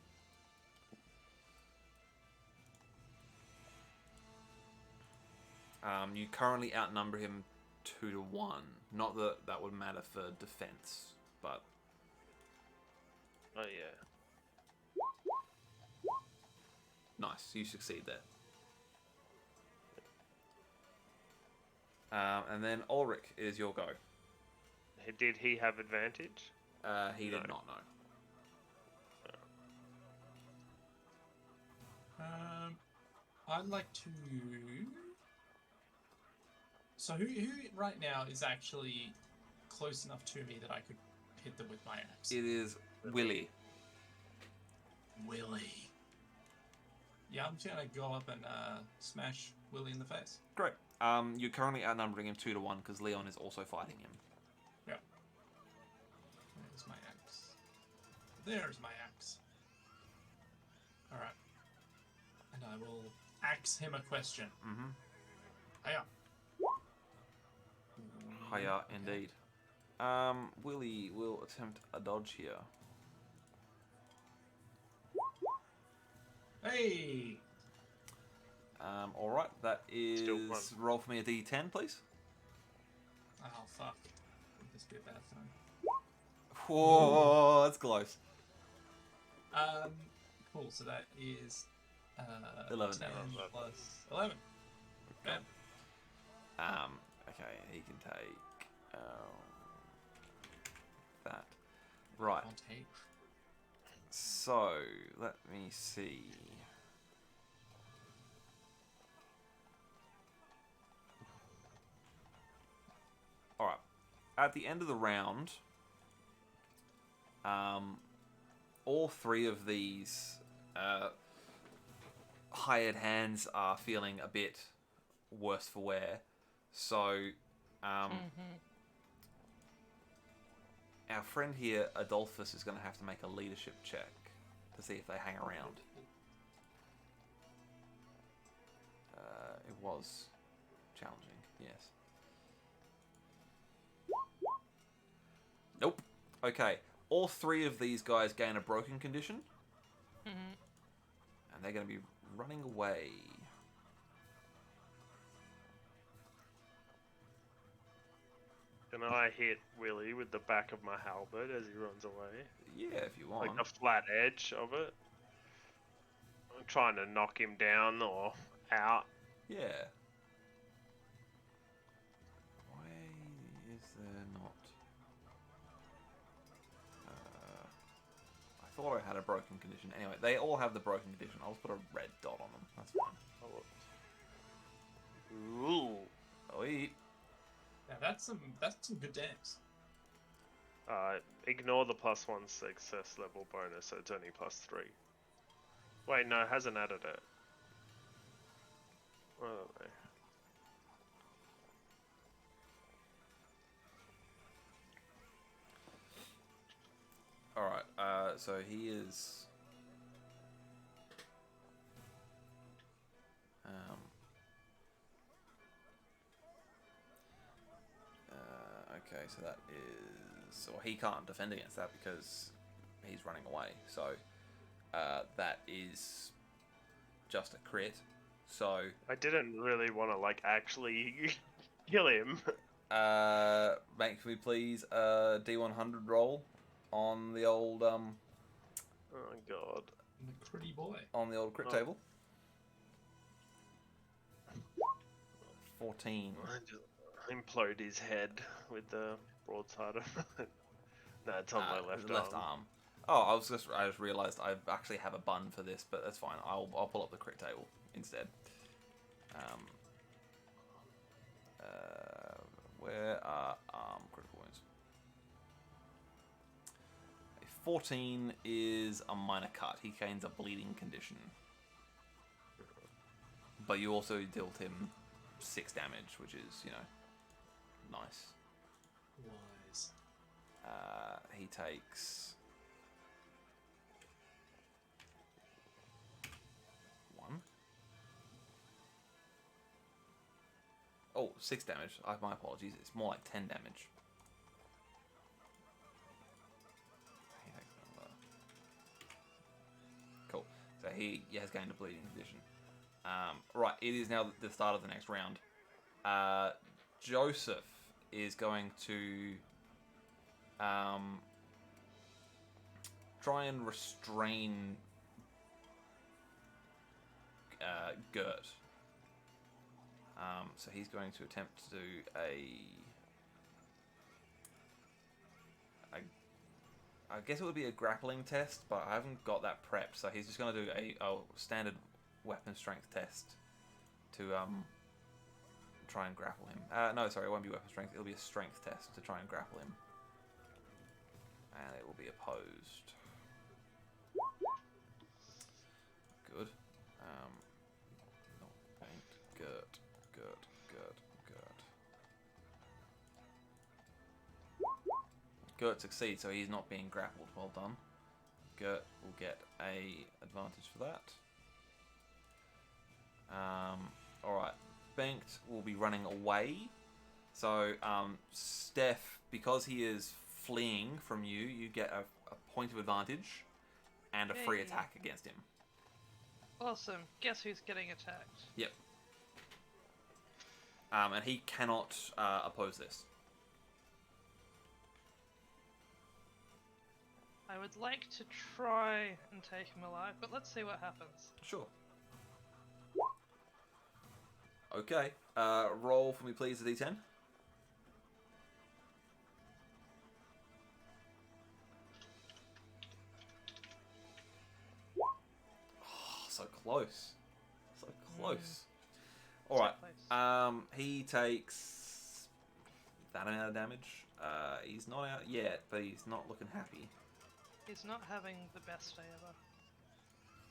You currently outnumber him 2-1. Not that that would matter for defense, but Oh yeah. nice. You succeed there. And then Ulrich, it is your go. Did he have advantage? He did No. not know. I'd like to. So who right now is actually close enough to me that I could hit them with my axe? It is Willy. Willy. Yeah, I'm just gonna go up and smash Willy in the face. Great. You're currently outnumbering him 2-1 because Leon is also fighting him. Yeah. There's my axe. There's my axe. All right. And I will axe him a question. Mm-hmm. Hiya. Hiya, indeed. Willy will attempt a dodge here. Hey. All right. That is Still one. roll for me a d10, please. Oh fuck. Would this be a bad thing? Whoa, that's close. Cool. So that is 11 10 damage. plus 11. Bam. Okay, he can take that. Right. I'll take. So let me see. All right. At the end of the round, all three of these hired hands are feeling a bit worse for wear. So, our friend here, Adolphus, is going to have to make a leadership check to see if they hang around. It was challenging, yes. Nope. Okay, all three of these guys gain a broken condition. And they're going to be running away. Can I hit Willy with the back of my halberd as he runs away? Yeah, if you want. Like the flat edge of it? I'm trying to knock him down or out. Yeah. Why is there not? I thought I had a broken condition. Anyway, they all have the broken condition. I'll just put a red dot on them. That's fine. Ooh. Oh, eat. Now that's some good damage. Ignore the +1 success level bonus, so it's only +3. Wait, no, it hasn't added it. Where are they? Alright, so he is... okay, so that is... Well, he can't defend against that because he's running away. So, that is just a crit. So... I didn't really want to, like, actually kill him. Make me please a D100 roll on the old Oh god. McCritty boy. on the old crit table. 14. I just implode his head with the broadside of it. No, it's on my left arm. Oh, I just realised I actually have a bun for this, but that's fine. I'll pull up the crit table instead. Where are critical wounds? A 14 is a minor cut. He gains a bleeding condition. But you also dealt him 6 damage, which is, you know, nice. Wise. He takes 1. Oh, 6 damage. My apologies. It's more like 10 damage. He takes another. Cool. So he has gained a bleeding condition. Right, it is now the start of the next round. Joseph, is going to try and restrain Gert. So he's going to attempt to do I guess it would be a grappling test, but I haven't got that prepped, so he's just going to do a standard weapon strength test to try and grapple him. No, sorry, it won't be weapon strength. It'll be a strength test to try and grapple him, and it will be opposed. Good. Not paint. Gert. Gert succeeds, so he's not being grappled. Well done. Gert will get a advantage for that. Alright. Banked will be running away. So, Steph, because he is fleeing from you, you get a point of advantage and a free attack against him. Awesome. Guess who's getting attacked? Yep. And he cannot oppose this. I would like to try and take him alive, but let's see what happens. Sure. Okay. Roll for me, please, a d10. Oh, so close. So close. Alright. He takes that amount of damage. He's not out yet, but he's not looking happy. He's not having the best day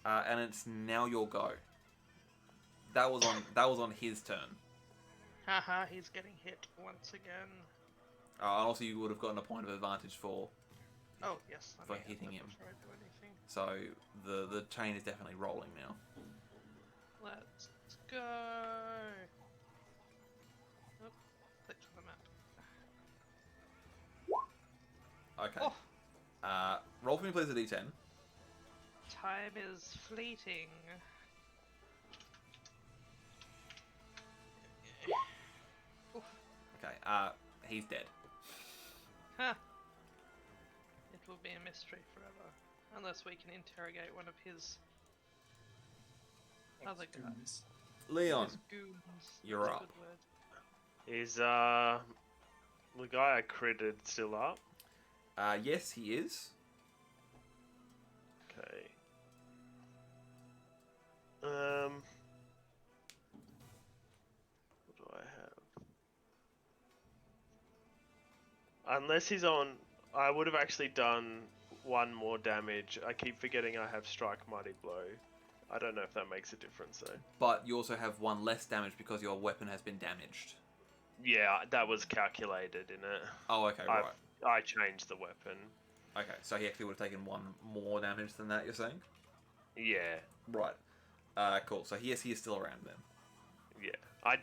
ever. And it's now your go. That was on his turn. Haha, he's getting hit once again. Also, you would have gotten a point of advantage for Oh yes, for hitting him. Before I do anything. So the chain is definitely rolling now. Let's go. Oh, click to the map. Okay. Roll for me, please, a d10. Time is fleeting. Okay. He's dead. Huh. It will be a mystery forever, unless we can interrogate one of his other guys. Leon, His goons. you're That's a up. good word. Is the guy I critted still up? Yes, he is. Okay. What do I have? Unless he's on, I would have actually done one more damage. I keep forgetting I have Strike Mighty Blow. I don't know if that makes a difference though. But you also have one less damage because your weapon has been damaged. Yeah, that was calculated in it. Oh, okay, right. I changed the weapon. Okay, so he actually would have taken one more damage than that, you're saying? Yeah. Right. Cool. So he is still around then. Yeah. I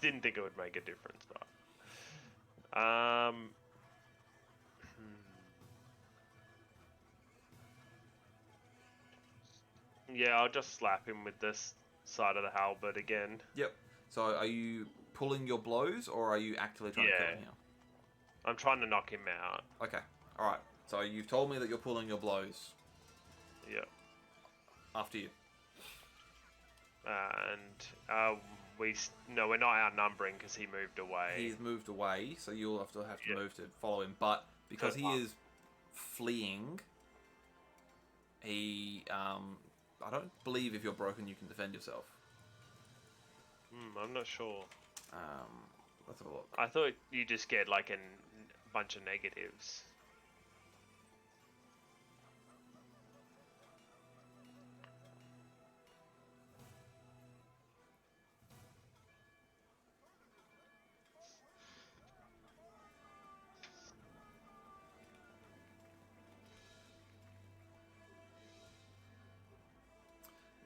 didn't think it would make a difference, but... Yeah, I'll just slap him with this side of the halberd again. Yep. So are you pulling your blows, or are you actively trying to kill him here? I'm trying to knock him out. Okay. Alright. So you've told me that you're pulling your blows. Yep. After you. And we're not outnumbering because he moved away. He's moved away, so you'll have to move to follow him. But because he is fleeing, he I don't believe if you're broken you can defend yourself. I'm not sure. Let's have a look. I thought you just get like a bunch of negatives.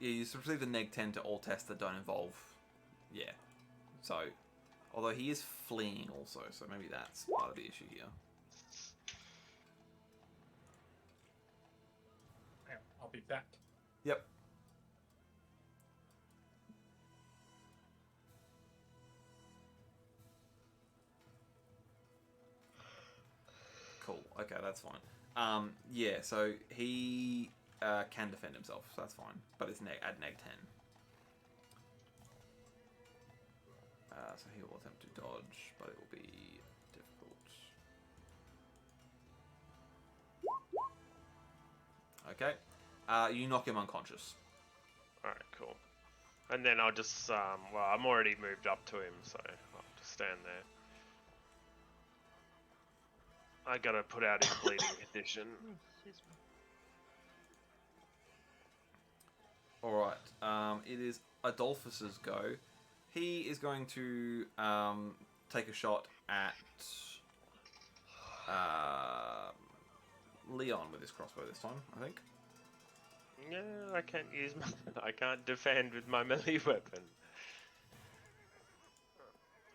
Yeah, you receive a neg 10 to all tests that don't involve... Yeah. So, although he is fleeing also, so maybe that's part of the issue here. Hang on, I'll be back. Yep. Okay, that's fine. Yeah, so he can defend himself, so that's fine. But it's at neg 10. So he will attempt to dodge, but it will be difficult. Okay. You knock him unconscious. Alright, cool. And then I'll just, well, I'm already moved up to him, so I'll just stand there. I gotta put out his bleeding condition. Excuse me. Alright, it is Adolphus's go. He is going to take a shot at Leon with his crossbow this time, I think. Yeah, I can't use my... I can't defend with my melee weapon.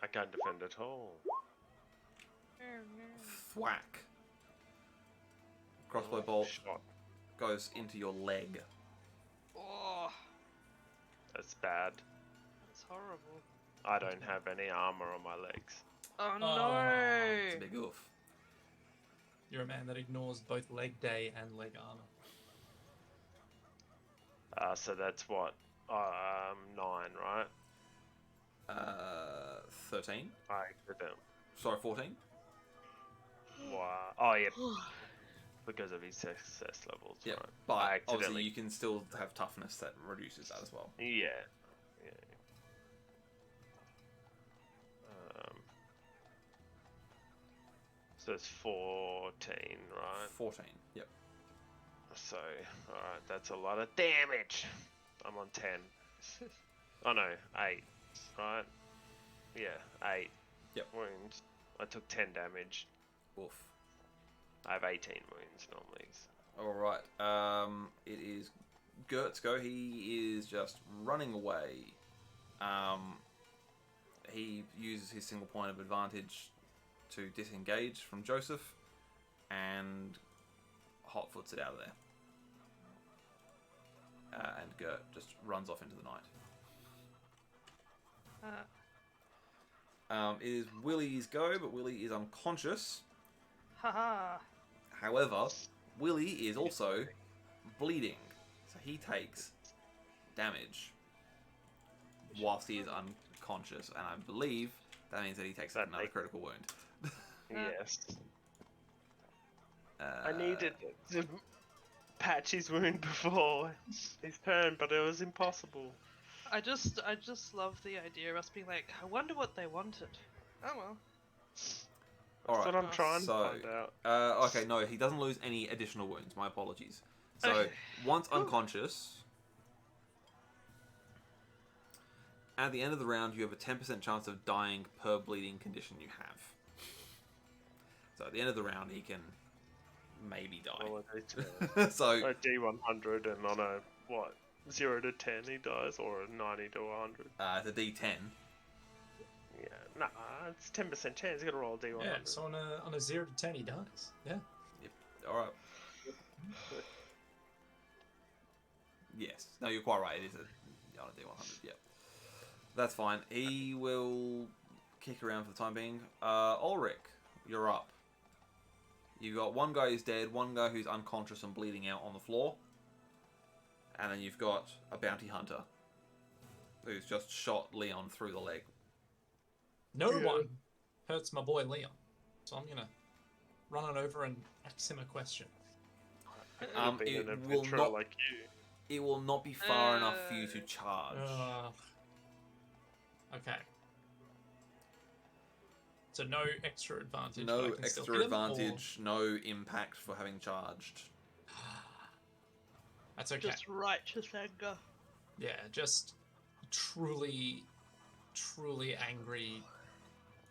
I can't defend at all. Thwack. Crossbow bolt Shot. goes into your leg. Oh, That's bad. that's horrible. I don't have any armor on my legs. Oh It's no! a big oof. You're a man that ignores both leg day and leg armor. So that's what? 9, right? 13? I didn't. Sorry, 14? Wow. Oh, yeah. Because of his success levels, Yeah, right? but I obviously accidentally... you can still have toughness that reduces that as well. Yeah. So it's 14, right? 14, yep. So, alright, that's a lot of damage. I'm on 10. Oh no, 8, right? Yeah, 8 Yep. wounds. I took 10 damage. Oof. I have 18 wounds normally. Alright, it is Gert's go. He is just running away. He uses his single point of advantage to disengage from Joseph and hotfoots it out of there. And Gert just runs off into the night. It is Willie's go, but Willie is unconscious. Haha. However, Willie is also bleeding, so he takes damage whilst he is unconscious, and I believe that means that he takes another critical wound. Yes. I needed to patch his wound before his turn, but it was impossible. I just love the idea of us being like, I wonder what they wanted. Oh well. That's what I'm Alright, trying to so, find out. Okay, no, he doesn't lose any additional wounds. My apologies. So, Okay. once unconscious, at the end of the round, you have a 10% chance of dying per bleeding condition you have. So, at the end of the round, he can maybe die. Well, So, a D100 and on a, what, 0 to 10 he dies, or a 90 to 100? it's a D10. Yeah, nah, it's 10% chance, you gotta roll a D100. Yeah, so on a 0 to 10 he dies. Yeah. Alright. Yes. No, you're quite right. It is on a D100, yep. That's fine. He will kick around for the time being. Ulrich, you're up. You've got one guy who's dead, one guy who's unconscious and bleeding out on the floor. And then you've got a bounty hunter who's just shot Leon through the leg. No one hurts my boy Leon. So I'm gonna run on over and ask him a question. Being an It will adventurer not. like you. It will not be far enough for you to charge. Okay. So no extra advantage. No but I can still extra hit him, or- advantage. No impact for having charged. That's okay. Just righteous anger. Yeah, just truly angry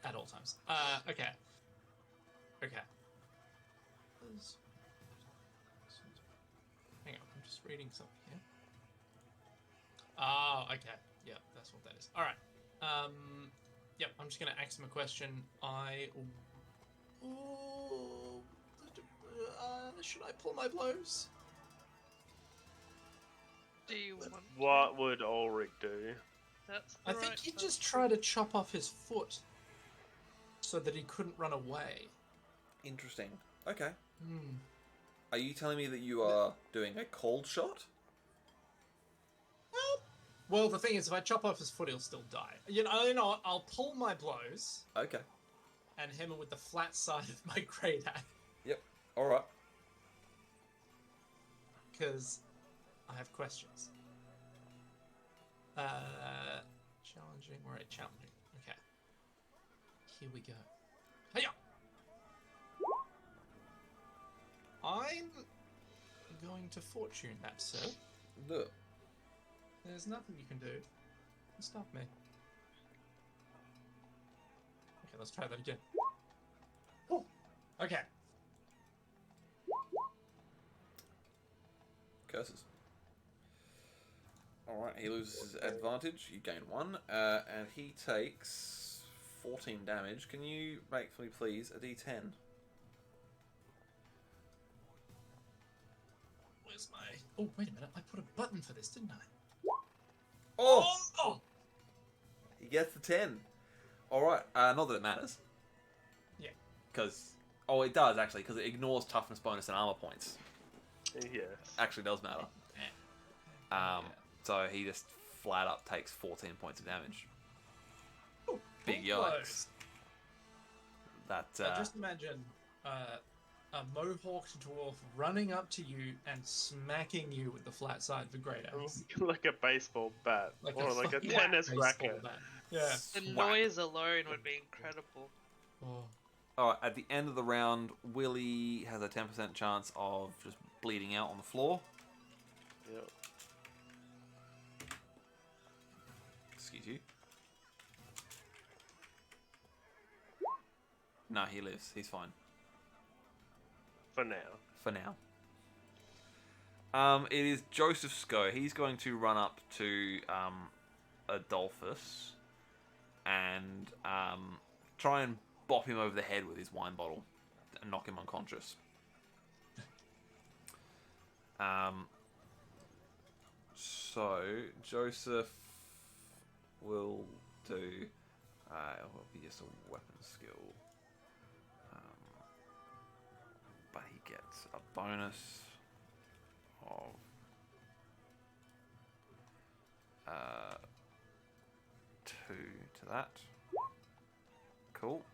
at all times. Okay. Okay. Hang on, I'm just reading something here. Ah, okay. Yep, that's what that is. Alright. Yep, I'm just gonna ask him a question. Should I pull my blows? Do you want What would Ulrich do? That's I the think right he'd person. just try to chop off his foot so that he couldn't run away. Interesting. Okay. Hmm. Are you telling me that you are doing a cold shot? Well, the thing is, if I chop off his foot, he'll still die. You know what? I'll pull my blows Okay. and hammer with the flat side of my great axe. Yep. All right. Because I have questions. Challenging. We're at challenging. Okay. Here we go. Hiya! I'm going to fortune that, sir. Look. There's nothing you can do to stop me. Okay, let's try that again. Oh, okay. Curses. Alright, he loses his advantage. You gain 1. And he takes 14 damage. Can you make for me, please, a d10? Where's my... Oh, wait a minute. I put a button for this, didn't I? Oh! Oh! He gets the 10. Alright, not that it matters. Yeah. Because... Oh, it does, actually, because it ignores toughness bonus and armor points. Yes. Actually does matter. So he just flat up takes 14 points of damage. Ooh, Big cool yikes. blows. That, Just imagine a mohawked dwarf running up to you and smacking you with the flat side of a great axe. Like a baseball bat. Or like a fucking tennis baseball racket. bat. Yeah. The Swap. noise alone would be incredible. Oh. Alright, at the end of the round, Willie has a 10% chance of just bleeding out on the floor. Yep. Excuse you. No, he lives. He's fine. For now. For now. It is Joseph's go. He's going to run up to Adolphus and try and bop him over the head with his wine bottle and knock him unconscious. So Joseph will do. It will be just a weapon skill, but he gets a bonus of 2 to that. Cool.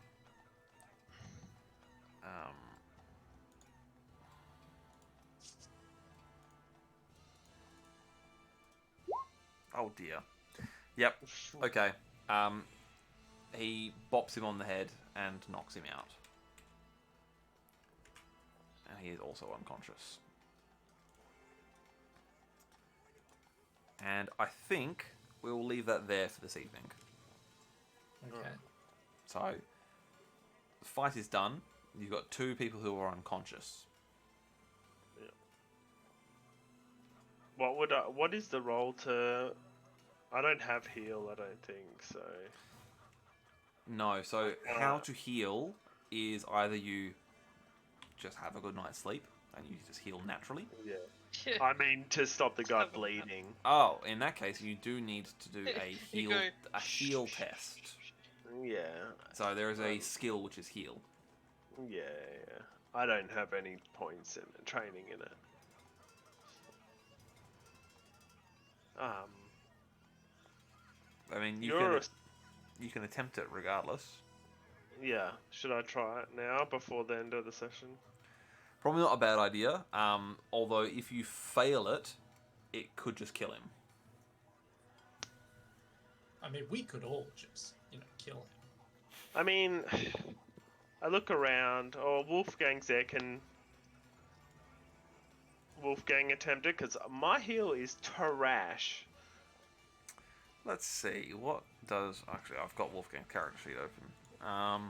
Oh dear. Yep. Okay. He bops him on the head and knocks him out. And he is also unconscious. And I think we will leave that there for this evening. Okay. So, the fight is done. You've got 2 people who are unconscious. What is the role to... I don't have heal, I don't think, so... No, so how to heal is either you just have a good night's sleep and you just heal naturally. Yeah. I mean, to stop the guy bleeding. Oh, in that case, you do need to do a You heal go, a heal test. Yeah. So there is a skill which is heal. Yeah. I don't have any points in training in it. I mean, You're you can attempt it regardless. Yeah. Should I try it now before the end of the session? Probably not a bad idea. Although if you fail it, it could just kill him. I mean, we could all just, kill him. I mean, I look around. Oh, Wolfgang's there. Can Wolfgang attempt it? Because my heal is trash. Let's see, what does... Actually, I've got Wolfgang's character sheet open. I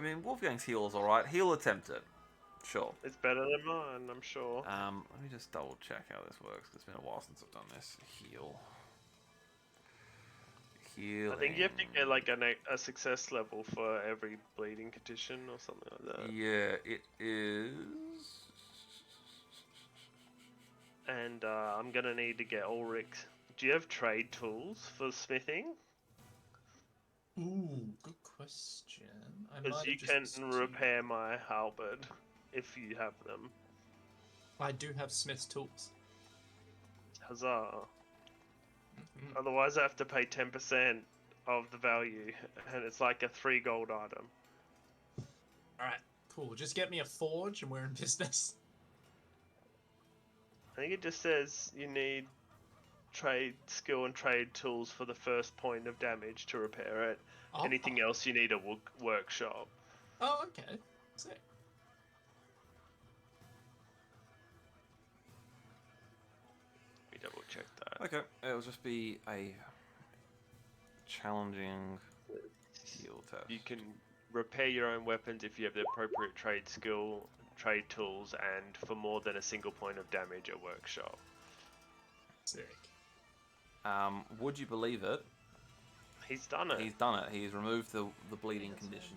mean, Wolfgang's heal is alright. He'll attempt it. Sure. It's better than mine, I'm sure. Let me just double check how this works, because it's been a while since I've done this. Heal. Healing. I think you have to get like a success level for every bleeding condition or something like that. Yeah, it is... And I'm gonna need to get Ulrich. Do you have trade tools for smithing? Ooh, good question. Because might you have just can assumed- repair my halberd if you have them. I do have Smith's tools. Huzzah. Mhm. Otherwise, I have to pay 10% of the value, and it's like a 3 gold item. All right, cool. Just get me a forge, and we're in business. I think it just says you need trade skill and trade tools for the first point of damage to repair it. Oh. Anything else, you need a workshop. Oh, okay. Sick. Let me double check that. Okay, it'll just be a challenging heal test. You can repair your own weapons if you have the appropriate trade skill, trade tools, and for more than a single point of damage, a workshop. Sick. Would you believe it? He's done it. He's done it. He's removed the bleeding condition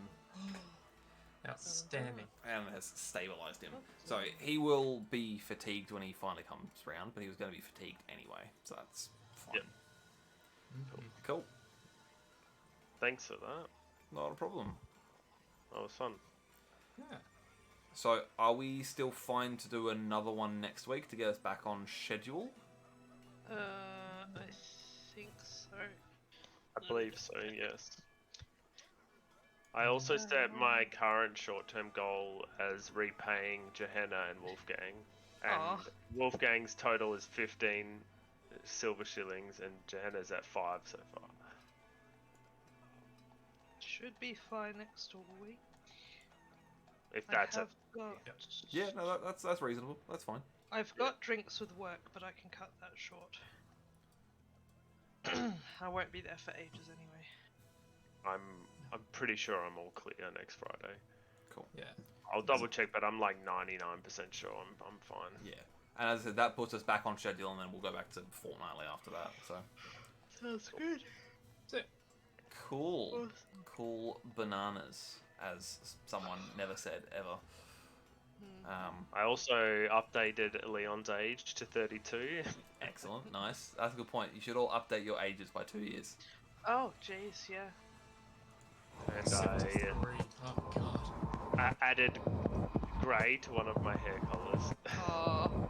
Outstanding. and has stabilized him. So he will be fatigued when he finally comes around, but he was going to be fatigued anyway, so that's fine. Yep. Mhm. Cool. Thanks for that. Not a problem. That was fun. Yeah. So are we still fine to do another one next week to get us back on schedule? I think so. I believe so, yes. I also set my current short-term goal as repaying Johanna and Wolfgang. And Aw. Wolfgang's total is 15 silver shillings, and Johanna's at 5 so far. Should be fine next week. If that's I it. have got. Yeah, no, that's reasonable. That's fine. I've got drinks with work, but I can cut that short. I won't be there for ages anyway. I'm pretty sure I'm all clear next Friday. Cool. Yeah. I'll double check, but I'm like 99% sure I'm fine. Yeah. And as I said, that puts us back on schedule, and then we'll go back to fortnightly after that. So Sounds good. Sick. cool, Awesome. cool bananas, as someone never said ever. I also updated Leon's age to 32. Excellent, nice. That's a good point. You should all update your ages by 2 years. Oh, jeez, yeah. And 73. Oh god. I added grey to one of my hair colours. Oh,